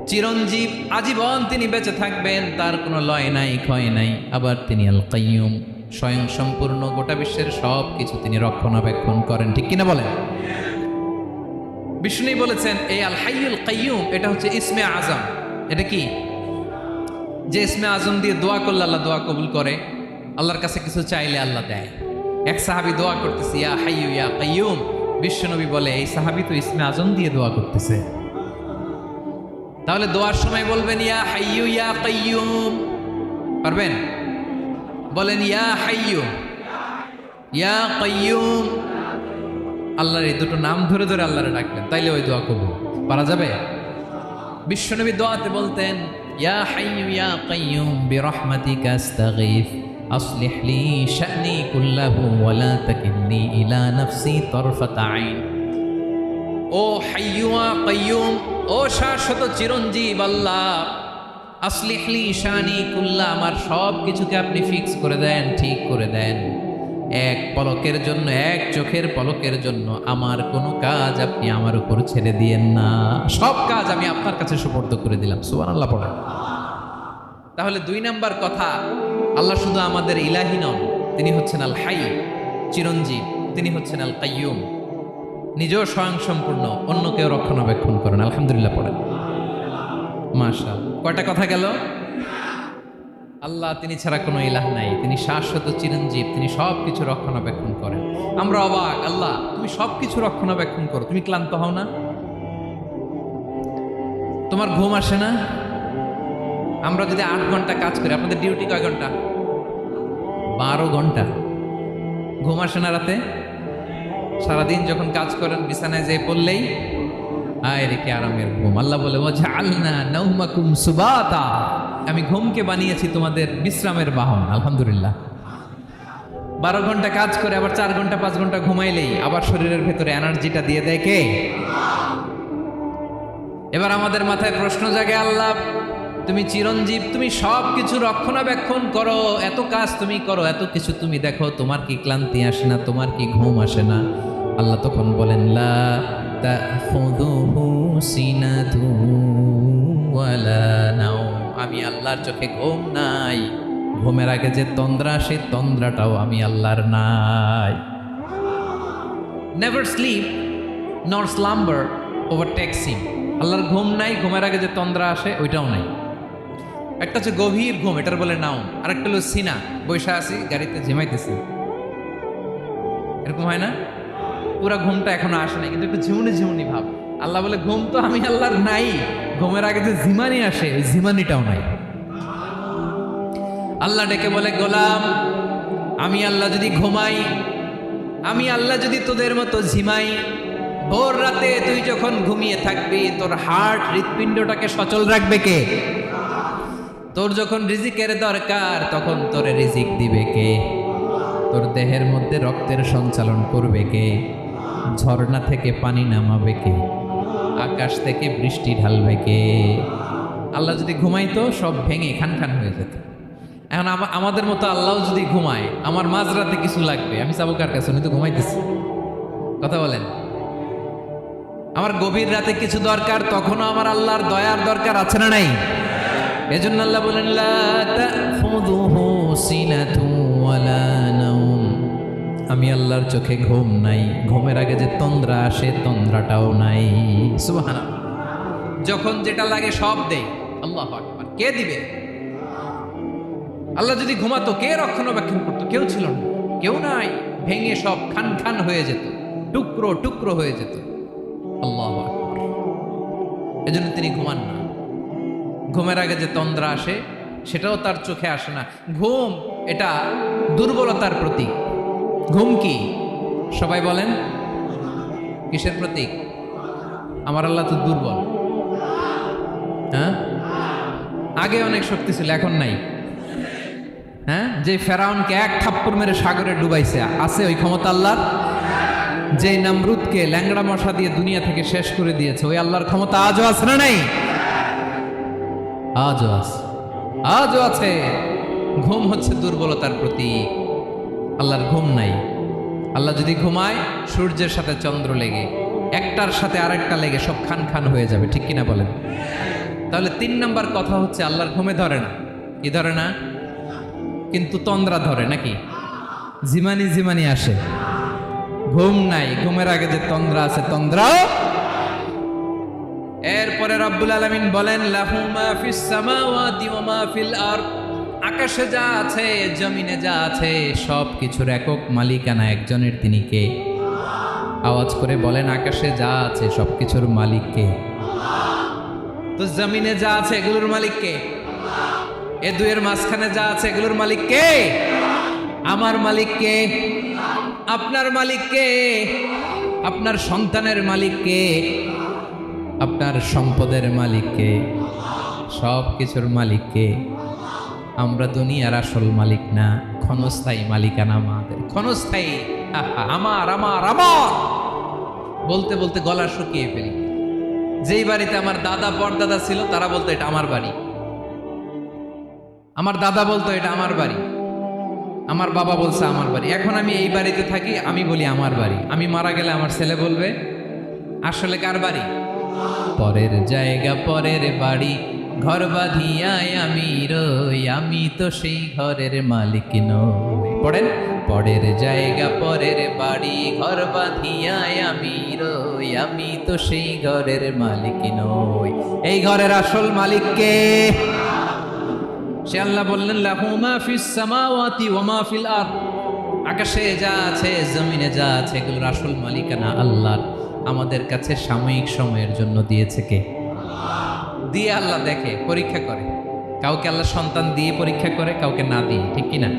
চিরঞ্জীব, আজীবন তিনি বেঁচে থাকবেন, তার কোনো লয় নাই, ক্ষয় নাই। আবার তিনি আল কাইয়ুম, স্বয়ং সম্পূর্ণ, গোটা বিশ্বের সব কিছু তিনি রক্ষণাবেক্ষণ করেন, ঠিক কিনা বলেন? বিষ্ণু বলেছেন এই আল হাইয়ুল কাইয়ুম এটা হচ্ছে ইসমে আজম। এটা কি? যে ইসমে আজম দিয়ে দোয়া করলে আল্লাহ দোয়া কবুল করে, আল্লাহর কাছে কিছু চাইলে আল্লাহ দেয়। এক সাহাবী দোয়া করতেছে ইয়া হাইয়ু ইয়া কাইয়ুম, বিশ্বনবী বলে এই সাহাবী তো ইসমে আজম দিয়ে দোয়া করতেছে। তাহলে দোয়ার সময় বলবেন ইয়া হাইয়ু ইয়া কাইয়ুম, পারবেন? বলেন ইয়া হাইয়ু ইয়া কাইয়ুম। আল্লাহর এই দুটো নাম ধরে ধরে আল্লাহরে ডাকবেন, তাইলে ওই দোয়া কবুল। পারা যাবে? বিশ্বনবী দোয়াতে বলতেন ইয়া হাইয়ু ইয়া কাইয়ুম বিরহমাতিকা আস্তাগীথ আসলিহ লি শা'নি কুল্লাহু ওয়া লা তাকিলনি ইলা নাফসি তারফাতা আইন। ও হাইয়ু ওয়া কাইয়ুম, ও শাশ্বত চিরঞ্জীব আল্লাহ, আসলিহ লি শা'নি কুল্লাহ, আমার সব কিছুকে আপনি ফিক্স করে দেন, ঠিক করে দেন। এক পলকের জন্য, এক চোখের পলকের জন্য আমার কোনো কাজ আপনি আমার উপর ছেড়ে দিয়েন না, সব কাজ আমি আপনার কাছে সুপর্দ করে দিলাম। সুবহানাল্লাহ পড়ে। তাহলে 2 নাম্বার কথা, আল্লাহ শুধু আমাদের ইলাহি নন, তিনি হচ্ছেন আল হাই, চিরঞ্জীব, তিনি হচ্ছেন আল কাইয়ুম, নিজেও স্বয়ং সম্পূর্ণ, অন্যকেও রক্ষণাবেক্ষণ করেন। আলহামদুলিল্লাহ পড়েন। মাশাআল্লাহ। কয়টা কথা গেল? আল্লাহ তিনি ছাড়া কোনো ইলাহ নাই, তিনি শাশ্বত চিরঞ্জীব, তিনি সব কিছু রক্ষণাবেক্ষণ করেন। আমরা অবাক, আল্লাহ তুমি সব কিছু রক্ষণাবেক্ষণ করো, তুমি ক্লান্ত হও না? তোমার ঘুম আসে না? আমরা যদি 8 ঘন্টা কাজ করি, আপনাদের ডিউটি কয় ঘন্টা? 12 ঘন্টা। ঘুম আসে না রাতে? সারাদিন যখন কাজ করেন বিছানায় যেয়ে পড়লেই আয় রেখে আরামের ঘুম। আল্লাহ বলে ওয়াজআলনা নাওমাকুম সুবাতা, আমি ঘুমকে বানিয়েছি তোমাদের বিশ্রামের বাহন। আলহামদুলিল্লাহ। 12 ঘন্টা কাজ করে আবার 4 ঘন্টা 5 ঘন্টা ঘুমাইলেই আবার শরীরের ভেতরে এনার্জিটা দিয়ে দেয় কে? এবার আমাদের মাথায় প্রশ্ন জাগে, আল্লাহ তুমি চিরঞ্জীব, তুমি সব কিছু রক্ষণাবেক্ষণ করো, এত কাজ তুমি করো, এত কিছু তুমি দেখো, তোমার কি ক্লান্তি আসে না? তোমার কি ঘুম আসে না? আল্লাহ তখন বলেন লা তাখুযুহু সিনাতুন ওয়ালা নাওম, আমি আল্লাহর চোখে ঘুম নাই, ঘুমের আগে যে তন্দ্রা, সেই তন্দ্রাটাও আমি আল্লাহর নাই। নেভার স্লিপ নর স্লাম্বার ওভারটেকস হিম, আল্লাহর ঘুম নাই, ঘুমের আগে যে তন্দ্রা আসে ওইটাও নাই। একটা হচ্ছে গভীর ঘুম, এটার বলে নাওম, আর একটা হলো সিনা, বৈশা আছি গাড়িতে ঝিমাইতেছি, এরকম হয় না? পুরা ঘুমটা এখনো আসে নাই, কিন্তু একটু ঝিমুনি ঝিমুনি ভাব। আল্লাহ বলে ঘুম তো আমি আল্লাহর নাই, ঘুমের আগে যে ঝিমানি আসে ওই ঝিমানিটাও নাই। আল্লাহ ডেকে বলে গোলাম, আমি আল্লাহ যদি ঘুমাই, আমি আল্লাহ যদি তোদের মতো ঝিমাই, ভোর রাতে তুই যখন ঘুমিয়ে থাকবি তোর হার্ট, হৃৎপিণ্ডটাকে সচল রাখবে কে? তোর যখন রিজিকের দরকার তখন তোর রিজিক দিবে কে? তোর দেহের মধ্যে রক্তের সঞ্চালন করবে কে? ঝর্ণা থেকে পানি নামাবে কে? আকাশ থেকে বৃষ্টি ঢালবে কে? আল্লাহ যদি ঘুমাইতো সব ভেঙে খান খান হয়ে যেত। এখন আমাদের মতো আল্লাহ যদি ঘুমায়, আমার মাঝরাতে কিছু লাগবে, আমি যাবো কার কাছে? উনি তো ঘুমাইতেছে। কথা বলেন। আমার গভীর রাতে কিছু দরকার, তখনও আমার আল্লাহর দয়ার দরকার আছে না নাই? এজন্য আল্লাহ বলেন লা তাখুযুহু সিনাতু ওয়ালা নাওম, আমি আল্লাহর চোখে ঘুম নাই, ঘুমের আগে যে তন্দ্রা আসে তন্দ্রাটাও নাই। সুবহানাল্লাহ। যখন যেটা লাগে সব দেয় আল্লাহু আকবার। কে দিবে? আল্লাহ যদি ঘুমাতো কে রক্ষণাবেক্ষণ করতো? কেউ ছিল না, কেউ নাই। ভেঙে সব খান খান হয়ে যেত, টুকরো টুকরো হয়ে যেত। আল্লাহু আকবার। এজন্য তিনি ঘুমান না। ঘুমের আগে যে তন্দ্রা আসে সেটাও তার চোখে আসে না। ঘুম এটা দুর্বলতার প্রতীক। ঘুম কি? সবাই বলেন, কিসের প্রতীক? আমার আল্লাহ তো দুর্বল। হ্যাঁ, আগে অনেক শক্তি ছিল, এখন নাই। হ্যাঁ, যে ফেরাউনকে এক থাপ্পড় মেরে সাগরে ডুবাইছে, আছে ওই ক্ষমতা আল্লাহর? যে নমরুদকে ল্যাংড়া মশা দিয়ে দুনিয়া থেকে শেষ করে দিয়েছে, ওই আল্লাহর ক্ষমতা আজও আছে না নাই? আজও আছে, আজও আছে। ঘুম হচ্ছে দুর্বলতার প্রতীক। আল্লাহর ঘুম নাই। আল্লাহ যদি ঘুমায়, সূর্যের সাথে চন্দ্র লেগে, একটার সাথে আরেকটা লেগে সব খান খান হয়ে যাবে। ঠিক কিনা বলেন? তাহলে 3 নাম্বার কথা হচ্ছে আল্লাহর ঘুমে ধরে না। কি ধরে না? কিন্তু তন্দ্রা ধরে নাকি? জিমানি জিমানি আসে। ঘুম নাই, ঘুমের আগে যে তন্দ্রা আছে তন্দ্রাও। এরপরে রব্বুল আলামিন বলেন লাহু মা ফিস সামাওয়াতি ওয়া মা ফিল আরদ, আকাশে যা আছে জমিনে যা আছে সব কিছুর একক মালিকানা একজনের। তিনি কে? আওয়াজ করে বলেন, আকাশে যা আছে সব কিছুর মালিক কে? তো জমিনে যা আছে এগুলোর মালিক কে? এ দুয়ের মাঝখানে যা আছে এগুলোর মালিক কে? আমার মালিক কে? আপনার মালিক কে? আপনার সন্তানের মালিক কে? আপনার সম্পদের মালিক কে? সব কিছুর মালিক কে? আমরা দুনিয়ার আসল মালিক না, ক্ষণস্থায়ী মালিকানা আমাদের। ক্ষণস্থায়ী। আমার আমার আমার বলতে বলতে গলা শুকিয়ে ফেলি। যেই বাড়িতে আমার দাদা পরদাদা ছিল তারা বলতো এটা আমার বাড়ি, আমার দাদা বলতো এটা আমার বাড়ি, আমার বাবা বলছে আমার বাড়ি। এখন আমি এই বাড়িতে থাকি, আমি বলি আমার বাড়ি। আমি মারা গেলে আমার ছেলে বলবে আসলে কার বাড়ি? পরের জায়গা পরের বাড়ি, ঘর বাঁধিয়ায় আমি রই, আমি তো সেই ঘরের মালিক নই। পড়েন, পরের জায়গা পরের বাড়ি, ঘর বাঁধিয়ায় আমি রই, আমি তো সেই ঘরের মালিক নই। এই ঘরের আসল মালিক কে? সে আল্লাহ বললেন লাহু মা ফিস সামাওয়াতি ওয়া মা ফিল আরদ, আকাশে যা আছে জমিনে যা আছে এগুলোর আসল মালিকানা আল্লাহর। আমাদের কাছে সাময়িক সময়ের জন্য দিয়েছে কে? দিয়ে আল্লাহ দেখে, পরীক্ষা করে। কাউকে আল্লাহ সন্তান দিয়ে পরীক্ষা করে, কাউকে না দিয়ে। ঠিক কিনা?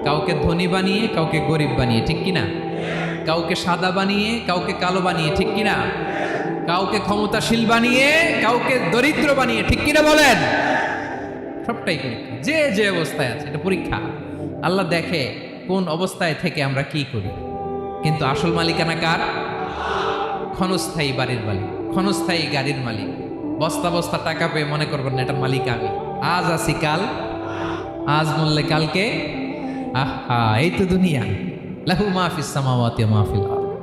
কাউকে ধনী বানিয়ে, কাউকে গরিব বানিয়ে। ঠিক কিনা? কাউকে সাদা বানিয়ে, কাউকে কালো বানিয়ে। ঠিক কিনা? কাউকে ক্ষমতাশীল বানিয়ে, কাউকে দরিদ্র বানিয়ে। ঠিক কিনা বলেন? সবটাই পরীক্ষা। যে যে অবস্থায় আছে এটা পরীক্ষা। আল্লাহ দেখে কোন অবস্থায় থেকে আমরা কি করি। কিন্তু আসল মালিকানা কার? ক্ষণস্থায়ী বাড়ির মালিক, ক্ষণস্থায়ী গাড়ির মালিক। বস্তা বস্তা টাকা পেয়ে মনে করবেন না এটার মালিক আমি। আজ আছি কাল, আজ মরলে কালকে। আহা, এই তো দুনিয়া। লাহু মা ফিস সামাওয়াতি ওয়া মা ফিল আরদ,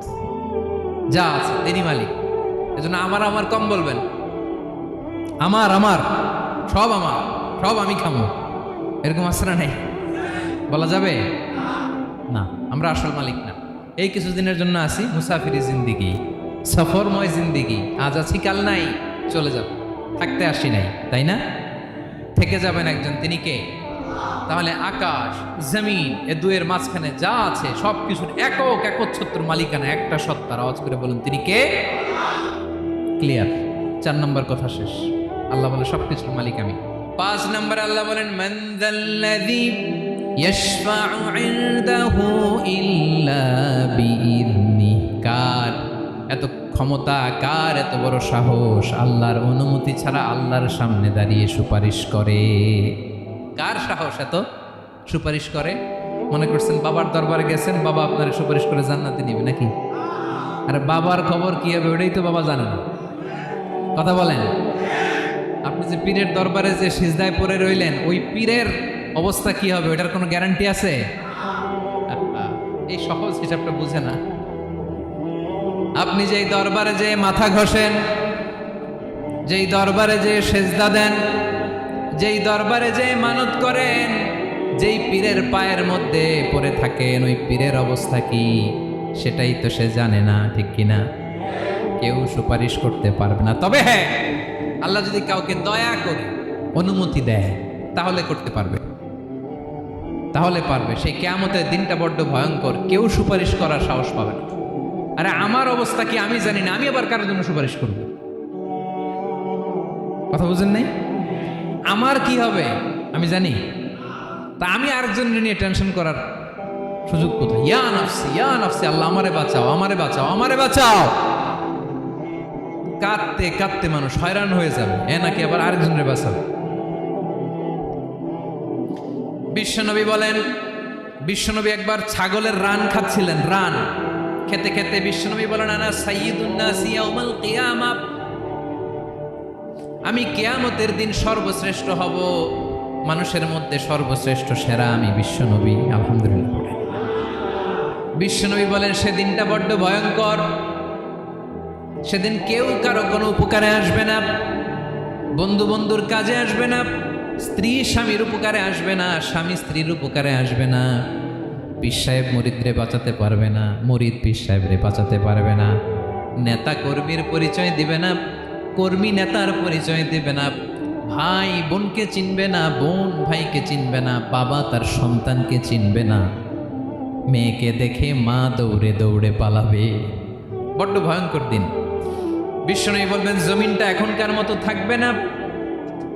যা আছে তিনি মালিক। এজন্য আমার আমার কম বলবেন। আমার আমার সব আমার, সব আমি খামো, এরকম আশ্রা নাই। বলা যাবে না। আমরা আসল মালিক না। এই কিছুদিনের জন্য আসি, মুসাফিরি জিন্দিগি, সফরময় জিন্দিগি। আজ আছি কাল নাই, চলে যাব। থাকতে আসি নাই, তাই না? থেকে যাবেন একজন, তিনি কে? তাহলে আকাশ জমিন এ দুয়ের মাঝখানে যা আছে সব কিছুর একক একচ্ছত্র মালিকানা একটা সত্তার। আওয়াজ করে বলুন তিনি কে? ক্লিয়ার? 4 নম্বর কথা শেষ। আল্লাহ বলে সবকিছুর মালিক আমি। 5 নম্বর আল্লাহ বলেন মান যাল্লাযী ইয়াশফাউ ইনদাহু ইল্লা বিইذনি, কার এত ক্ষমতা, কার এত বড় সাহস আল্লাহর অনুমতি ছাড়া আল্লাহর সামনে দাঁড়িয়ে সুপারিশ করে? কার সাহস এত সুপারিশ করে? মনে করছেন বাবার দরবারে গেছেন, বাবা আপনার সুপারিশ করে জান্নাতে নিবে নাকি? আর বাবার খবর কি হবে ওটাই তো বাবা জানে না। কথা বলেন, আপনি যে পীরের দরবারে যে সিজদায় পড়ে রইলেন, ওই পীরের অবস্থা কি হবে ওটার কোনো গ্যারান্টি আছে? এই সহজ হিসাবটা বুঝে না। আপনি যেই দরবারে যে মাথা ঘষেন, যেই দরবারে যে সেজদা দেন, যেই দরবারে যে মানত করেন, যেই পীরের পায়ের মধ্যে পড়ে থাকেন, ওই পীরের অবস্থা কি সেটাই তো সে জানে না, ঠিক কিনা? কেউ সুপারিশ করতে পারবে না। তবে হ্যাঁ, আল্লাহ যদি কাউকে দয়া করে অনুমতি দেয় তাহলে করতে পারবে, তাহলে পারবে। সেই কিয়ামতের দিনটা বড্ড ভয়ঙ্কর, কেউ সুপারিশ করার সাহস পাবে না। আরে আমার অবস্থা কি আমি জানি না, আমি আবার কারোর জন্য সুপারিশ করব? কথা বুঝেন নাই? আমার কি হবে আমি জানি, তা আমি আরেকজনের নিয়ে টেনশন করার সুযোগ কোথায়? ইয়া নাফসি, ইয়া নাফসি, আল্লাহ আমারে বাঁচাও, আমারে বাঁচাও, আমারে বাঁচাও। কাঁদতে কাঁদতে মানুষ হয়রান হয়ে যাবে, এ নাকি আবার আরেকজনের বাঁচাবে। বিশ্বনবী বলেন, বিশ্বনবী একবার ছাগলের রান খাচ্ছিলেন। রান খেতে খেতে বিশ্বনবী বলেন, আনা সাইয়্যিদুন নাস ইয়াউমাল কিয়ামা, আমি কিয়ামতের দিন সর্বশ্রেষ্ঠ হব, মানুষের মধ্যে সর্বশ্রেষ্ঠ সেরা আমি বিশ্বনবী। আলহামদুলিল্লাহ। বিশ্বনবী বলেন, সেদিনটা বড্ড ভয়ঙ্কর। সেদিন কেউ কারো কোনো উপকারে আসবে না, বন্ধু বন্ধুর কাজে আসবে না, স্ত্রী স্বামীর উপকারে আসবে না, স্বামী স্ত্রীর উপকারে আসবে না, পীর সাহেব মুরিদরে বাঁচাতে পারবে না, মুরিদ পীর সাহেবরে বাঁচাতে পারবে না, নেতা কর্মীর পরিচয় দিবে না, কর্মী নেতার পরিচয় দিবে না, ভাই বোনকে চিনবে না, বোন ভাইকে চিনবে না, বাবা তার সন্তানকে চিনবে না, মেয়েকে দেখে মা দৌড়ে দৌড়ে পালাবে। বড্ড ভয়ঙ্কর দিন। বিশ্বনবী বলবেন, জমিনটা এখনকার মতো থাকবে না,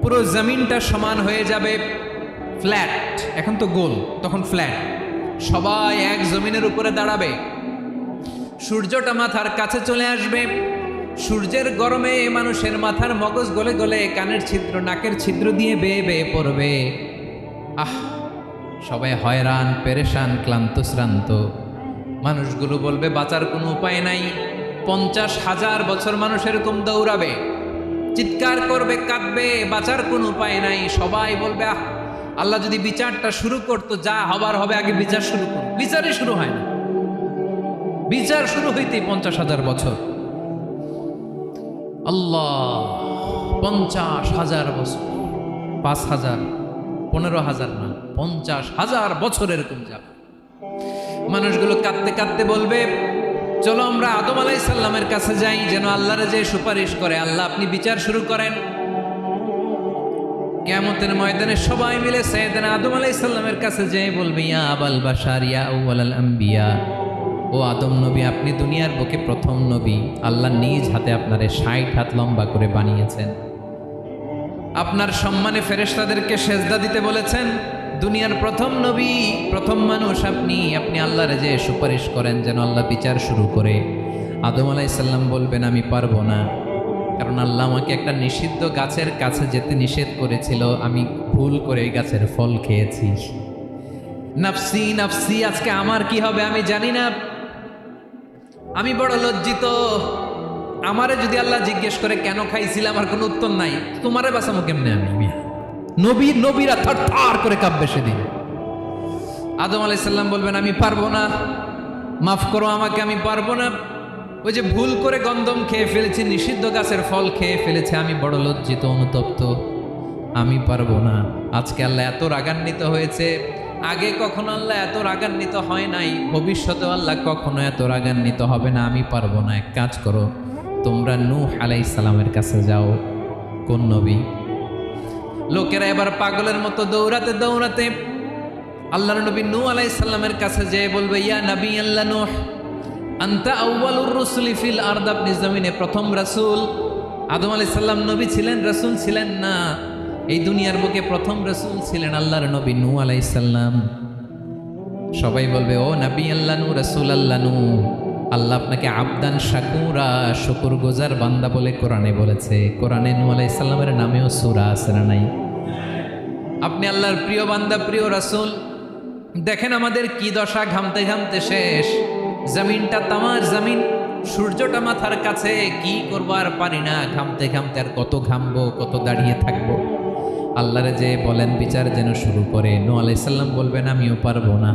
পুরো জমিনটা সমান হয়ে যাবে, ফ্ল্যাট। এখন তো গোল, তখন ফ্ল্যাট। সবাই এক জমিনের উপরে দাঁড়াবে, সূর্যটা মাথার কাছে চলে আসবে, সূর্যের গরমে মানুষের মাথার মগজ গলে গলে কানের ছিদ্র নাকের ছিদ্র দিয়ে বেয়ে বেয়ে পড়বে। আহ, সবাই হয়রান, পেরেশান, ক্লান্ত শ্রান্ত। মানুষগুলো বলবে বাঁচার কোনো উপায় নাই। 50,000 বছর মানুষ এরকম দৌড়াবে, চিৎকার করবে, কাঁদবে, বাঁচার কোনো উপায় নাই। সবাই বলবে, আহ, আল্লাহ যদি বিচারটা শুরু করতো, যা হবার হবে, আগে বিচার শুরু করো। বিচারই শুরু হয় না, বিচার শুরু হইতেই 50,000 বছর। আল্লাহ, 50,000 বছর, 5,000, 15,000 না, 50,000 বছর এরকম যাবে। মানুষগুলো কাঁদতে কাঁদতে বলবে, চলো আমরা আদম আলাইহিস সালামের কাছে যাই, যেন আল্লাহরে যে সুপারিশ করে, আল্লাহ আপনি বিচার শুরু করেন। কিয়ামতের ময়দানে সবাই মিলে সাইয়েদনা আদম আলাইহিস সালামের কাছে যেয়ে বলবে, ইয়া আবাল বাশার, ইয়া আউয়ালাল আম্বিয়া, ও আদম নবী, আপনি দুনিয়ার বুকে প্রথম নবী। আল্লাহ নিজ হাতে আপনারে 60 হাত লম্বা করে বানিয়েছেন, আপনার সম্মানে ফেরেশতাদেরকে সেজদা দিতে বলেছেন। দুনিয়ার প্রথম নবী, প্রথম মানুষ আপনি, আপনি আল্লাহরে যে সুপারিশ করেন যেন আল্লাহ বিচার শুরু করে। আদম আলাইহিস সালাম বলবেন, আমি পারবো না, কারণ আল্লাহ আমাকে একটা নিষিদ্ধ গাছের কাছে যেতে নিষেধ করেছিল, আমি ভুল করে এই গাছের ফল খেয়েছি। নাফসি নাফসি, আজকে আমার কি হবে আমি জানি না, আমি বড় লজ্জিত। আমারে যদি আল্লাহ জিজ্ঞেস করে কেন খাইছিলাম, আমার কোনো উত্তর নাই, তোমারে বাঁচাবো কেমনে আমি? নবীরা থার থার করে কাঁপবে সেদিন। আদম আলাইহিস সালাম বলবেন, আমি পারবো না, মাফ করো আমাকে, আমি পারবো না। ওই যে ভুল করে গন্ধম খেয়ে ফেলেছি, নিষিদ্ধ গাছের ফল খেয়ে ফেলেছে, আমি বড় লজ্জিত, অনুতপ্ত, আমি পারবো না। আজকে আল্লাহ এত রাগান্বিত হয়েছে, আগে কখনো আল্লাহ এত রাগান্বিত হয় নাই, ভবিষ্যতে আল্লাহ কখনো এত রাগান্বিত হবে না, আমি পারবো না। এক কাজ করো, তোমরা নূহ আলাইহিস সালামের কাছে যাও। কোন নবী? লোকেরা এবার পাগলের মতো দৌড়াতে দৌড়াতে আল্লাহর নবী নূহ আলাইহিস সালামের কাছে যেয়ে বলবে, ইয়া নবী আল্লাহ নূহ, আনতা আউয়ালুর রুসুলি ফিল আরদ, আপনি জমিনে প্রথম রাসূল। আদম আলাইহিস সালাম নবী ছিলেন, রাসূল ছিলেন না, এই দুনিয়ার বুকে প্রথম রাসূল ছিলেন আল্লাহর নবী নূহ আলাইহিস সালাম। সবাই বলবে, ও নবী আল্লাহ নূহ, রাসূল আল্লাহ নূহ, আল্লাহ আপনাকে আবদান শাকুরা, শুকর গুজার বান্দা বলে কোরআনে বলেছে। কোরআনে নূহ আলাইহিস সালামের নামেও সূরা আছে না নাই? আপনি আল্লাহর প্রিয় বান্দা, প্রিয় রাসূল। দেখেন আমাদের কি দশা, ঘামতে ঘামতে শেষ, জমিনটা তামার জমিন সূর্যটা মাথার কাছে, কি করবো আর পারি না, ঘামতে ঘামতে আর কত ঘামবো, কত দাঁড়িয়ে থাকবো। আল্লাহরে যে বলেন বিচার যেন শুরু করে। নূহ আলাইহিস সালাম বলবেন আমিও পারবো না,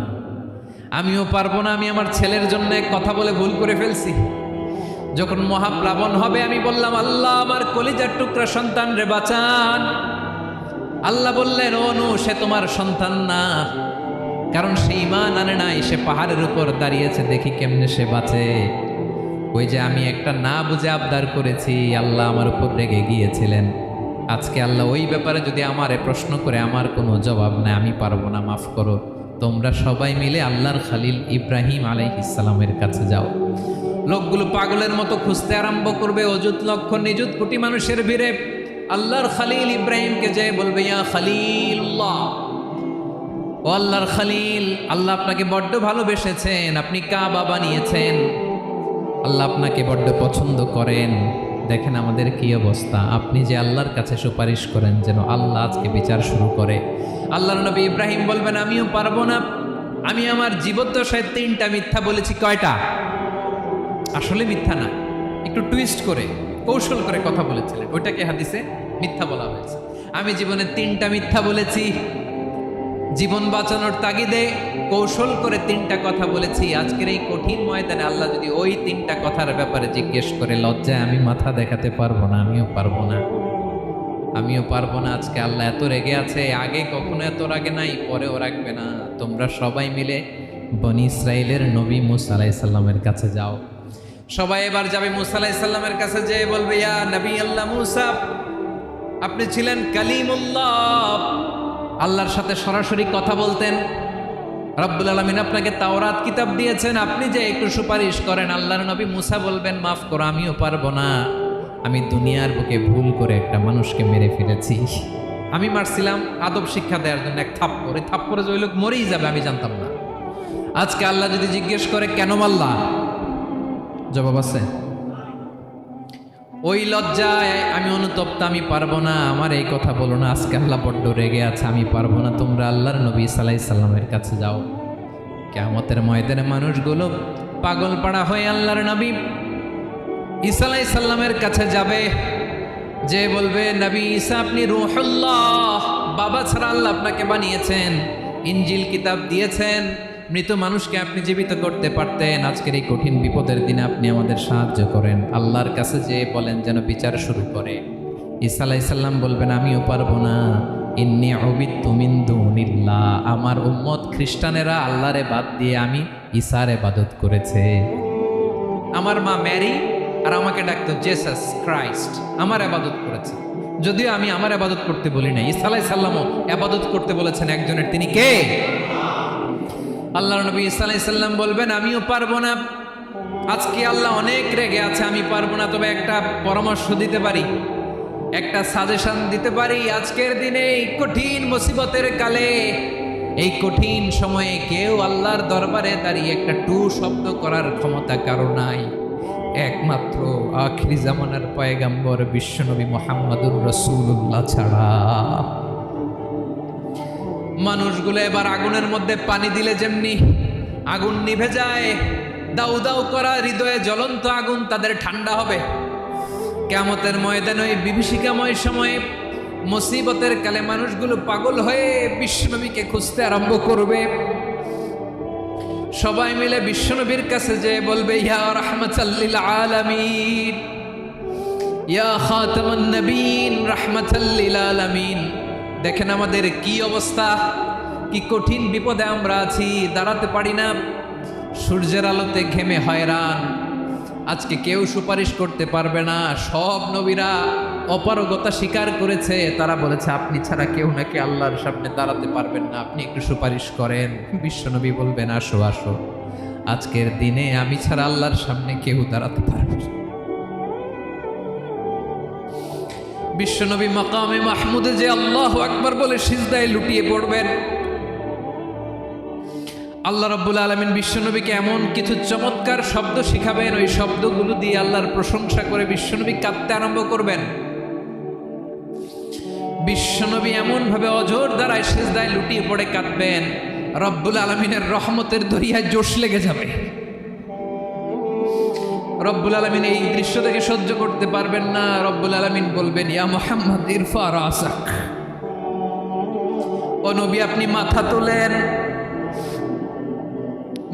আমিও পারবো না, আমি আমার ছেলের জন্য কথা বলে ভুল করে ফেলছি। যখন মহাপ্লাবন হবে আমি বললাম আল্লাহ আমার কলিজার টুকরা সন্তান রে বাঁচান। আল্লাহ বললেন ও নূহ, সে তোমার সন্তান না, কারণ সে ঈমান আনে নাই, সে পাহাড়ের উপর দাঁড়িয়েছে, দেখি কেমনে সে বাঁচে। ওই যে আমি একটা না বুঝে আবদার করেছি, আল্লাহ আমার উপর রেগে গিয়েছিলেন। আজকে আল্লাহ ওই ব্যাপারে যদি আমারে প্রশ্ন করে, আমার কোনো জবাব নাই, আমি পারবো না, মাফ করো। তোমরা সবাই মিলে আল্লাহর খালিল ইব্রাহিম আলাইহিস সালামের কাছে যাও। লোকগুলো পাগলের মতো খুঁজতে আরম্ভ করবে, অযুত লক্ষ নিযুত কোটি মানুষের ভিড়ে আল্লাহর খালিল ইব্রাহিমকে যে বলবে ইয়া খালিলুল্লাহ, ও আল্লাহর খালিল, আল্লাহ আপনাকে বড্ড ভালোবেসেছেন, আপনি কাবা বানিয়েছেন, আল্লাহ আপনাকে বড্ড পছন্দ করেন। দেখেন আমাদের কি অবস্থা, আপনি যে আল্লাহর কাছে সুপারিশ করেন যেন আল্লাহ আজকে বিচার শুরু করে। আল্লাহর নবী ইব্রাহিম বলবেন আমিও পারবো না, আমি আমার জীবদ্দশায় 3টা মিথ্যা বলেছি। কয়টা? আসলে মিথ্যা না, একটু টুইস্ট করে কৌশল করে কথা বলেছিলেন, ওইটাকে হাদিসে মিথ্যা বলা হয়েছে। আমি জীবনে 3টা মিথ্যা বলেছি, জীবন বাঁচানোর তাগিদে কৌশল করে 3টা কথা বলেছি। আজকের এই কঠিন ময়দানে আল্লাহ যদি ওই 3টা কথার ব্যাপারে জিজ্ঞেস করে, লজ্জায় আমি মাথা দেখাতে পারবো না, আমিও পারবো না, আমিও পারবো না। আজকে আল্লাহ এত রেগে আছে, আগে কখনো এত রাগে নাই, পরেও রাখবে না। তোমরা সবাই মিলে বনি ইসরাইলের নবী মূসা আলাইহিস সালামের কাছে যাও। সবাই এবার যাবে মূসা আলাইহিস সালামের কাছে, যেয়ে বলবে ইয়া নবী আল্লাহ মূসা, আপনি ছিলেন কালিমুল্লাহ, আল্লাহর সাথে সরাসরি কথা বলতেন, রব্বুল আলামিন আপনাকে তাওরাত কিতাব দিয়েছেন, আপনি যে একটু সুপারিশ করেন। আল্লাহর নবী মূসা বলবেন মাফ করো, আমিও পারবো না, আমি দুনিয়ার বুকে ভুল করে একটা মানুষকে মেরে ফেলেছি। আমি মারছিলাম আদব শিক্ষা দেওয়ার জন্য এক থাপ্পড়, এই থাপ্পড়ে যে ওই লোক মরেই যাবে আমি জানতাম না। আজকে আল্লাহ যদি জিজ্ঞেস করে কেন মারলা, জবাব আছে? ওই লজ্জায় আমি অনুতপ্ত, আমি পারবো না, আমার এই কথা বলো না। আজকে আল্লাহ বড্ড রেগে আছে, আমি পারবো না। তোমরা আল্লাহর নবী ঈসা আলাইহিস সালামের কাছে যাও। কিয়ামতের ময়দানে মানুষগুলো পাগল পাড়া হয়ে আল্লাহর নবী ঈসা আলাইহিস সালামের কাছে যাবে, যে বলবে নবী ঈসা আপনি রূহুল্লাহ, বাবা ছাড়া আল্লাহ আপনাকে বানিয়েছেন, ইনজিল কিতাব দিয়েছেন, মৃত মানুষকে আপনি জীবিত করতে পারতেন। আজকের এই কঠিন বিপদের দিনে আপনি আমাদের সাহায্য করেন। আল্লাহর কাছে যে বলেন যেন বিচার শুরু করে। ঈসা আলাইহিস সালাম বলবেন আমিও পারবো না, ইন্নী উবিদতু মিন দুনিল্লাহ, আমার উম্মত খ্রিস্টানেরা আল্লাহরে বাদ দিয়ে আমি ঈসার ইবাদত করেছে। আমার মা ম্যারি আর আমাকে ডাকতো জেসাস ক্রাইস্ট, আমার ইবাদত করেছে, যদিও আমি আমার ইবাদত করতে বলি না। ঈসা আলাইহিস সালামও ইবাদত করতে বলেছেন একজনের, তিনি কে? আল্লাহর নবী ঈসা আলাইহিস সালাম বলবেন আমিও পারবো না, আজকে আল্লাহ অনেক রেগে আছে, আমি পারবো না। তবে একটা পরামর্শ দিতে পারি, একটা সাজেশন দিতে পারি। আজকের দিনে এই কঠিন মুসিবতের কালে, এই কঠিন সময়ে কেউ আল্লাহর দরবারে দাঁড়িয়ে একটা টু শব্দ করার ক্ষমতা কারো নাই, একমাত্র আখিরি জামানার পয়গম্বর বিশ্বনবী মুহাম্মদুর রাসূলুল্লাহ ছাড়া। মানুষগুলো এবার আগুনের মধ্যে পানি দিলে যেমনি আগুন নিভে যায়, দাউ দাউ করা হৃদয়ে জ্বলন্ত আগুন তাদের ঠান্ডা হবে। কিয়ামতের ময়দানে ওই বিভীষিকাময় সময়ে মুসিবতের কালে মানুষগুলো পাগল হয়ে বিশ্বনবীকে খুঁজতে আরম্ভ করবে। সবাই মিলে বিশ্বনবীর কাছে যে বলবে ইয়া রাহমাতাল লিল আলামিন, ইয়া খাতামান নবীন, রাহমাতাল লিল আলামিন। দেখেন আমাদের কি অবস্থা, কি কঠিন বিপদে আমরা আছি, দাঁড়াতে পারি না, সূর্যের আলোতে ঘেমে হয়রান। আজকে কেউ সুপারিশ করতে পারবে না। সব নবীরা অপারগতা স্বীকার করেছে, তারা বলেছে আপনি ছাড়া কেউ নাকি আল্লাহর সামনে দাঁড়াতে পারবেন না, আপনি একটু সুপারিশ করেন। বিশ্বনবী বলবেন আসো আসো, আজকের দিনে আমি ছাড়া আল্লাহর সামনে কেউ দাঁড়াতে পারবে না। বিশ্বনবী মাকামে মাহমুদে যে আল্লাহু আকবার বলে সিজদায় লুটিয়ে পড়বেন। আল্লাহ রাব্বুল আলামিন বিশ্বনবীকে এমন কিছু চমৎকার শব্দ শিখাবেন, ওই শব্দগুলো দিয়ে আল্লাহর প্রশংসা করে বিশ্বনবী কাঁদতে আরম্ভ করবেন। বিশ্বনবী এমন ভাবে অজর দ্বারায় সিজদায় লুটিয়ে পড়ে কাঁদবেন, রব্বুল আলামিনের রহমতের দরিয়ায় জোশ লেগে যাবে। রব্বুল আলামিন এই দৃশ্য থেকে সহ্য করতে পারবেন না। রব্বুল আলামিন বলবেন, ইয়া মুহাম্মদ ইরফা রাসাক, ও নবী আপনি মাথা তোলেন,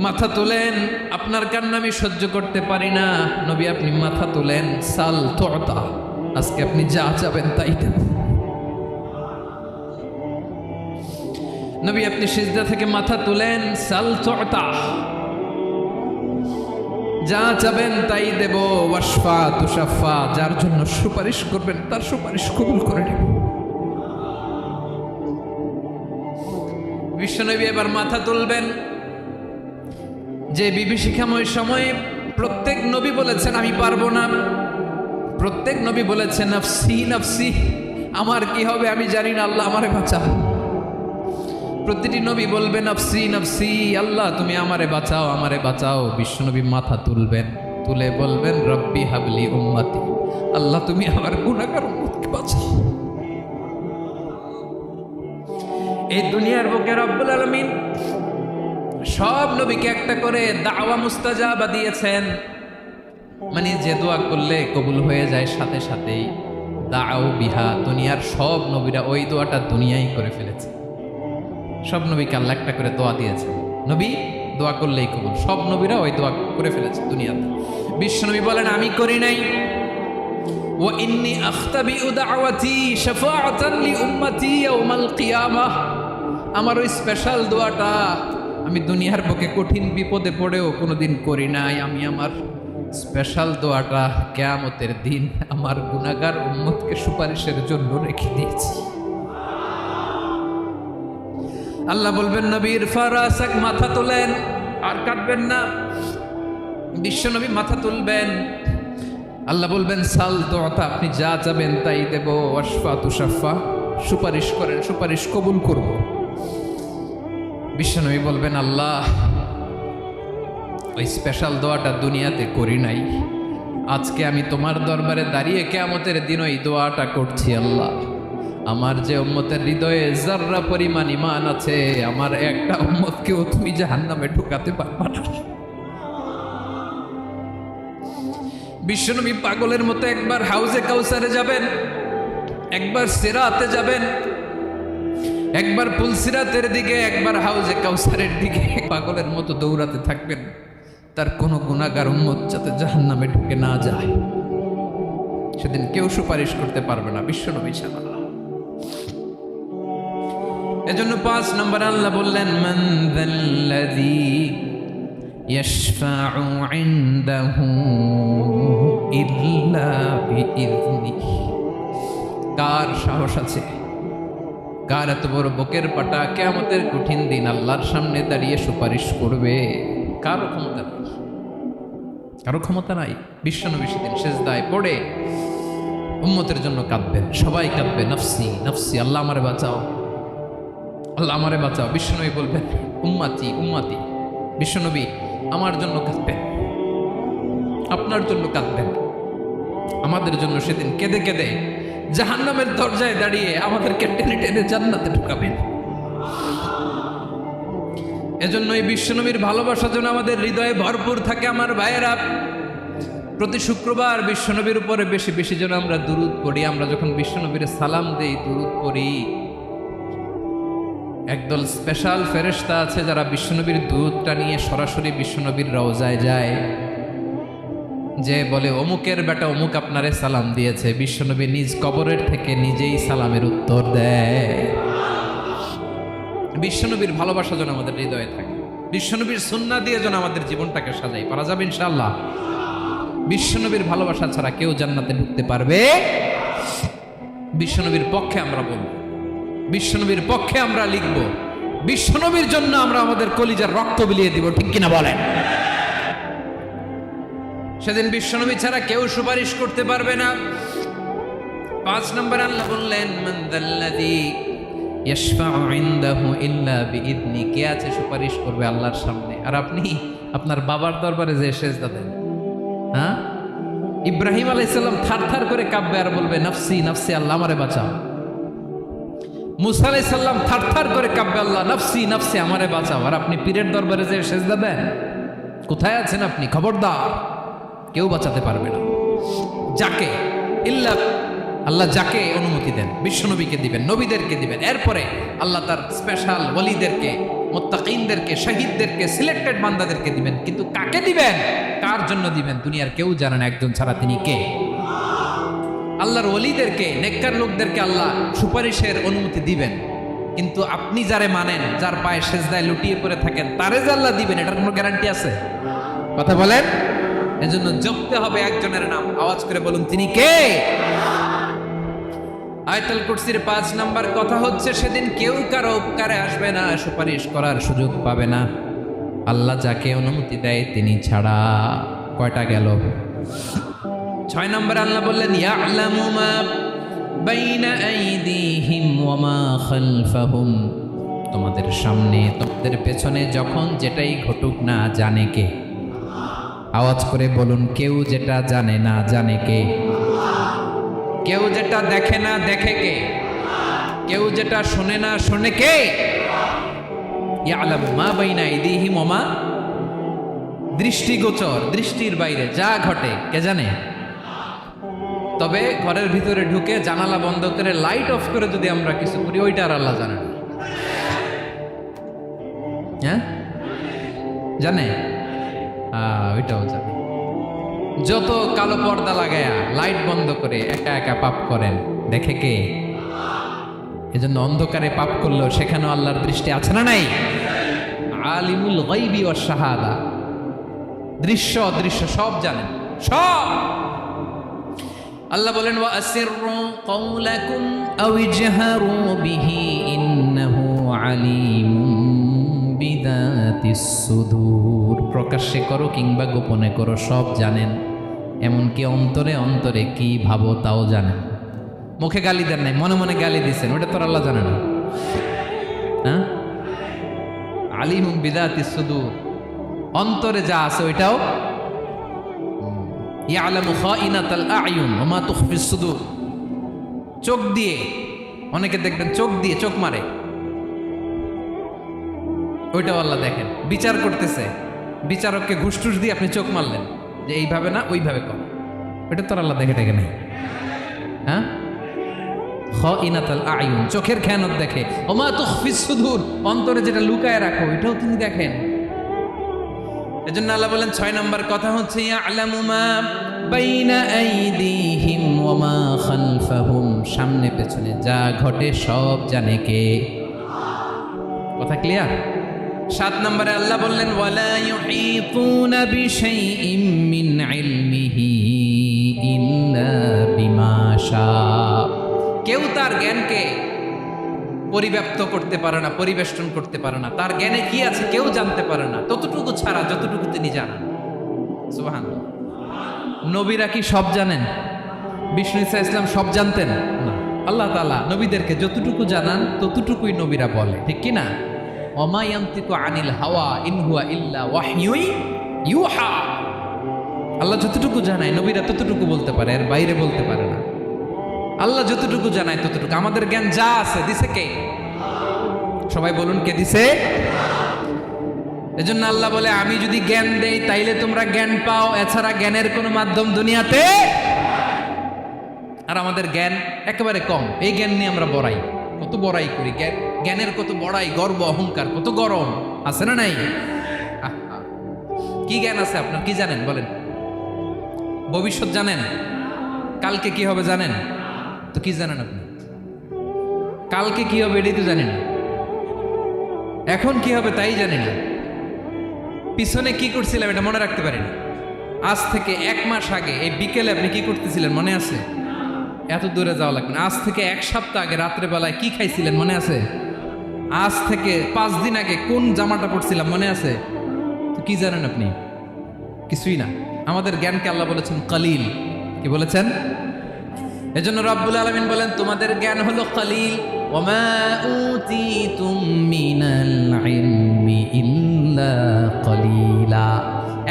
মাথা তোলেন, আপনার কান্না আমি সহ্য করতে পারি না। নবী আপনি মাথা তোলেন, সাল তুতা, আজকে আপনি যা চাবেন তাই দেব। নবী আপনি সিজদা থেকে মাথা তুলেন, সাল তুতা, যা চাবেন তাই দেব। ওয়াশফা তুশাফা, যার জন্য সুপারিশ করবেন তার সুপারিশ কবুল করে নেব। বিশ্বনবী এবার মাথা তুলবেন। যে বিভীষিকাময় সময়ে প্রত্যেক নবী বলেছেন আমি পারবো না, প্রত্যেক নবী বলেছেন নাফসি নাফসি, আমার কি হবে আমি জানি না, আল্লাহ আমারে বাঁচাও। প্রতিটি নবী বলবে নাফসি নাফসি, আল্লাহ তুমি আমারে বাঁচাও, আমারে বাঁচাও। বিশ্বনবী মাথা তুলবেন, তুলে বলবেন রব্বি হাবলি উম্মতি, আল্লাহ তুমি আমার গুনাহগার উম্মতকে বাঁচাও। এই দুনিয়ার বুকে রব্বুল আলামিন সব নবীকে একটা করে দাওয়া মুস্তাজাবা দিয়েছেন, মানে যে দোয়া করলে কবুল হয়ে যায় সাথে সাথেই। দাও বিহা, দুনিয়ার সব নবীরা ওই দোয়াটা দুনিয়ায় করে ফেলেছে। সব নবীকে আল্লাহ একটা করে দোয়া দিয়েছে, নবী দোয়া করলেই কবুল। সব নবীরা ওই দোয়া করে ফেলেছে দুনিয়াতে। বিশ্বনবী বলেন আমি করি নাই। ওয়া ইন্নী আখতাবিউ দাওয়াতি শাফাআতান লি উম্মতি ইয়াউমাল কিয়ামাহ, আমার ওই স্পেশাল দোয়াটা আমি দুনিয়ার বুকে কঠিন বিপদে পড়েও কোনোদিন করি নাই। আমি আমার স্পেশাল দোয়াটা কিয়ামতের দিন আমার গুনাহগার উম্মতকে সুপারিশের জন্য রেখে দিয়েছি। আল্লাহ বলবেন নবীর ফারাসাক, মাথা তোলেন, আর কাটবেন না। বিশ্বনবী মাথা তুলবেন, আল্লাহ বলবেন সাল দোয়াটা, আপনি যা চাবেন তাই দেব। ওয়াশফা তুশাফা, সুপারিশ করেন, সুপারিশ কবুল করব। বিশ্বনবী বলবেন আল্লাহ ওই স্পেশাল দোয়াটা দুনিয়াতে করি নাই, আজকে আমি তোমার দরবারে দাঁড়িয়ে কিয়ামতের দিন ওই দোয়াটা করছি। আল্লাহ আমার যে উম্মতের হৃদয়ে যাররা পরিমাণ ঈমান আছে, আমার একটা উম্মতকেও তুমি জাহান্নামে ঢুকাতে পারবা না। বিশ্বনবী পাগলের মতো একবার হাউজে কাউসারে যাবেন, একবার সিরাতে যাবেন, একবার পুলসিরাতের দিকে, একবার হাউজে কাউসারের দিকে পাগলের মতো দৌড়াতে থাকবেন, তার কোনো গুনাহগার উম্মত যাতে জাহান্নামে ঢুকে না যায়। সেদিন কেউ সুপারিশ করতে পারবে না বিশ্বনবী ছাড়া। এজন্য 5 নম্বর আল্লাহ বললেন মান যাল্লাযী ইয়াশফাউ ইনদাহু ইল্লা বিইযনিহি, কার সাহস আছে, কার এত বড় বুকের পাটা কিয়ামতের কঠিন দিন আল্লাহর সামনে দাঁড়িয়ে সুপারিশ করবে? কারো ক্ষমতা নাই, কারো ক্ষমতা নাই। বিশ্বনবী সেদিন সেজদায় পড়ে উম্মতের জন্য কাঁদবেন, সবাই কাঁদবে নাফসি নাফসি, আল্লাহ আমারে বাঁচাও, আল্লাহ আমারে বাঁচাও। বিশ্বনবী বলবেন উম্মাতি উম্মাতি, বিশ্বনবী আমার জন্য কাঁদবেন, আপনার জন্য কাঁদবেন, আমাদের জন্য সেদিন কেঁদে কেঁদে জাহান্নামের দরজায় দাঁড়িয়ে আমাদেরকে টেনে টেনে জান্নাতে ঢুকাবেন। এজন্য এই বিশ্বনবীর ভালোবাসা যেন আমাদের হৃদয়ে ভরপুর থাকে। আমার ভাইয়েরা, প্রতি শুক্রবার বিশ্বনবীর উপরে বেশি বেশি যেন আমরা দুরূদ পড়ি। আমরা যখন বিশ্বনবীর সালাম দেই, দুরূদ পড়ি, একদল স্পেশাল ফেরেশতা আছে যারা বিশ্বনবীর দুধটা নিয়ে সরাসরি বিশ্বনবীর রওজায় যায়, যে বলে অমুকের বেটা অমুক আপনারে সালাম দিয়েছে। বিশ্বনবী নিজ কবরের থেকে নিজেই সালামের উত্তর দেয়। বিশ্বনবীর ভালোবাসা যেন আমাদের হৃদয়ে থাকে, বিশ্বনবীর সুন্নাহ দিয়ে যেন আমাদের জীবনটাকে সাজাই, পারা যাবে ইনশাআল্লাহ। বিশ্বনবীর ভালোবাসা ছাড়া কেউ জান্নাতে ঢুকতে পারবে? বিশ্বনবীর পক্ষে আমরা বলবো, বিশ্বনবীর পক্ষে আমরা লিখব, বিশ্বনবীর জন্য আমরা আমাদের কলিজার রক্ত বিলিয়ে দিব, ঠিক কিনা বলেন? সেদিন বিশ্বনবী ছাড়া কেউ সুপারিশ করতে পারবে না। 5 নম্বর আল্লাহ বললেন মান যাল্লাযী ইয়াশফাউ ইনদাহু ইল্লা বিইযনি, কে আছে সুপারিশ করবে আল্লাহর সামনে? আর আপনি আপনার বাবার দরবারে যে সেজদা দেন, হ্যাঁ, ইব্রাহিম আলাইহিস সালাম থারথার করে কাঁপবে আর বলবে নাফসি নাফসি, আল্লাহ আমারে বাঁচাও। মুসা আলাইহিস সালাম থারথার করে কাঁপবে, আল্লাহ নাফসি নাফসি, আমারে বাঁচাও। আর আপনি পীরের দরবারে যে সেজদা দেন, কোথায় আছেন আপনি? খবরদার, কেউ বাঁচাতে পারবে না। যাকে ইল্লা আল্লাহ যাকে অনুমতি দেন, বিশ্বনবীকে দিবেন, নবীদেরকে দিবেন, এরপরে আল্লাহ তার স্পেশাল ওয়ালিদেরকে, মুত্তাকিনদেরকে, শহীদদেরকে, সিলেক্টেড বান্দাদেরকে দিবেন। কিন্তু কাকে দিবেন, কার জন্য দিবেন, দুনিয়ার কেউ জানে না একজন ছাড়া, তিনি কে? আল্লাহর ওয়ালিদেরকে, নেককার লোকদেরকে আল্লাহ সুপারিশের অনুমতি দিবেন, কিন্তু আপনি যারে মানেন, যার পায়ে সেজদায় লুটিয়ে পড়ে থাকেন, তারে যে আল্লাহ দিবেন, এটার কোনো গ্যারান্টি আছে? কথা বলেন। এজন্য জপতে হবে একজনের নাম, আওয়াজ করে বলুন, তিনি কে? আয়াতুল কুরসির 5 নাম্বার কথা হচ্ছে, সেদিন কেউ কারো উপকারে আসবে না, সুপারিশ করার সুযোগ পাবে না, আল্লাহ যাকে অনুমতি দেয় তিনি ছাড়া। কয়টা গেল? 6 নম্বরে আল্লাহ বললেন, ইয়ালামু মা বাইনা আইদিহিম ওয়া মা খালফাহুম। তোমাদের সামনে, তোমাদের পেছনে যখন যেটাই ঘটুক না, জানে কে? আওয়াজ করে বলুন, কেউ যেটা জানে না, জানে কে? কেউ যেটা দেখে না, দেখে কে? কেউ যেটা শোনে না, শোনে কে? ইয়ালামু মা বাইনা আইদিহিম ওয়া মা, দৃষ্টিগোচর, দৃষ্টির বাইরে যা ঘটে কে জানে? তবে ঘরের ভিতরে ঢুকে জানালা বন্ধ করে লাইট অফ করে যদি আমরা কিছু করি, ওইটা আর আল্লাহ জানে না। হ্যাঁ, জানে? ওইটাও জানে। যত কালো পর্দা লাগায়া লাইট বন্ধ করে একা একা পাপ করেন, দেখে কে? এজন্য অন্ধকারে পাপ করলেও সেখানেও আল্লাহর দৃষ্টি আছে না নাই? আলিমুল গায়বি ওয়াশ শাহাদা, দৃশ্য অদৃশ্য সব জানেন, সব। আল্লাহ বলেন, ওয়া আসিররু কাওলাকুম আও ইজহারু বিহি ইন্নাহু আলিমুম বিযাতিস সুদূর। প্রকাশ্যে করো কিংবা গোপনে করো, সব জানেন, এমনকি অন্তরে অন্তরে কি ভাবো তাও জানেন। মুখে গালি দেন নাই, মনে মনে গালি দিছেন, ওটা তো আল্লাহ জানে না? হ্যাঁ, আলিমুম বিযাতিস সুদূর, অন্তরে যা আছে ওইটাও। ইয়ালামু খাইনাতাল আ'য়ুন ওয়া মা তুখফিস সুদূর। চোখ দিয়ে, অনেকে দেখবেন চোখ দিয়ে চোখ মারে, ওইটাও আল্লাহ দেখেন। বিচার করতেছে, বিচারককে ঘুষ টুস দিয়ে আপনি চোখ মারলেন যে এইভাবে না ওইভাবে কর, ওইটা তো আল্লাহ দেখে টেকে নেই। হ্যাঁ, খাইনাতাল আ'য়ুন, চোখের খেয়ানত দেখে। ওয়া মা তুখফিস সুদূর, অন্তরে যেটা লুকায় রাখো ওইটাও তিনি দেখেন। এজন্য আল্লাহ বলেন, 6 নম্বর কথা হচ্ছে, ইয়ালামু মা বাইনা আইদিহিম ওয়া মা খালফাহুম, সামনে পেছনে যা ঘটে সব জানে কে? কথা ক্লিয়ার? 7 নম্বরে আল্লাহ বললেন, ওয়ালা ইউহিতুনা বিশাইইম মিন ইলমিহি ইল্লা বিমা শা। কেউ তার জ্ঞানকে পরিব্যাপ্ত করতে পারে না, পরিবেষ্টন করতে পারে না। তার জ্ঞানে কি আছে কেউ জানতে পারে না, ততটুকু ছাড়া যতটুকু তিনি জানেন। সুবহানাল্লাহ। নবীরা কি সব জানেন? বিষ্ণু ঈসা ইসলাম সব জানতেন না। আল্লাহ তাআলা নবীদেরকে যতটুকু জানান ততটুকুই নবীরা বলে, ঠিক কি না? ওমা ইয়ানতিকু আনিল হাওয়া ইন হুয়া ইল্লা ওয়াহয়ুন ইউহা। আল্লাহ যতটুকু জানায় নবীরা ততটুকু বলতে পারে, এর বাইরে বলতে পারে না। আল্লাহ যতটুকু জানায় ততটুকু। আমাদের জ্ঞান যা আছে দিছে কে? সবাই বলুন, কে দিছে? এজন্য আল্লাহ বলে, আমি যদি জ্ঞান দেই তাইলে তোমরা জ্ঞান পাও, এছাড়া জ্ঞানের কোনো মাধ্যম দুনিয়াতে। আর আমাদের জ্ঞান একেবারে কম, এই জ্ঞান নিয়ে আমরা বড়াই, কত বড়াই করি, জ্ঞানের কত বড়াই, গর্ব অহংকার, কত গরম আছে না নাই? কি জ্ঞান আছে আপনার? কি জানেন বলেন? ভবিষ্যৎ জানেন? কালকে কি হবে জানেন? তো কি জানেন আপনি? কালকে কি হবে এটাই তো জানেন না। এখন কি হবে তাই জানি না। পিছনে কি করছিলাম এটা মনে রাখতে পারি না। আজ থেকে 1 মাস আগে এই বিকেলে আপনি কি করতেছিলেন মনে আছে? এত দূরে যাওয়া লাগবে না। আজ থেকে 1 সপ্তাহ আগে রাত্রে বেলায় কি খাইছিলেন মনে আছে? আজ থেকে 5 দিন আগে কোন জামাটা পরছিলাম মনে আছে? তো কি জানেন আপনি? কিছুই না। আমাদের জ্ঞানকে আল্লাহ বলেছেন কালিল। কি বলেছেন? এজন্য রব্বুল আলামিন বলেন, তোমাদের জ্ঞান হলো কালিল। ওমা উতিতুম মিনাল ইলমি ইল্লা কালিলা।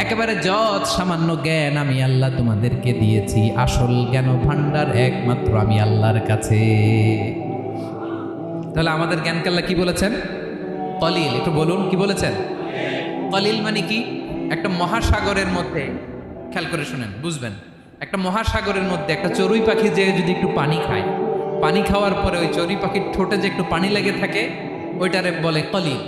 একেবারে যত সামান্য জ্ঞান আমি আল্লাহ তোমাদেরকে দিয়েছি। আসল জ্ঞান ভান্ডার একমাত্র আমি আল্লাহর কাছে। তাহলে আমাদের জ্ঞানকে আল্লাহ কি বলেছেন? কালিল। একটু বলুন কি বলেছেন? কালিল মানে কি? একটা মহাসাগরের মধ্যে খেয়াল করে শুনেন, বুঝবেন। একটা মহাসাগরের মধ্যে একটা চড়ুই পাখি যে যদি একটু পানি খায়, পানি খাওয়ার পরে ওই চড়ুই পাখির ঠোঁটে যে একটু পানি লেগে থাকে ওইটারে বলে কলিল।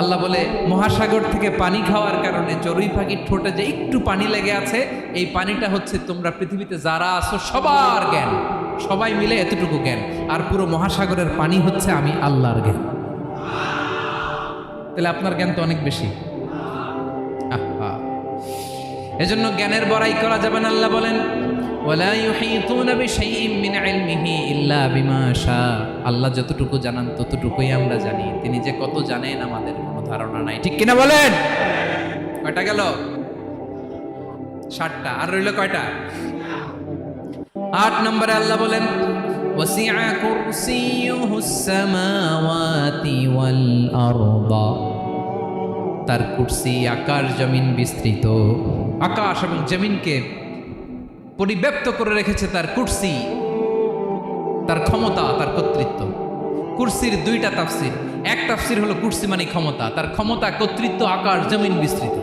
আল্লাহ বলে মহাসাগর থেকে পানি খাওয়ার কারণে চড়ুই পাখির ঠোঁটে যে একটু পানি লেগে আছে, এই পানিটা হচ্ছে তোমরা পৃথিবীতে যারা আছো সবার জ্ঞান, সবাই মিলে এতটুকু জ্ঞান, আর পুরো মহাসাগরের পানি হচ্ছে আমি আল্লাহর জ্ঞান। তাহলে আপনার জ্ঞান তো অনেক বেশি। এজন্য জ্ঞানের বড়াই করা যাবে না। আল্লাহ বলেন ওয়ালা ইউহিতুনা বিশাইইন মিন ইলমিহি ইল্লা বিমা শা। আল্লাহ যতটুকু জানান ততটুকুই আমরা জানি, তিনি যে কত জানেন আমাদের কোনো ধারণা নাই। ঠিক কিনা বলেন? কয়টা গেল? 7টা। আর রইল কয়টা? 8 নম্বরে আল্লাহ বলেন ওয়াসিআ কুরসিয়ুহুস সামাওয়াতি ওয়াল আরদা। তার কুরসি আকাশ জমিন বিস্তৃত, আকাশ এবং জমিনকে পরিব্যাপ্ত করে রেখেছে তার কুরসি, তার ক্ষমতা, তার কর্তৃত্ব। কুরসির 2টা তাফসির। এক তাফসির হলো কুরসি মানে ক্ষমতা, তার ক্ষমতা, কর্তৃত্ব, আকাশ জমিন বিস্তৃত।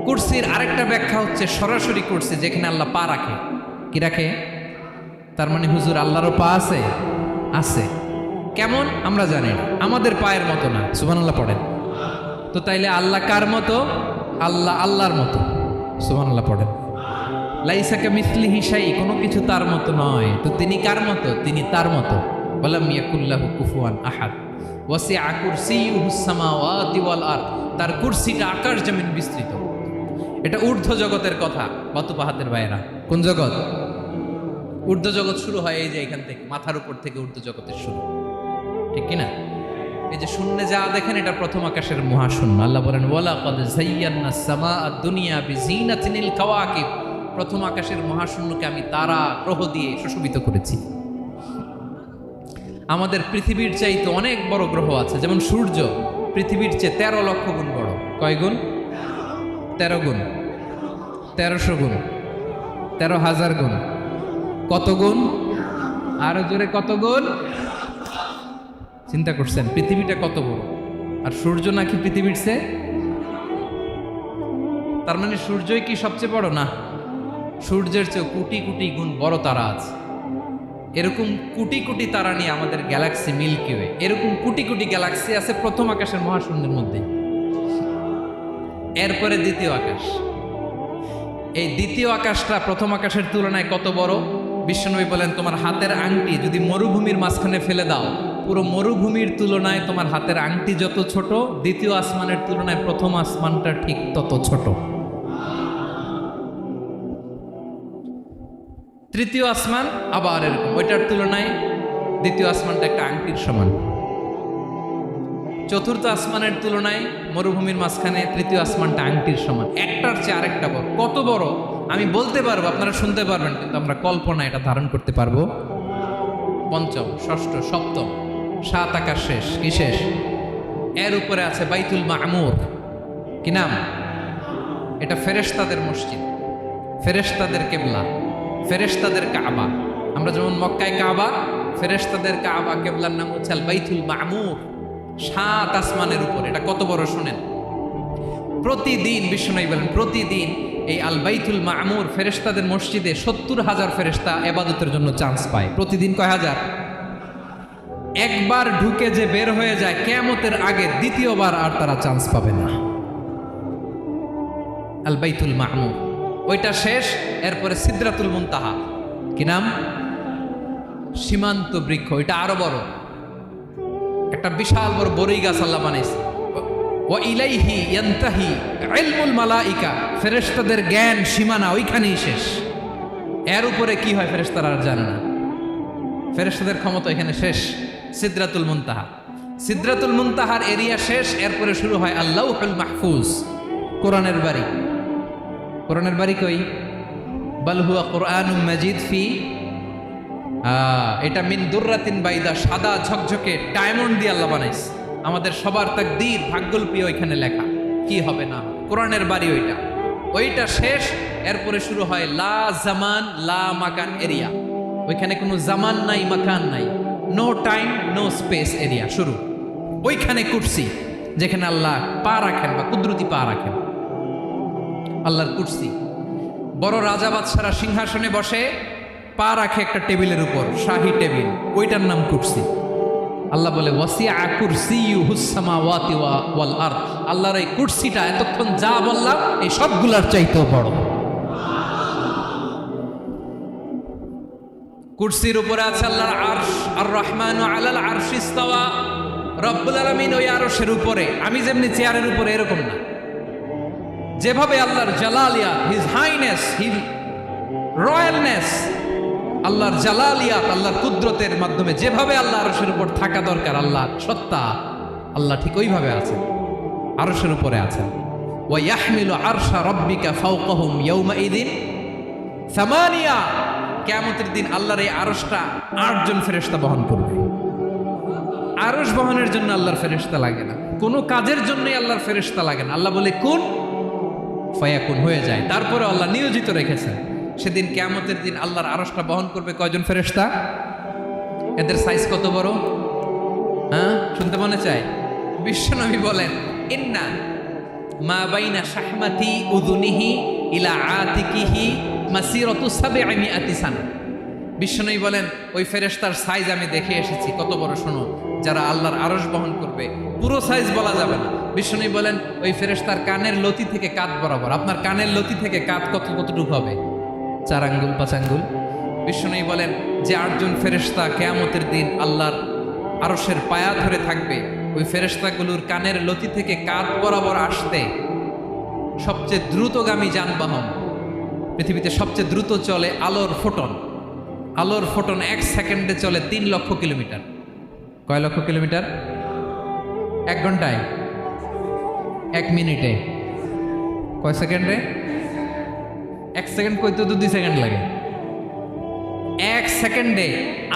কুরসির আরেকটা ব্যাখ্যা হচ্ছে সরাসরি কুরসি, যেখানে আল্লাহ পা রাখে। কি রাখে? তার মানে হুজুর আল্লাহরও পা আছে? আছে। কেমন আমরা জানি না, আমাদের পায়ের মতো না। সুবহানাল্লাহ পড়েন তো। তাইলে আল্লাহ কার মতো? আল্লাহ আল্লাহর মতো। সুবহানাল্লাহ পড়েন। লাইসা কামিসলিহি শাই, কোনো কিছু তার মতো নয়। তো তিনি কার মতো? তিনি তার মতো। ওয়ালাম ইয়াকুল্লাহু কুফুয়ান আহাদ। ওয়াসিআ কুরসিয়ুহুস সামাওয়াতি ওয়াল আরদ। তার কুরসিটা আকাশ জমিন বিস্তৃত। এটা ঊর্ধ্ব জগতের কথা। বাতুপাহাতের বাইরা কোন জগৎ? ঊর্ধ্ব জগৎ শুরু হয় এই যে এখান থেকে, মাথার উপর থেকে ঊর্ধ্ব জগতের শুরু। ঠিক কিনা? এই যে শূন্যে যা দেখেন এটা প্রথম আকাশের মহাশূন্য। আল্লাহ বলেন ওয়ালাকাদ যায়্যানাস সামাআদ দুনিয়া বিজিনাতিল কাওয়াকিব। প্রথম আকাশের মহাশূন্যকে আমি তারা গ্রহ দিয়ে সুশোভিত করেছি। আমাদের পৃথিবীর চাইতে অনেক বড় গ্রহ আছে, যেমন সূর্য পৃথিবীর চেয়ে 13 লক্ষ গুণ বড়। কয় গুণ? 13 গুণ, 1300 গুণ, 13,000 গুণ। কত গুণ? আরো জোরে কত গুণ? চিন্তা করছেন পৃথিবীটা কত বড়, আর সূর্য নাকি পৃথিবীর চেয়ে? তার মানে সূর্যই কি সবচেয়ে বড়? না, সূর্যের চেয়ে কোটি কোটি গুণ বড় তারা আছে। এরকম কোটি কোটি তারা নিয়ে আমাদের গ্যালাক্সি মিল্কি ওয়ে। এরকম কোটি কোটি গ্যালাক্সি আছে প্রথম আকাশের মহাশূন্যের মধ্যে। এরপরে দ্বিতীয় আকাশ। এই দ্বিতীয় আকাশটা প্রথম আকাশের তুলনায় কত বড়? বিশ্বনবী বলেন তোমার হাতের আংটি যদি মরুভূমির মাঝখানে ফেলে দাও, পুরো মরুভূমির তুলনায় তোমার হাতের আংটি যত ছোট, দ্বিতীয় আসমানের তুলনায় প্রথম আসমানটা ঠিক তত ছোট। তৃতীয় আসমান আবার এরকম, ওইটার তুলনায় দ্বিতীয় আসমানটা একটা আংটির সমান। চতুর্থ আসমানের তুলনায় মরুভূমির মাঝখানে তৃতীয় আসমানটা আংটির সমান। একটার চেয়ে আরেকটা বড়। কত বড় আমি বলতে পারবো, আপনারা শুনতে পারবেন, কিন্তু আমরা কল্পনা এটা ধারণ করতে পারবো। পঞ্চম, ষষ্ঠ, সপ্তম, 7 আকাশ শেষ। কি শেষ? এর উপরে আছে বাইতুল মামুর। কি নাম? এটা ফেরেশতাদের মসজিদ, ফেরেশতাদের কেবলা, ফেরেশতাদের কাবা। আমরা যেমন মক্কায় কাবা, ফেরেশতাদের কাবা কেবলার নাম হচ্ছে আল বাইতুল মামুর। 7 আসমানের উপর। এটা কত বড় শুনেন। প্রতিদিন বিশ্বনবী বলেন প্রতিদিন এই আল বাইতুল মামুর ফেরেশতাদের মসজিদে 70,000 ফেরেশতা ইবাদতের জন্য চান্স পায়। প্রতিদিন কয় হাজার? একবার ঢুকে যে বের হয়ে যায় কিয়ামতের আগে দ্বিতীয়বার আর তারা চান্স পাবে না। আল বাইতুল মামুর ওইটা শেষ। এরপরে সিদরাতুল মুনতাহা। কি নাম? সীমান্ত বৃক্ষ। এটা আরো বড়, একটা বিশাল বড় বড়ই গাছ আল্লাহ বানাইছে। ওয়া ইলাইহি ইয়ানতাহি ইলমুল মালাইকা। ফেরেশতাদের জ্ঞান সীমানা ওইখানেই শেষ। এর উপরে কি হয় ফেরেশতারা আর জানে না। ফেরেশতাদের ক্ষমতা এখানে শেষ। সিদরাতুল মুনতাহা। সিদরাতুল মুনতাহার এরিয়া শেষ। এরপরে শুরু হয় আল্লাহুল মাহফুজ, কোরআনের বাড়ি। কোরআনের বাড়ি কই? বাল হুয়া কুরআনুম মাজিদ ফি, এটা মিন দুররাতিন বাইদা, সাদা ঝকঝকে ডায়মন্ড দিয়ে আল্লাহ বানাইছে। আমাদের সবার তাকদীর ভাগ্যলিপি ওইখানে লেখা, কি হবে না। কোরআনের বাড়ি ওইটা। ওইটা শেষ। এরপরে শুরু হয় লা জামান লা মাকান এরিয়া। ওইখানে কোনো জামান নাই, মাকান নাই, no time no space area শুরু। ওইখানে কুরসি, যেখানে আল্লাহ পা রাখেন বা কুদরতি পা রাখেন, আল্লাহর কুরসি। বড় রাজা বাদশারা সিংহাসনে বসে, পা রাখে একটা টেবিলের উপর, শাহী টেবিল, ওইটার নাম কুরসি। আল্লাহ বলে ওয়াসিআ কুরসিয়ুহুস সামাওয়াতি ওয়াল আরদ, আল্লাহর এই কুরসিটা এতক্ষণ যা বললাম এই সবগুলার চাইতেও বড়। কুরসির উপরে আছে আল্লাহর আরশ, আর রহমানু আলাল আরশি ইস্তাওয়া, রব্বুল আলামিন ওই আরশের উপরে। আমি যেমনি চেয়ারের উপরে এরকম না, যেভাবে আল্লাহর জালালিয়া, হিজ হাইনেস, হিজ রয়্যালনেস, আল্লাহর জালালিয়াত, আল্লাহর কুদরতের মাধ্যমে যেভাবে আল্লাহ আরশের উপর থাকা দরকার, আল্লাহর সত্তা, আল্লাহ ঠিক ওইভাবে আছেন, আরশের উপরে আছেন। ওয়া ইয়াহমিলু আরশা রাব্বিকা ফাওকাহুম ইয়াওমাইযিন সামানিয়া, কিয়ামতের দিন আল্লাহর এই আরশটা 8 জন ফেরেশতা বহন করবে। আরশ বহনের জন্য আল্লাহর ফেরেশতা লাগে না, কোনো কাজের জন্যই আল্লাহর ফেরেশতা লাগে না। আল্লাহ বলে কুন ফায়াকুন, হয়ে যায়। তারপরে আল্লাহ নিয়োজিত রেখেছেন, সেদিন কিয়ামতের দিন আল্লাহর আরশটা বহন করবে কয়জন ফেরেশতা? এদের সাইজ কত বড়? হ্যাঁ, শুনতে মনে চায়? বিশ্বনবী বলেন ইন্না মা বাইনা শাহমাতি উযুনিহি ইলা আতিকিহি মাসিরাতু 700 সানা। বিশ্বনবী বলেন ওই ফেরেশতার সাইজ আমি দেখে এসেছি, কত বড় শোনো, যারা আল্লাহর আরশ বহন করবে। পুরো সাইজ বলা যাবে না। বিশ্বনবী বলেন ওই ফেরেশতার কানের লতি থেকে কাঁধ বরাবর। আপনার কানের লতি থেকে কাঁধ কতটুকু হবে? 4 আঙ্গুল 5 আঙ্গুল। বিশ্বনবী বলেন যে 8 জন ফেরেশতা কিয়ামতের দিন আল্লাহর আরশের পায়া ধরে থাকবে, ওই ফেরেশতাগুলোর কানের লতি থেকে কাঁধ বরাবর আসতে সবচেয়ে দ্রুতগামী যানবাহন, পৃথিবীতে সবচেয়ে দ্রুত চলে আলোর ফোটন। আলোর ফোটন 1 সেকেন্ডে চলে 3 লক্ষ কিলোমিটার। কয় লক্ষ কিলোমিটার? 1 ঘন্টায়? 1 মিনিটে? কয় সেকেন্ডে? 1 সেকেন্ড কইতে তো 2 সেকেন্ড লাগে। 1 সেকেন্ডে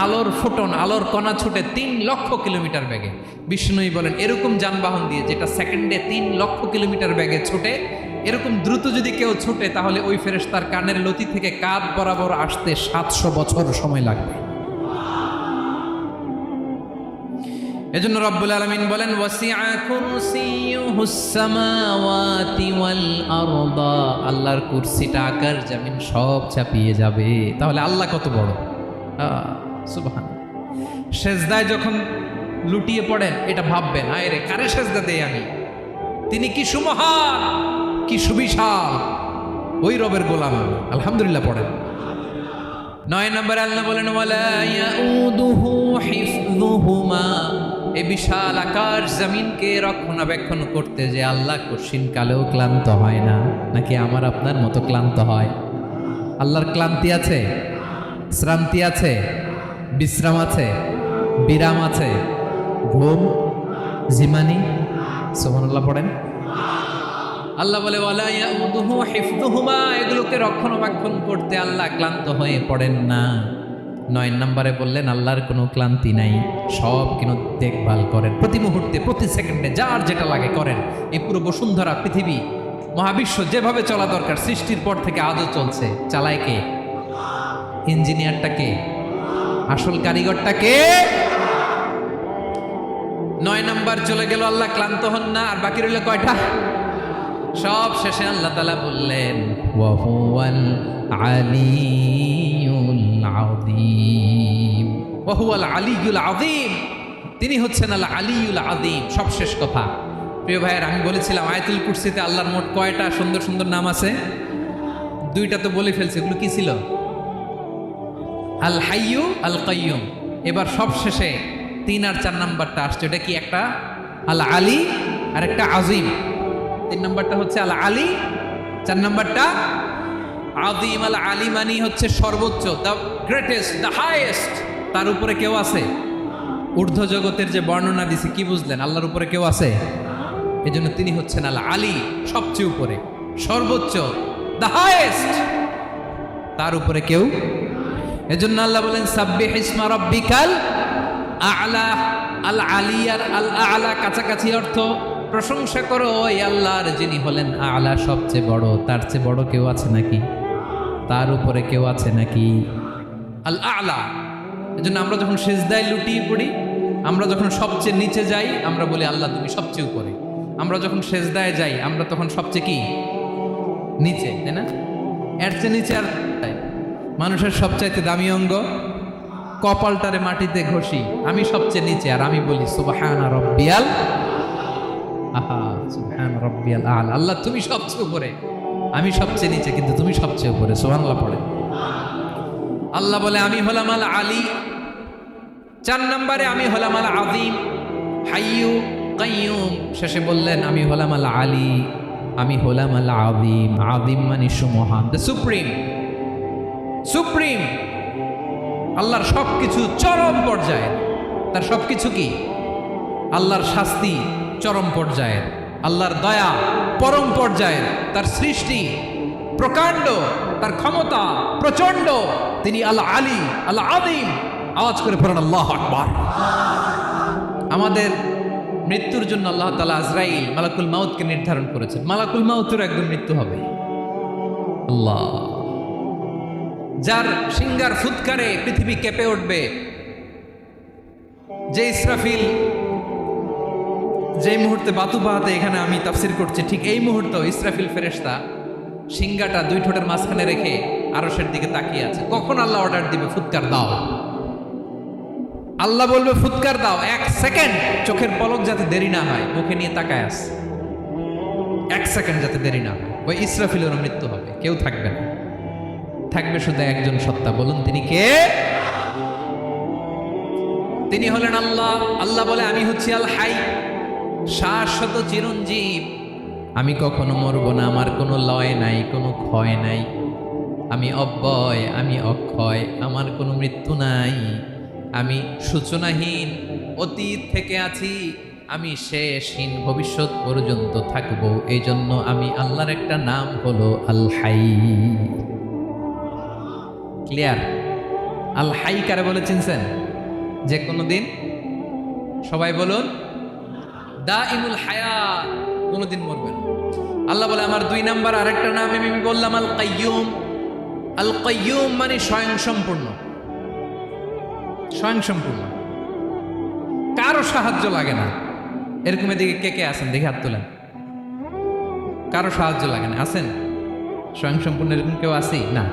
আলোর ফোটন, আলোর কণা ছুটে 3 লক্ষ কিলোমিটার বেগে। বিষ্ণুই বলেন এরকম যানবাহন দিয়ে, যেটা সেকেন্ডে 3 লক্ষ কিলোমিটার বেগে ছুটে, এরকম দ্রুত যদি কেউ ছুটে, তাহলে ওই ফেরেশতার কানের লতি থেকে কাঁধ বরাবর আসতে 700 বছর সময় লাগবে। এজন্য রব্বুল আলামিন বলেন ওয়াসিআ কুরসিয়ুহুস সামাওয়াতি ওয়াল আরদা, আল্লাহর কুরসিটা আকাশ জমিন সব চাপিয়ে যাবে। তাহলে আল্লাহ কত বড়! সুবহানাল্লাহ। সেজদায় যখন লুটিয়ে পড়েন, এটা ভাববেন আয় রে, কারে সেজদা দেই আমি? তিনি কি সুমহান, কি সুবিশাল, ওই রবের গোলাম। আলহামদুলিল্লাহ পড়েন। 9 নম্বরে আল্লাহ বলেন ওয়ালা ইয়াউদুহু হিফযুহুমা, এই বিশাল আকাশ জমিনকে রক্ষণাবেক্ষণ করতে যে আল্লাহ কঠিন কালেও ক্লান্ত হয় না। নাকি আমার আপনার মতো ক্লান্ত হয়? আল্লাহর ক্লান্তি আছে, শ্রান্তি আছে, বিশ্রাম আছে, বিরাম আছে, ঘুম, জিমানি? সুবহানাল্লাহ পড়েন। আল্লাহ বলে ওয়ালা ইয়াউদুহু হিফযুহুমা, এগুলোকে রক্ষণাবেক্ষণ করতে আল্লাহ ক্লান্ত হয়ে পড়েন না। 9 নম্বরে বললেন আল্লাহর কোনো ক্লান্তি নাই, সব কিন্তু দেখভাল করেন, প্রতি মুহূর্তে প্রতি সেকেন্ডে যার যেটা লাগে করেন। এই পুরো বসুন্ধরা, পৃথিবী, মহাবিশ্ব যেভাবে চলা দরকার সৃষ্টির পর থেকে আজও চলছে। চালায় কে? ইঞ্জিনিয়ারটা কে? আসল কারিগরটা কে? 9 নম্বর চলে গেল, আল্লাহ ক্লান্ত হন না। আর বাকি রইল কয়টা? সব শেষে আল্লাহ তাআলা বললেন ওয়া হুয়াল আলিয়ুল আযীম, ওয়া হুয়াল আলিয়ুল আযীম, তিনি হচ্ছেন আল আলিয়ুল আযীম। সব শেষ কথা। প্রিয় ভাইয়ের, আমি বলেছিলাম আয়াতুল কুরসিতে আল্লাহর মোট কয়টা সুন্দর সুন্দর নাম আছে? 2টা তো বলে ফেলছে। এগুলো কি ছিল? আল হাইয়ু, আল কাইয়ুম। এবার সব শেষে 3 আর 4 নাম্বারটা আসছে। এটা কি? একটা আল আলী আর একটা আযীম। 3 নাম্বারটা হচ্ছে আল আলী, 4 নাম্বারটা আযীম। আল আলী মানে হচ্ছে সর্বোচ্চ, দ্য গ্রেটেস্ট, দ্য হাইয়েস্ট। তার উপরে কেউ আছে? ঊর্ধ্ব জগতের যে বর্ণনা দিছি, কি বুঝলেন? আল্লাহর উপরে কেউ আছে? এজন্য তিনি হচ্ছেন আল আলী, সবচেয়ে উপরে, সর্বোচ্চ, দ্য হাইয়েস্ট। তার উপরে কেউ। এজন্য আল্লাহ বলেন সাব্বিহ ইসমা রাব্বিকাল আ'লা। আল আলী আর আল আ'লা কাছাকাছি অর্থ। প্রশংসা করো ওই আল্লাহর, যিনি হলেন আ'লা, সবচেয়ে বড়। তার চেয়ে বড় কেউ আছে নাকি? তার উপরে কেউ আছে নাকি? আল আ'লা। এজন্য আমরা যখন সিজদায় লুটিয়ে পড়ি, আমরা যখন সবচেয়ে নিচে যাই, আমরা বলি আল্লাহ তুমি সবচেয়ে উপরে। আমরা যখন সিজদায় যাই, আমরা তখন সবচেয়ে কি? নিচে, তাই না? এর চেয়ে নিচে আর মানুষের সবচাইতে দামি অঙ্গ কপালটারে মাটিতে ঘষি, আমি সবচেয়ে নিচে আর আমি বলি সুবহানা রাব্বিয়াল আহা, সুবহানা রাব্বিয়াল আলা। আল্লাহ তুমি সবচেয়ে উপরে, আমি সবচেয়ে নিচে, কিন্তু তুমি সবচেয়ে উপরে। সুবহানাল্লাহ পড়ে। আল্লাহ বলে আমি হলাম আল আলী। 4 নম্বরে আমি হলাম আল আযীম, হাইয়ু কাইয়ুম। শেষে বললেন আমি হলাম আল আলী, আমি হলাম আল আযীম। আযীম মানে সুমহান, দ্য সুপ্রিম। সুপ্রিম আল্লাহর সবকিছু চরম পর্যায়ে, তার সবকিছু কি? আল্লাহর শাস্তি চরম পর্যায়ের, আল্লাহর দয়া পরম পর্যায়ের, তার সৃষ্টি প্রকাণ্ড, তার ক্ষমতা প্রচন্ড। তিনি আল আলী আল আযীম। আওয়াজ করে পড়েন আল্লাহু আকবার। আমাদের মৃত্যুর জন্য আল্লাহ তাআলা আজরাইল মালাকুল মাউতকে নির্ধারণ করেছেন। মালাকুল মাউতের একদম মৃত্যু হবে। আল্লাহ, যার সিংগার ফুৎকারে পৃথিবী কেঁপে উঠবে, যে ইসরাফিল যে মুহূর্তে বাতু বাহাতে এখানে আমি তাফসির করছি, ঠিক এই মুহূর্তে ইসরাফিল ফেরেশতা সিংগাটা 2 ঠোঁটের মাঝখানে রেখে আরশের দিকে তাকিয়ে আছে। কখন আল্লাহ অর্ডার দিবে ফুৎকার দাও, আল্লাহ বলবে ফুৎকার দাও, 1 সেকেন্ড চোখের পলক যাতে দেরি না হয়, মুখে নিয়ে তাকায় আছে, 1 সেকেন্ড যাতে দেরি না হয়। ওই ইসরাফিলের মৃত্যু হবে, কেউ থাকবে না, থাকবে শুধু একজন সত্তা। বলুন তিনি কে? তিনি হলেন আল্লাহ। আল্লাহ বলে আমি হচ্ছি আল হাই, শাশ্বত চিরঞ্জীব। আমি কখনো মরব না, আমার কোনো লয় নাই, কোনো ক্ষয় নাই। আমি অব্যয়, আমি অক্ষয়, আমার কোনো মৃত্যু নাই। আমি সূচনাহীন, অতীত থেকে আছি, আমি শেষহীন, ভবিষ্যৎ পর্যন্ত থাকবো। এই জন্য আমি আল্লাহর একটা নাম হলো আল হাই। ক্লিয়ার? আল হাই কারে বলে চিনছেন? যে কোনো দিন, সবাই বলুন, দাইমুল হায়াত, কোনোদিন মরবেন। আল্লাহ বলে আমার 2 নাম্বার আরেকটা নাম আমি বললাম আল কাইয়ুম। আল কাইয়ুম মানে স্বয়ংসম্পূর্ণ। স্বয়ংসম্পূর্ণ, কারো সাহায্য লাগে না। এরকম এদিকে কে কে আছেন দেখে হাত তোলেন। কারো সাহায্য লাগে না, আছেন? স্বয়ংসম্পূর্ণ এরকম কেউ আছে না?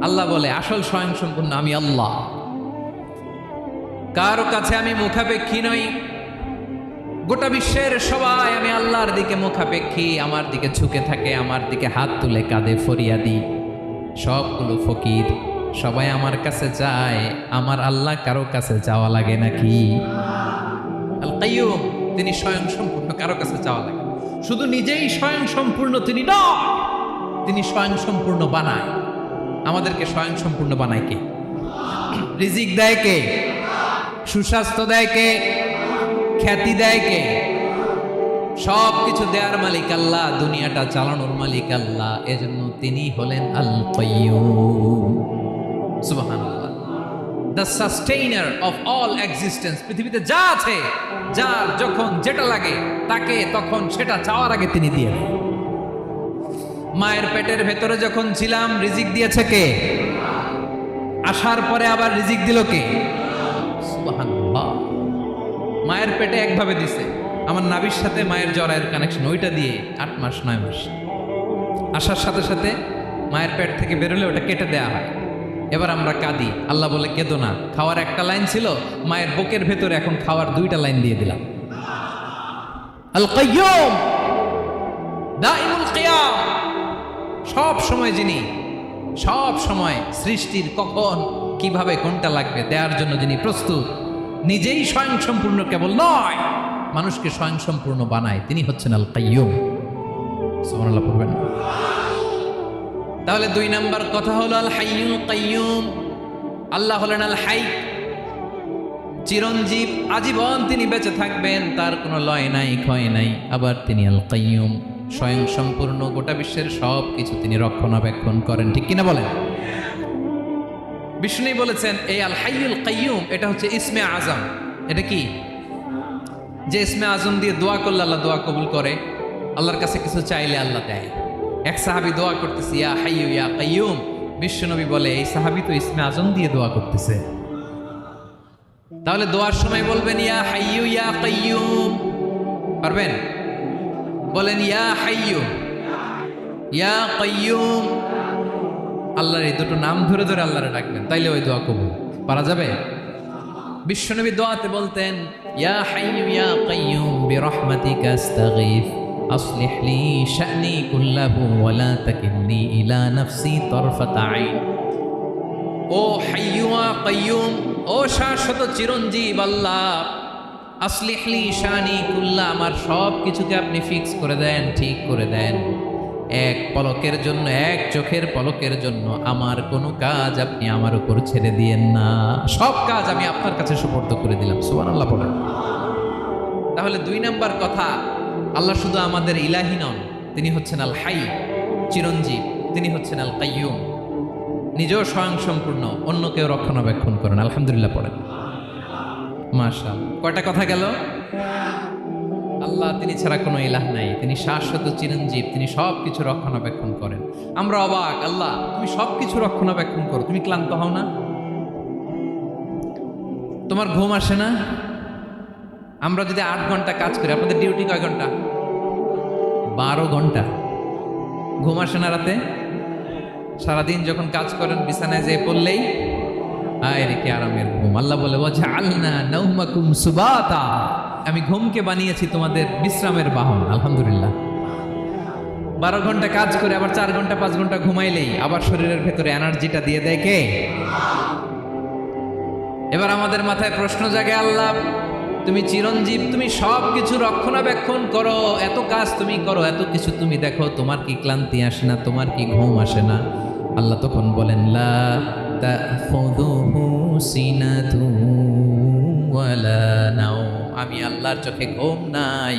আল্লাহ বলে আসল স্বয়ংসম্পূর্ণ আমি আল্লাহ। কারো কাছে আমি মুখাপেক্ষী নই। গোটা বিশ্বের সবাই আমি আল্লাহর দিকে মুখাপেক্ষী, আমার দিকে ঝুঁকে থাকে, আমার দিকে হাত তুলে কাঁধে ফরিয়াদি। সবগুলো ফকির, সবাই আমার কাছে যায়। আমার আল্লাহ কারো কাছে যাওয়া লাগে নাকি? আল কাইয়ুম, তিনি স্বয়ংসম্পূর্ণ, কারো কাছে যাওয়া লাগে। শুধু নিজেই স্বয়ংসম্পূর্ণ তিনি নয়, তিনি স্বয়ংসম্পূর্ণ বানায়। আমাদেরকে স্বয়ংসম্পূর্ণ বানায় কে? রিজিক দেয় কে? সুস্বাস্থ্য দেয় কে? খ্যাতি দেয় কে? সব কিছু দেওয়ার মালিক আল্লাহ, দুনিয়াটা চালানোর মালিক আল্লাহ। এজন্য তিনি হলেন আল কাইয়ুম। সুবহানাল্লাহ, the sustainer of all existence. পৃথিবীতে যা আছে, যার যখন যেটা লাগে তাকে তখন সেটা চাওয়ার আগে তিনি দিয়ে দেন। মায়ের পেটের ভেতরে যখন ছিলাম রিজিক দিয়েছে কে? আসার পরে আবার রিজিক দিল কে? সুবহানাল্লাহ। মায়ের পেটে একভাবে দিছে, আমার নাভির সাথে মায়ের জরায়ের কানেকশন, ওইটা দিয়ে 8 মাস 9 মাস। আসার সাথে সাথে মায়ের পেট থেকে বেরোলে ওটা কেটে দেয়া হয়। এবার আমরা কাঁদি, আল্লাহ বলে কেঁদো না, খাওয়ার একটা লাইন ছিল, মায়ের বুকের ভেতরে এখন খাওয়ার 2টা লাইন দিয়ে দিলাম। আল কাইয়ুম, দাইমুল কিয়াম, সব সময় যিনি, সব সময় সৃষ্টির কখন কিভাবে কোনটা লাগবে দেওয়ার জন্য যিনি প্রস্তুত, নিজেই স্বয়ংসম্পূর্ণ কেবল নয়, মানুষকে স্বয়ংসম্পূর্ণ বানায়, তিনি হচ্ছেন আল কাইয়ুম। সুবহানাল্লাহ পড়বেন। তাহলে 2 নাম্বার কথা হলো আল হাইয়ুল কাইয়ুম। আল্লাহ হলেন আল হাই, চিরঞ্জীব, আজীবন তিনি বেঁচে থাকবেন, তার কোনো লয় নাই, ক্ষয় নাই। আবার তিনি আল কাইয়ুম, স্বয়ংসম্পূর্ণ, গোটা বিশ্বের সব কিছু তিনি রক্ষণাবেক্ষণ করেন। ঠিক কিনা বলেন? বিষ্ণু বলেছেন এই আল হাইয়ুল কাইয়ুম এটা হচ্ছে ইসমে আজম। এটা কি? যে ইসমে আজম দিয়ে দোয়া করলে আল্লাহ দোয়া কবুল করে, আল্লাহর কাছে কিছু চাইলে আল্লাহ দেয়। এক সাহাবী দোয়া করতেছে ইয়া হাইয়ু ইয়া কাইয়ুম, বিশ্বনবী বলে এই সাহাবী তো ইসমে আজম দিয়ে দোয়া করতেছে। তাহলে দোয়ার সময় বলবেন ইয়া হাইয়ু ইয়া কাইয়ুম, পারবেন? বলেন ইয়া হাইয়ু ইয়া কাইয়ুম আল্লাহর এই দুটো নাম ধরে ধরে আল্লাহরে ডাকবেন, তাইলে ওই দোয়া কবুল। পারা যাবে? বিশ্বনবী দোয়াতে বলতেন, ইয়া হাইয়্যু ইয়া কাইয়্যুম বিরহমাতিকা আস্তাগীথ আসলিহ লি শা'নি কুল্লাহু ওয়া লা তাকিলনি ইলা নাফসি তারফাতা আইন। ও হাইয়্যু ওয়া কাইয়্যুম, ও শাশ্বত চিরঞ্জীব আল্লাহ, আসলিহ লি শা'নি কুল্লা, আমার সব কিছুকে আপনি ফিক্স করে দেন, ঠিক করে দেন। এক পলকের জন্য, এক চোখের পলকের জন্য আমার কোনো কাজ আপনি আমার উপর ছেড়ে দিয়েন না, সব কাজ আমি আপনার কাছে সুপর্দ করে দিলাম। সুবহানাল্লাহ বলেন। তাহলে 2 নাম্বার কথা, আল্লাহ শুধু আমাদের ইলাহি নন, তিনি হচ্ছেন আল হাই, চিরঞ্জীব, তিনি হচ্ছেন আল কাইয়ুম, নিজেও স্বয়ংসম্পূর্ণ, অন্যকেও রক্ষণাবেক্ষণ করেন। আলহামদুলিল্লাহ পড়েন। মাশাআল্লাহ, কয়টা কথা গেল? আল্লাহ, তিনি ছাড়া কোনো ইলাহ নাই, তিনি শাশ্বত চিরঞ্জীব, তিনি সব কিছু রক্ষণাবেক্ষণ করেন। আমরা অবাক, আল্লাহ তুমি সব কিছু রক্ষণাবেক্ষণ করো, তুমি ক্লান্ত হও না? তোমার ঘুম আসে না? আমরা যদি 8 ঘন্টা কাজ করি, আপনাদের ডিউটি কয় ঘন্টা? 12 ঘন্টা। ঘুম আসে না রাতে? সারাদিন যখন কাজ করেন, বিছানায় যেয়ে পড়লেই আয় রে কি আরামের ঘুম। আল্লাহ বলে, ওয়াজআলনা নাওমাকুম সুবাতা, আমি ঘুমকে বানিয়েছি তোমাদের বিশ্রামের বাহন। আলহামদুলিল্লাহ। 12 ঘন্টা কাজ করে আবার 4 ঘন্টা 5 ঘন্টা ঘুমাইলেই আবার শরীরের ভেতরে এনার্জিটা দিয়ে দেয় কে? এবার আমাদের মাথায় প্রশ্ন জাগে, আল্লাহ তুমি চিরঞ্জীব, তুমি সব কিছু রক্ষণাবেক্ষণ করো, এত কাজ তুমি করো, এত কিছু তুমি দেখো, তোমার কি ক্লান্তি আসে না? তোমার কি ঘুম আসে না? আল্লাহ তখন বলেন, লা তাখুযুহু সিনাতুন ওয়ালা নাওম, আমি আল্লাহর চোখে ঘুম নাই,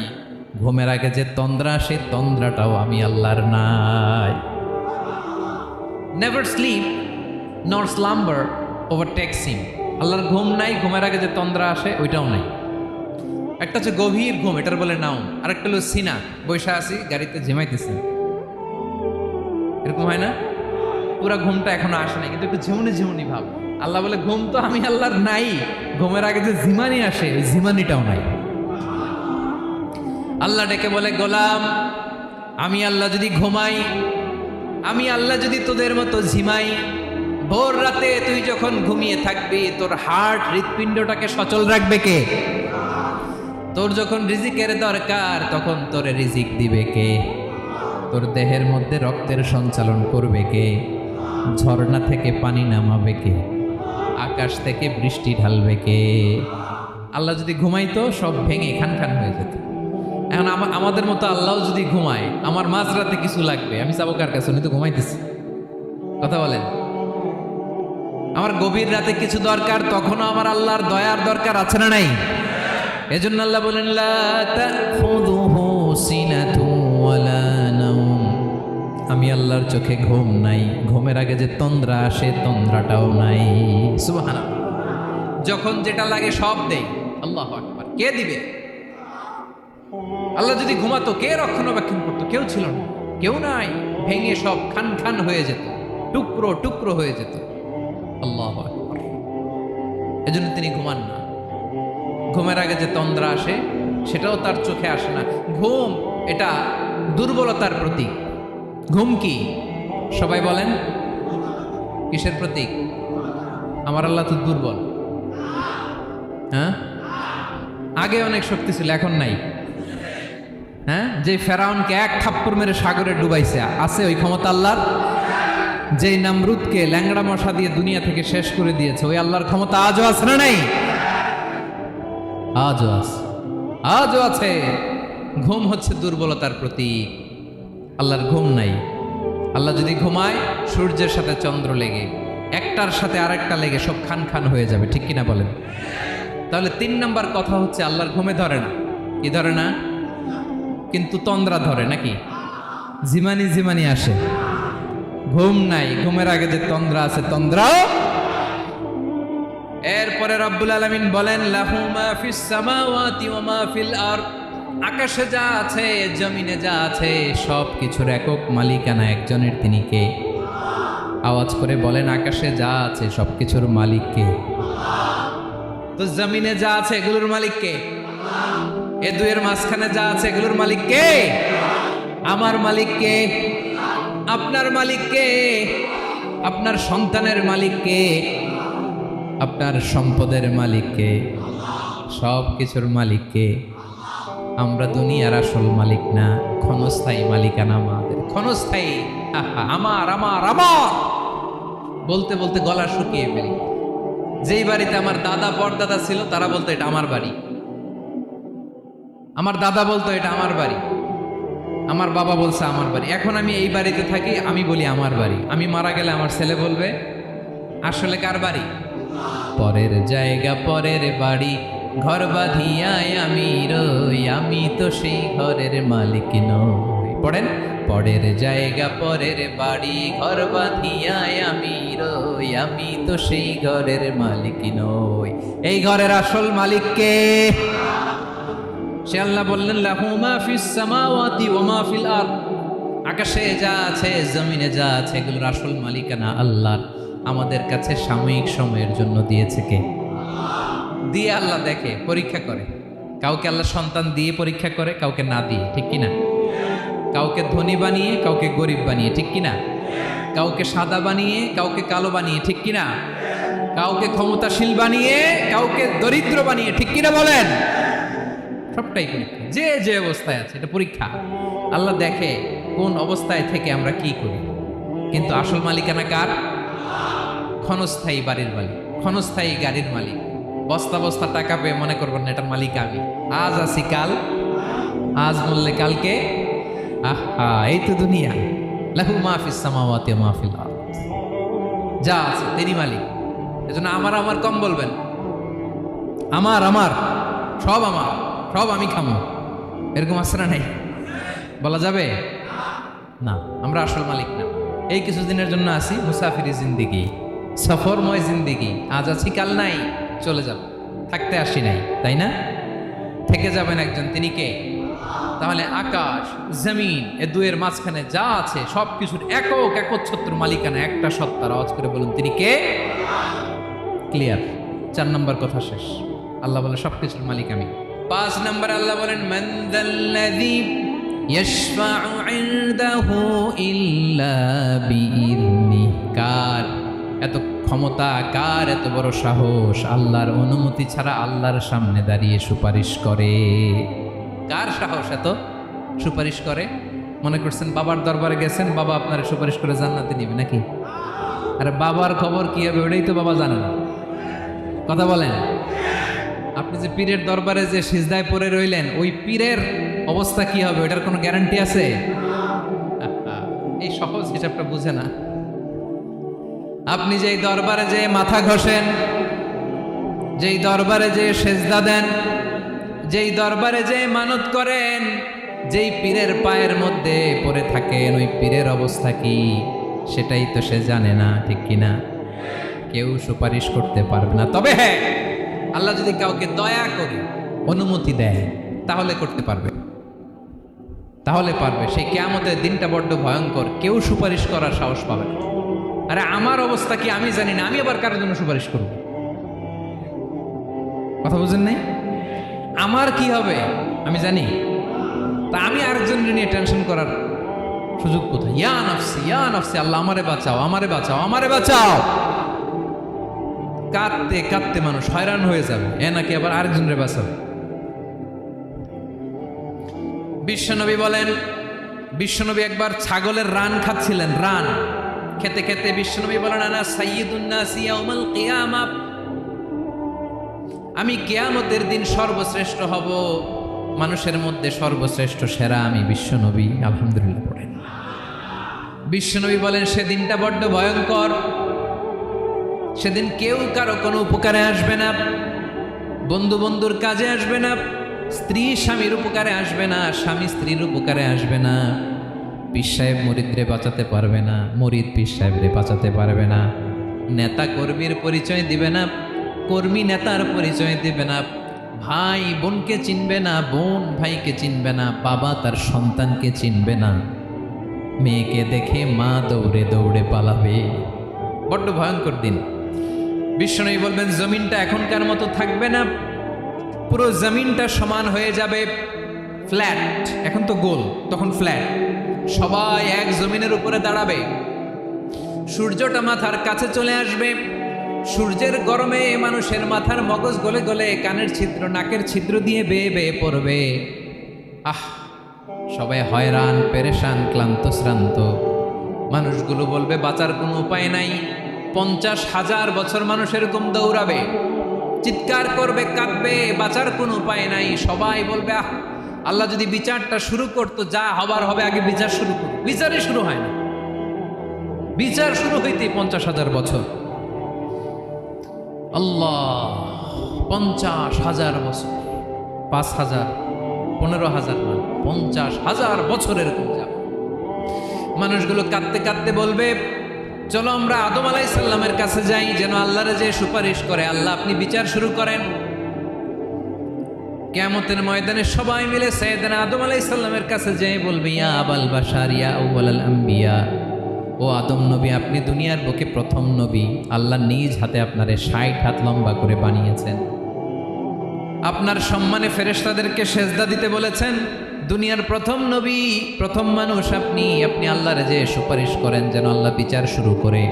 ঘুমের আগে যে তন্দ্রা, সে তন্দ্রাটাও আমি আল্লাহর নাই। নেভার স্লিপ নর স্লাম্বার ওভারটেকস হিম, আল্লাহর ঘুম নাই, ঘুমের আগে যে তন্দ্রা আসে ওইটাও নাই। একটা হচ্ছে গভীর ঘুম, এটার বলে নাওম, আর একটা হলো সিনা, বৈশা আছি গাড়িতে ঝিমাইতেছে, এরকম হয় না? পুরা ঘুমটা এখনো আসে নাই, কিন্তু একটু ঝিমুনি ঝিমুনি ভাব। আল্লাহ বলে, ঘুম তো আমি আল্লাহর নাই, ঘুমের আগে যে ঝিমানি আসে ওই ঝিমানিটাও নাই। আল্লাহ ডেকে বলে, গোলাম আমি আল্লাহ যদি ঘুমাই, আমি আল্লাহ যদি তোদের মতো ঝিমাই, ভোর রাতে তুই যখন ঘুমিয়ে থাকবি, তোর হার্ট, হৃৎপিণ্ডটাকে সচল রাখবে কে? তোর যখন রিজিকের দরকার, তখন তোরে রিজিক দিবে কে? তোর দেহের মধ্যে রক্তের সঞ্চালন করবে কে? ঝর্ণা থেকে পানি নামাবে কে? আকাশ থেকে বৃষ্টি ঢালবে কে? আল্লাহ যদি ঘুমাইতো, সব ভেঙে খান খান হয়ে যেত। এখন আমাদের মতো আল্লাহ যদি ঘুমায়, আমার মাঝরাতে কিছু লাগবে, আমি যাবো কার কাছে? উনি তো ঘুমাইতেছি। কথা বলেন। আমার গভীর রাতে কিছু দরকার, তখনও আমার আল্লাহর দয়ার দরকার আছে না নাই? এজন্য আল্লাহ বলেন, লা তাখুযুহু সিনাতুন ওয়ালা নাওম, আমি আল্লাহর চোখে ঘুম নাই, ঘুমের আগে যে তন্দ্রা আসে তন্দ্রাটাও নাই। সুবহানাল্লাহ। যখন যেটা লাগে সব দেই। আল্লাহু আকবার। কে দিবে? আল্লাহ যদি ঘুমাতো, কে রক্ষণাবেক্ষণ করতো? কেউ ছিল না, কেউ নাই, ভেঙে সব খান খান হয়ে যেত, টুকরো টুকরো হয়ে যেত। আল্লাহু আকবার। এজন্য তিনি ঘুমান না। ঘুমের আগে যে তন্দ্রা আসে সেটাও তার চোখে আসে না। ঘুম এটা দুর্বলতার প্রতীক। ঘুম কি? সবাই বলেন, কিসের প্রতীক? আমার আল্লাহ তো দুর্বল। হ্যাঁ, আগে অনেক শক্তি ছিল, এখন নাই। হ্যাঁ, যে ফেরাউনকে 1 থাপ্পড় মেরে সাগরে ডুবাইছে, আছে ওই ক্ষমতা আল্লাহর? যেই নামরুদকে ল্যাংড়া মশা দিয়ে দুনিয়া থেকে শেষ করে দিয়েছে, ওই আল্লাহর ক্ষমতা আজও আছে না নাই? আজও আছে, আজও আছে। ঘুম হচ্ছে দুর্বলতার প্রতীক। আল্লাহর ঘুম নাই। আল্লাহ যদি ঘুমায়, সূর্যের সাথে চন্দ্র লেগে, একটার সাথে আরেকটা লেগে সব খান খান হয়ে যাবে। ঠিক কিনা বলেন? তাহলে 3 নাম্বার কথা হচ্ছে, আল্লাহর ঘুমে ধরে না। কি ধরে না? কিন্তু তন্দ্রা ধরে নাকি? জিমানি জিমানি আসে। ঘুম নাই, ঘুমের আগে যে তন্দ্রা আছে তন্দ্রাও। এরপরে রব্বুল আলামিন বলেন, লাহু মা ফিস সামাওয়াতি ওয়া মা ফিল আরদ, আকাশে যা আছে, জমিনে যা আছে, সব কিছুর একক মালিকানা একজনের। তিনি কে? আওয়াজ করে বলেন, আকাশে যা আছে সব কিছুর মালিক কে? তো জমিনে যা আছে এগুলোর মালিক কে? এ দুয়ের মাঝখানে যা আছে এগুলোর মালিক কে? আমার মালিক কে? আপনার মালিক কে? আপনার সন্তানের মালিক কে? আপনার সম্পদের মালিক কে? সব কিছুর মালিক কে? আমরা দুনিয়ার আসল মালিক না, ক্ষণস্থায়ী মালিকানা আমাদের। ক্ষণস্থায়ী, আমার আমার আমার বলতে বলতে গলা শুকিয়ে ফেলি। যেই বাড়িতে আমার দাদা পরদাদা ছিল তারা বলতো এটা আমার বাড়ি, আমার দাদা বলতো এটা আমার বাড়ি, আমার বাবা বলছে আমার বাড়ি। এখন আমি এই বাড়িতে থাকি, আমি বলি আমার বাড়ি। আমি মারা গেলে আমার ছেলে বলবে আসলে কার বাড়ি? পরের জায়গা পরের বাড়ি, ঘর বাঁধিয়ায় আমি রই, আমি তো সেই ঘরের মালিক নই। পড়েন, পরের জায়গা পরের বাড়ি, ঘর বাঁধিয়ায় আমি রই, আমি তো সেই ঘরের মালিক নই। এই ঘরের আসল মালিক কে? সে আল্লাহ বললেন লাহু মা ফিস সামাওয়াতি ওয়া মা ফিল আরদ, আকাশে যা আছে জমিনে যা আছে এগুলোর আসল মালিকানা আল্লাহর। আমাদের কাছে সাময়িক সময়ের জন্য দিয়েছে কে? দিয়ে আল্লাহ দেখে, পরীক্ষা করে। কাউকে আল্লাহ সন্তান দিয়ে পরীক্ষা করে, কাউকে না দিয়ে, ঠিক কিনা? কাউকে ধনী বানিয়ে, কাউকে গরিব বানিয়ে, ঠিক কিনা? কাউকে সাদা বানিয়ে, কাউকে কালো বানিয়ে, ঠিক কিনা? কাউকে ক্ষমতাশীল বানিয়ে, কাউকে দরিদ্র বানিয়ে, ঠিক কিনা বলেন? সবটাই পরীক্ষা, যে যে অবস্থায় আছে এটা পরীক্ষা। আল্লাহ দেখে কোন অবস্থায় থেকে আমরা কি করি। কিন্তু আসল মালিকানা কার? ক্ষণস্থায়ী বাড়ির মালিক, ক্ষণস্থায়ী গাড়ির মালিক। বস্তা বস্তা টাকা পেয়ে মনে করবেন না এটার মালিক আমি। আজ আছি কাল, আজ বললে কালকে। আহা, এই তো দুনিয়া। লাহু মা ফিস সামাওয়াতি ওয়া মা ফিল আরদ, যা আছে তিনি মালিক। এজন্য আমার আমার কম বলবেন। আমার আমার সব আমার, সব আমি খামো, এরকম আছে না? নাই, বলা যাবে না। আমরা আসল মালিক না। এই কিছুদিনের জন্য আসি, মুসাফিরি জিন্দিগি, সফরময় জিন্দিগি। আজ আছি কাল নাই, চলে যাব। থাকতে আসি নাই, তাই না? থেকে যাবেন একজন, তিনি কে? তাহলে আকাশ জমিন এ দুয়ের মাঝখানে যা আছে সব কিছুর একক একচ্ছত্র মালিকানা একটা সত্তার। আওয়াজ করে বলুন তিনি কে? ক্লিয়ার? 4 নম্বর কথা শেষ। আল্লাহ বলে সবকিছুর মালিক আমি। 5 নম্বর আল্লাহ বলেন মান যাল্লাযী ইয়াশফাউ ইনদাহু ইল্লা বিইذনিহি, কার এত ক্ষমতা, কার এত বড় সাহস আল্লাহর অনুমতি ছাড়া আল্লাহর সামনে দাঁড়িয়ে সুপারিশ করে? কার সাহস এত সুপারিশ করে? মনে করছেন বাবার দরবারে গেছেন, বাবা আপনার সুপারিশ করে জান্নাতে নিবে নাকি? আরে বাবার খবর কি হবে ওটাই তো বাবা জানে না। কথা বলেন। আপনি যে পীরের দরবারে যে সিজদায় পড়ে রইলেন, ওই পীরের অবস্থা কি হবে ওটার কোনো গ্যারান্টি আছে? এই সহজ হিসাবটা বুঝে না। আপনি যেই দরবারে যে মাথা ঘষেন, যেই দরবারে যে সেজদা দেন, যেই দরবারে যে মানত করেন, যেই পীরের পায়ের মধ্যে পড়ে থাকেন, ওই পীরের অবস্থা কি সেটাই তো সে জানে না, ঠিক কিনা? কেউ সুপারিশ করতে পারবে না। তবে হ্যাঁ, আল্লাহ যদি কাউকে দয়া করে অনুমতি দেয় তাহলে করতে পারবে, তাহলে পারবে। সেই কিয়ামতের দিনটা বড্ড ভয়ঙ্কর, কেউ সুপারিশ করার সাহস পাবে না। আরে আমার অবস্থা কি আমি জানি না, আমি আবার কারোর জন্য সুপারিশ করব? কথা বুঝেন নাই? আমার কি হবে আমি জানি, তা আমি আরেকজনের নিয়ে টেনশন করার সুযোগ কোথায়? ইয়া নাফসি ইয়া নাফসি, আল্লাহ আমারে বাঁচাও, আমারে বাঁচাও, আমারে বাঁচাও। কাঁদতে কাঁদতে মানুষ হয়রান হয়ে যাবে, এ নাকি আবার আরেকজনের বাঁচাবে। বিশ্বনবী বলেন, বিশ্বনবী একবার ছাগলের রান খাচ্ছিলেন। রান খেতে খেতে বিশ্বনবী বলেন আনা সাইয়্যিদুন নাস ইয়াউমাল কিয়ামা, আমি কিয়ামতের দিন সর্বশ্রেষ্ঠ হব, মানুষের মধ্যে সর্বশ্রেষ্ঠ সেরা আমি বিশ্বনবী। আলহামদুলিল্লাহ পড়েন। বিশ্বনবী বলেন সেদিনটা বড্ড ভয়ঙ্কর। সেদিন কেউ কারো কোনো উপকারে আসবে না, বন্ধু বন্ধুর কাজে আসবে না, স্ত্রী স্বামীর উপকারে আসবে না, স্বামী স্ত্রীর উপকারে আসবে না, পীর সাহেব মুরিদরে বাঁচাতে পারবে না, মুরিদ পীর সাহেবরে বাঁচাতে পারবে না, নেতা কর্মীর পরিচয় দিবে না, কর্মী নেতার পরিচয় দিবে না, ভাই বোনকে চিনবে না, বোন ভাইকে চিনবে না, বাবা তার সন্তানকে চিনবে না, মেয়েকে দেখে মা দৌড়ে দৌড়ে পালাবে। বড্ড ভয়ঙ্কর দিন। বিশ্বনবী বলবেন জমিনটা এখনকার মতো থাকবে না, পুরো জমিনটা সমান হয়ে যাবে, ফ্ল্যাট। এখন তো গোল, তখন ফ্ল্যাট। সবাই এক জমিনের উপরে দাঁড়াবে। সূর্যটা মাথার কাছে চলে আসবে, সূর্যের গরমে মানুষের মাথার মগজ গলে গলে কানের ছিদ্র নাকের ছিদ্র দিয়ে বেয়ে বেয়ে পড়বে। আহ, সবাই হয়রান, পেরেশান, ক্লান্ত শ্রান্ত। মানুষগুলো বলবে বাঁচার কোনো উপায় নাই। 50,000 বছর মানুষ এরকম দৌড়াবে, চিৎকার করবে, কাঁদবে, বাঁচার কোনো উপায় নাই। সবাই বলবে আহ, আল্লাহ যদি বিচারটা শুরু করতো, যা হবার হবে, আগে বিচার শুরু করো। বিচারই শুরু হয় না, বিচার শুরু হইতে 50,000 বছর। আল্লাহ, 50,000 বছর, 5,000, 15,000 না, 50,000 বছরের যাব। মানুষগুলো কাঁদতে কাঁদতে বলবে চলো আমরা আদম আলাইহিস সালামের কাছে যাই, যেন আল্লাহরে যে সুপারিশ করে, আল্লাহ আপনি বিচার শুরু করেন। কিয়ামতের ময়দানে সবাই মিলে সাইয়েদনা আদম আলাইহিস সালামের কাছে যেয়ে বলবে ইয়া আবাল বাশার ইয়া আউয়ালাল আম্বিয়া, ও আদম নবী, আপনি দুনিয়ার বুকে প্রথম নবী। আল্লাহ নিজ হাতে আপনারে 60 হাত লম্বা করে বানিয়েছেন, আপনার সম্মানে ফেরেশতাদেরকে সেজদা দিতে বলেছেন। দুনিয়ার প্রথম নবী, প্রথম মানুষ আপনি। আপনি আল্লাহরে যে সুপারিশ করেন যেন আল্লাহ বিচার শুরু করে।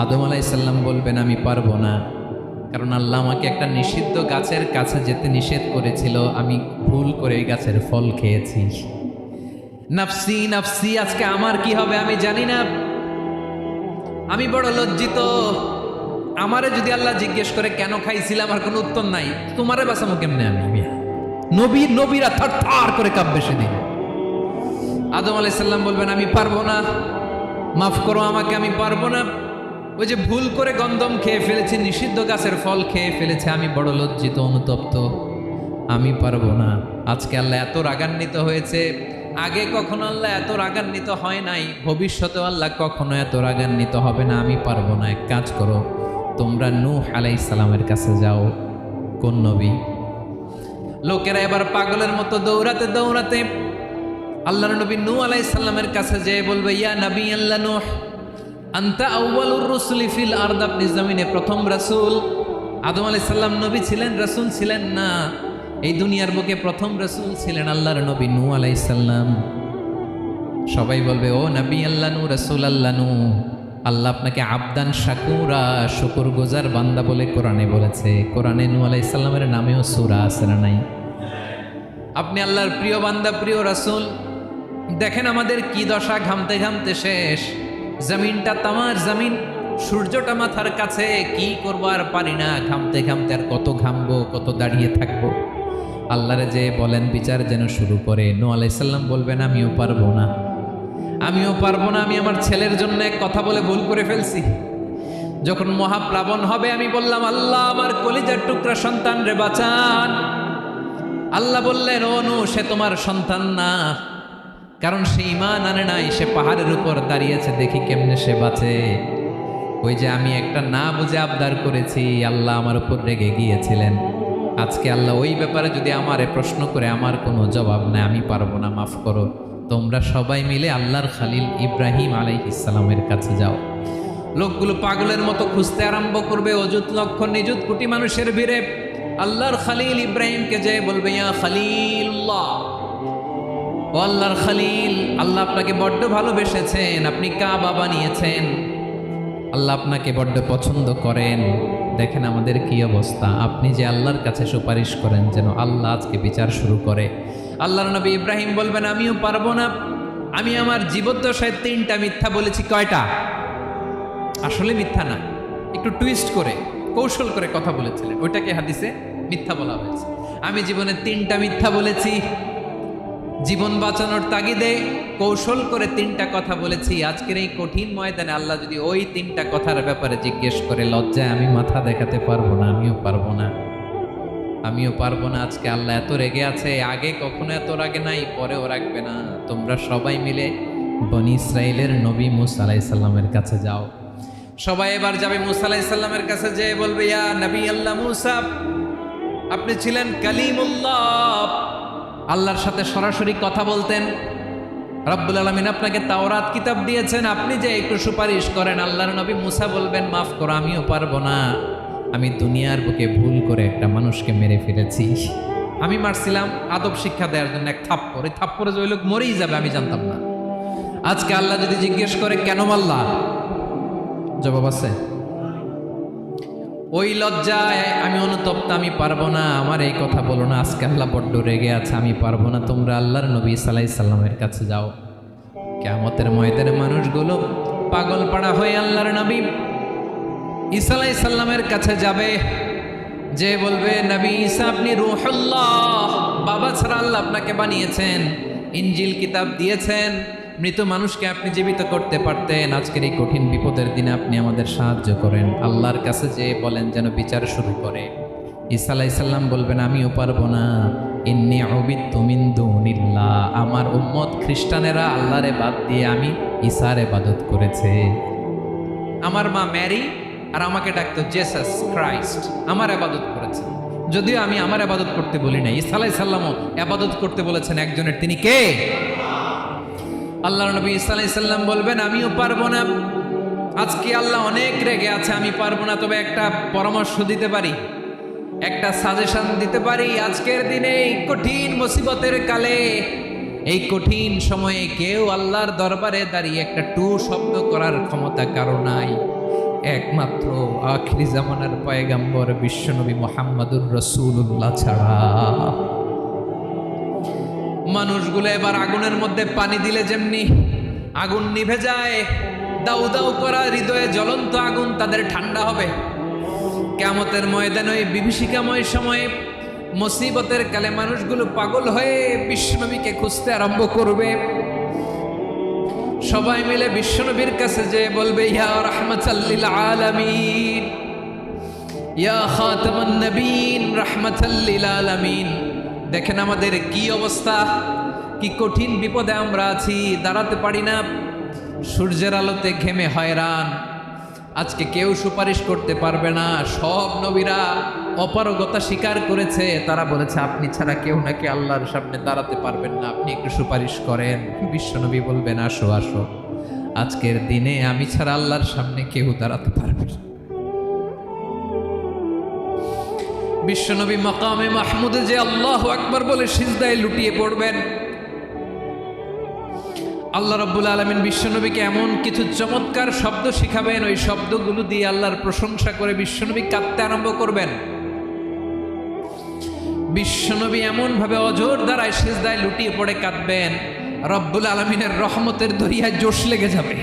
আদম আলাইহিস সালাম বলবেন আমি পারবো না, কারণ আল্লাহ আমাকে একটা নিষিদ্ধ গাছের কাছে যেতে নিষেধ করেছিল, আমি ভুল করে এই গাছের ফল খেয়েছি। নাফসি নাফসি, আজকে আমার কি হবে আমি জানি না, আমি বড় লজ্জিত। আমারে যদি আল্লাহ জিজ্ঞেস করে কেন খাইছিলাম, আর কোনো উত্তর নাই, তোমারে বাঁচাবো কেমনে আমি? নবীরা থার থার করে কাঁপবে সেদিন। আদম আলাইহিস সালাম বলবেন আমি পারবো না, মাফ করো আমাকে, আমি পারবো না। ওই যে ভুল করে গন্ধম খেয়ে ফেলেছি, নিষিদ্ধ গাছের ফল খেয়ে ফেলেছে, আমি বড় লজ্জিত, অনুতপ্ত, আমি পারবো না। আজকে আল্লাহ এত রাগান্বিত হয়েছে, আগে কখনো আল্লাহ এত রাগান্বিত হয় নাই, ভবিষ্যতেও আল্লাহ কখনো এত রাগান্বিত হবে না। আমি পারবো না। এক কাজ করো, তোমরা নূহ আলাইহিস সালামের কাছে যাও। কোন নবী? লোকেরা এবার পাগলের মতো দৌড়াতে দৌড়াতে আল্লাহর নবী নূহ আলাইহিস সালামের কাছে যেয়ে বলবে ইয়া নবী আল্লাহ নূহ, আনতা আউয়ালুর রাসূলি ফিল আরদ, আপনি জমিনে প্রথম রাসূল। আদম আলাইহিস সালাম নবী ছিলেন, রাসূল ছিলেন না। এই দুনিয়ার বুকে প্রথম রাসূল ছিলেন আল্লাহর নবী নূহ আলাইহিস সালাম। সবাই বলবে ও নবী আল্লাহ নূহ, রাসূল আল্লাহ নূহ, আল্লাহ আপনাকে আবদান শাকুরা, শুকরগুজার বান্দা বলে কোরআনে বলেছে। কোরআনে নূহ আলাইহিস সালামের নামেও সূরা আছে না নাই? আপনি আল্লাহর প্রিয় বান্দা, প্রিয় রাসূল। দেখেন আমাদের কি দশা, ঘামতে ঘামতে শেষ। জমিনটা তামার জমিন, সূর্যটা মাথার কাছে, কি করবো আর পারি না, ঘামতে ঘামতে আর কত ঘামবো, কত দাঁড়িয়ে থাকবো। আল্লাহরে যে বলেন বিচার যেন শুরু করে। নূহ আলাইহিস সালাম বলবেন আমিও পারবো না, আমিও পারবো না। আমি আমার ছেলের জন্য এক কথা বলে ভুল করে ফেলছি। যখন মহাপ্লাবন হবে আমি বললাম আল্লাহ আমার কলিজার টুকরা সন্তান রে বাঁচান। আল্লাহ বললেন ও নূহ, সে তোমার সন্তান না, কারণ সে ঈমান আনে নাই, সে পাহাড়ের উপর দাঁড়িয়েছে, দেখি কেমনে সে বাঁচে। ওই যে আমি একটা না বুঝে আবদার করেছি, আল্লাহ আমার উপর রেগে গিয়েছিলেন। আজকে আল্লাহ ওই ব্যাপারে যদি আমারে প্রশ্ন করে, আমার কোনো জবাব নাই, আমি পারবো না, মাফ করো। তোমরা সবাই মিলে আল্লাহর খালিল ইব্রাহিম আলাইহিস সালামের কাছে যাও। লোকগুলো পাগলের মতো খুঁজতে আরম্ভ করবে, অযুত লক্ষ নিযুত কোটি মানুষের ভিড়ে আল্লাহর খালিল ইব্রাহিমকে যে বলবে ইয়া খালিলুল্লাহ, ও আল্লাহর খালিল, আল্লাহ আপনাকে বড্ড ভালোবেসেছেন, আপনি কাবা বানিয়েছেন, আল্লাহ আপনাকে বড্ড পছন্দ করেন। দেখেন আমাদের কি অবস্থা। আপনি যে আল্লাহর কাছে সুপারিশ করেন যেন আল্লাহ আজকে বিচার শুরু করে। আল্লাহর নবী ইব্রাহিম বলবেন আমিও পারবো না, আমি আমার জীবদ্দশায় 3টা মিথ্যা বলেছি। কয়টা? আসলে মিথ্যা না, একটু টুইস্ট করে কৌশল করে কথা বলেছিলেন, ওইটাকে হাদিসে মিথ্যা বলা হয়েছে। আমি জীবনে 3টা মিথ্যা বলেছি, জীবন বাঁচানোর তাগিদে কৌশল করে 3টা কথা বলেছি। আজকের এই কঠিন ময়দানে আল্লাহ যদি ওই 3টা কথার ব্যাপারে জিজ্ঞেস করে, লজ্জায় আমি মাথা দেখাতে পারবো না, আমিও পারবো না, আমিও পারবো না। আজকে আল্লাহ এত রেগে আছে, আগে কখনো এত রাগে নাই, পরেও রাখবে না। তোমরা সবাই মিলে বনি ইসরাইলের নবী মূসা আলাইহিস সালামের কাছে যাও। সবাই এবার যাবে মূসা আলাইহিস সালামের কাছে, যে বলবে ইয়া নবী আল্লাহ মূসা, আপনি ছিলেন কালিমুল্লাহ, আল্লাহর সাথে সরাসরি কথা বলতেন। রব্বুল আলামিন আপনাকে তাওরাত কিতাব দিয়েছেন, আপনি যে একটু সুপারিশ করেন। আল্লাহর নবী মূসা বলবেন মাফ করো, আমিও পারবো না, আমি দুনিয়ার বুকে ভুল করে একটা মানুষকে মেরে ফেলেছি। আমি মারছিলাম আদব শিক্ষা দেওয়ার জন্য এক থাপ্পড়, এই থাপ্পড়ে যে ওই লোক মরেই যাবে আমি জানতাম না। আজকে আল্লাহ যদি জিজ্ঞেস করে কেন মারলা, জবাব আছে? ওই লজ্জায় আমি অনুতপ্ত, আমি পারবো না, আমার এই কথা বলো না, আজকে আল্লাহ বড্ড রেগে আছে, আমি পারবো না, তোমরা আল্লাহর নবী ঈসা আলাইহিস সালামের কাছে যাও। কিয়ামতের ময়দানে মানুষগুলো পাগল পাড়া হয়ে আল্লাহর নবী ঈসা আলাইহিস সালামের কাছে যাবে, যে বলবে নবী ঈসা আপনি রূহুল্লাহ, বাবা ছাড়া আল্লাহ আপনাকে বানিয়েছেন, ইনজিল কিতাব দিয়েছেন, মৃত মানুষকে আপনি জীবিত করতে পারতেন, আজকের এই কঠিন বিপদের দিনে আপনি আমাদের সাহায্য করেন। আল্লাহর কাছে যে বলেন যেন বিচার শুরু করে। ঈসা আলাইহিস সালাম বলবেন আমিও পারবো না, ইন্নী উবিদতু মিন দুনিল্লাহ, আমার উম্মত খ্রিস্টানেরা আল্লাহরে বাদ দিয়ে আমি ঈসার ইবাদত করেছে। আমার মা ম্যারি আর আমাকে ডাকতো জেসাস ক্রাইস্ট, আমার ইবাদত করেছে, যদিও আমি আমার ইবাদত করতে বলি না। ঈসা আলাইহিস সালামও ইবাদত করতে বলেছেন একজনের, তিনি কে? আল্লাহর নবী ঈসা আলাইহিস সালাম বলবেন আমিও পারবো না, আজকে আল্লাহ অনেক রেগে আছে, আমি পারবো না, তবে একটা পরামর্শ দিতে পারি, একটা সাজেশন দিতে পারি। আজকের দিনে এই কঠিন মুসিবতের কালে, এই কঠিন সময়ে কেউ আল্লাহর দরবারে দাঁড়িয়ে একটা টু শব্দ করার ক্ষমতা কারো নাই, একমাত্র আখিরি জামানার পয়গম্বর বিশ্বনবী মুহাম্মদুর রাসূলুল্লাহ ছাড়া। মানুষগুলো এবার আগুনের মধ্যে পানি দিলে যেমনি আগুন নিভে যায়, দাউ দাউ করা হৃদয়ে জ্বলন্ত আগুন তাদের ঠান্ডা হবে, কিয়ামতের ময়দানে ওই বিভীষিকাময় সময়ে মুসিবতের কালে মানুষগুলো পাগল হয়ে বিশ্বনবীকে খুঁজতে আরম্ভ করবে। সবাই মিলে বিশ্বনবীর কাছে যে বলবে ইয়া রাহমাতাল লিল আলামিন, ইয়া খাতামান নবীন, রাহমাতাল লিল আলামিন। দেখেন আমাদের কি অবস্থা, কি কঠিন বিপদে আমরা আছি, দাঁড়াতে পারি না, সূর্যের আলোতে ঘেমে হয়রান, আজকে কেউ সুপারিশ করতে পারবে না। সব নবীরা অপারগতা স্বীকার করেছে, তারা বলেছে আপনি ছাড়া কেউ নাকি আল্লাহর সামনে দাঁড়াতে পারবেন না, আপনি একটু সুপারিশ করেন। বিশ্বনবী বলবেন আসো আসো, আজকের দিনে আমি ছাড়া আল্লাহর সামনে কেউ দাঁড়াতে পারবে না। বিশ্বনবী মাকামে মাহমুদে যে আল্লাহু আকবার বলে সিজদায় লুটিয়ে পড়বেন, আল্লাহ রাব্বুল আলামিন বিশ্বনবীকে এমন কিছু চমৎকার শব্দ শিখাবেন, ওই শব্দগুলো দিয়ে আল্লাহর প্রশংসা করে বিশ্বনবী কাঁদতে আরম্ভ করবেন। বিশ্বনবী এমন ভাবে অজোর দ্বারায় সিজদায় লুটিয়ে পড়ে কাঁদবেন, রব্বুল আলামিনের রহমতের দরিয়ায় জোশ লেগে যাবে।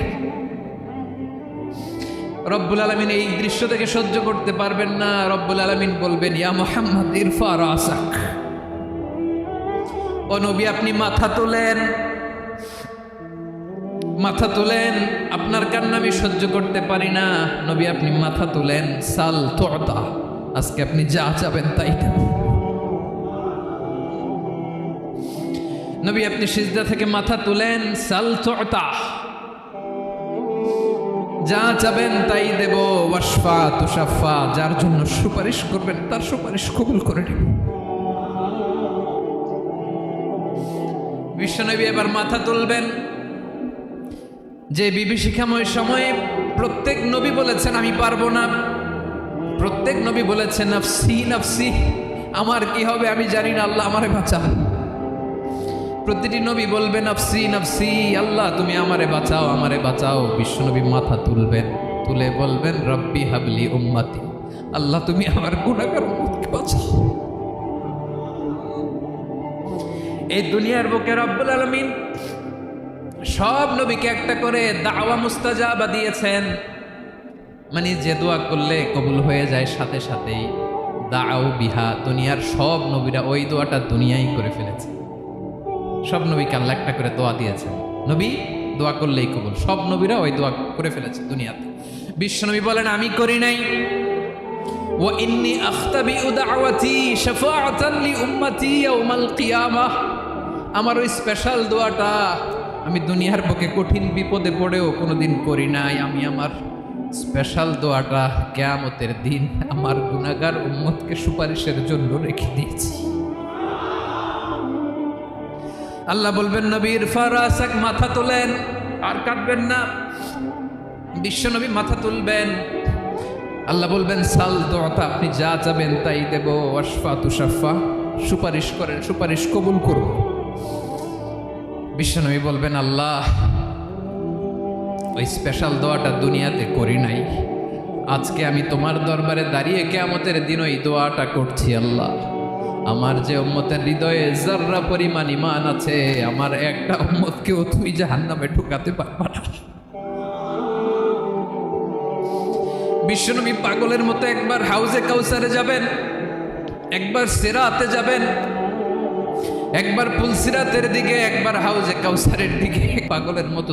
রব্বুল আলামিন এই দৃশ্য থেকে সহ্য করতে পারবেন না। রব্বুল আলামিন বলবেন ইয়া মুহাম্মদ ইরফা রাসাক, ও নবী আপনি মাথা তোলেন, মাথা তোলেন, আপনার কান্না আমি সহ্য করতে পারি না। নবী আপনি মাথা তোলেন, সাল তুতা, আজকে আপনি যা চাবেন তাই দেব। নবী আপনি সিজদা থেকে মাথা তুলেন, সাল তুতা, যা চাবেন তাই দেব। ওয়াশফা তুশাফা, যার জন্য সুপারিশ করবেন তার সুপারিশ কবুল করে নেব। বিশ্বনবী এবার মাথা তুলবেন। যে বিভীষিকাময় সময়ে প্রত্যেক নবী বলেছেন আমি পারবো না, প্রত্যেক নবী বলেছেন নাফসি নাফসি, আমার কি হবে আমি জানি না, আল্লাহ আমারে বাঁচাও। প্রতিটি নবী বলবে নাফসি নাফসি, আল্লাহ তুমি আমারে বাঁচাও আমারে বাঁচাও। বিশ্বনবী মাথা তুলবেন, তুলে বলবেন রব্বি হাবলি উম্মতি, আল্লাহ তুমি আমার গুনাহগার উম্মতকে বাঁচাও। এই দুনিয়ার বুকে রব্বুল আলামিন সব নবীকে একটা করে দাওয়া মুস্তাজাবা দিয়েছেন, মানে যে দোয়া করলে কবুল হয়ে যায় সাথে সাথেই। দাও বিহা, দুনিয়ার সব নবীরা ওই দোয়াটা দুনিয়ায় করে ফেলেছে। সব নবীকে আল্লাহ একটা করে দোয়া দিয়েছেন, নবী দোয়া করলেই কবুল, সব নবীরা ওই দোয়া করে ফেলেছে দুনিয়াতে। বিশ্বনবী বলেন আমি করি নাই। ওয়া ইন্নী আখতাবিউ দাওয়াতি শাফাআতান লি উম্মতি ইয়াউমাল কিয়ামাহ, আমার ওই স্পেশাল দোয়াটা আমি দুনিয়ার বুকে কঠিন বিপদে পড়েও কোনোদিন করি নাই। আমি আমার স্পেশাল দোয়াটা কিয়ামতের দিন আমার গুনাহগার উম্মতকে সুপারিশের জন্য রেখে দিয়েছি। আল্লাহ বলবেন নবীর ফারাসাক, মাথা তোলেন, আর কাটবেন না। বিশ্বনবী মাথা তুলবেন, আল্লাহ বলবেন সাল দোয়াটা, আপনি যা চাবেন তাই দেব। ওয়াশফা তুশাফা, সুপারিশ করেন, সুপারিশ কবুল করব। বিশ্বনবী বলবেন আল্লাহ ওই স্পেশাল দোয়াটা দুনিয়াতে করি নাই। আজকে আমি তোমার দরবারে দাঁড়িয়ে কিয়ামতের দিন ওই দোয়াটা করছি। আল্লাহ, আমার যে উম্মতের হৃদয়ে যাররা পরিমাণ ঈমান আছে, আমার একটা উম্মতকেও তুই জাহান্নামে ঢুকাতে পারবা না। বিশ্বনবী পাগলের মতো একবার হাউজে কাউসারে যাবেন, একবার সিরাতে যাবেন, একবার পুলসিরাতের দিকে, একবার হাউজে কাউসারের দিকে, পাগলের মতো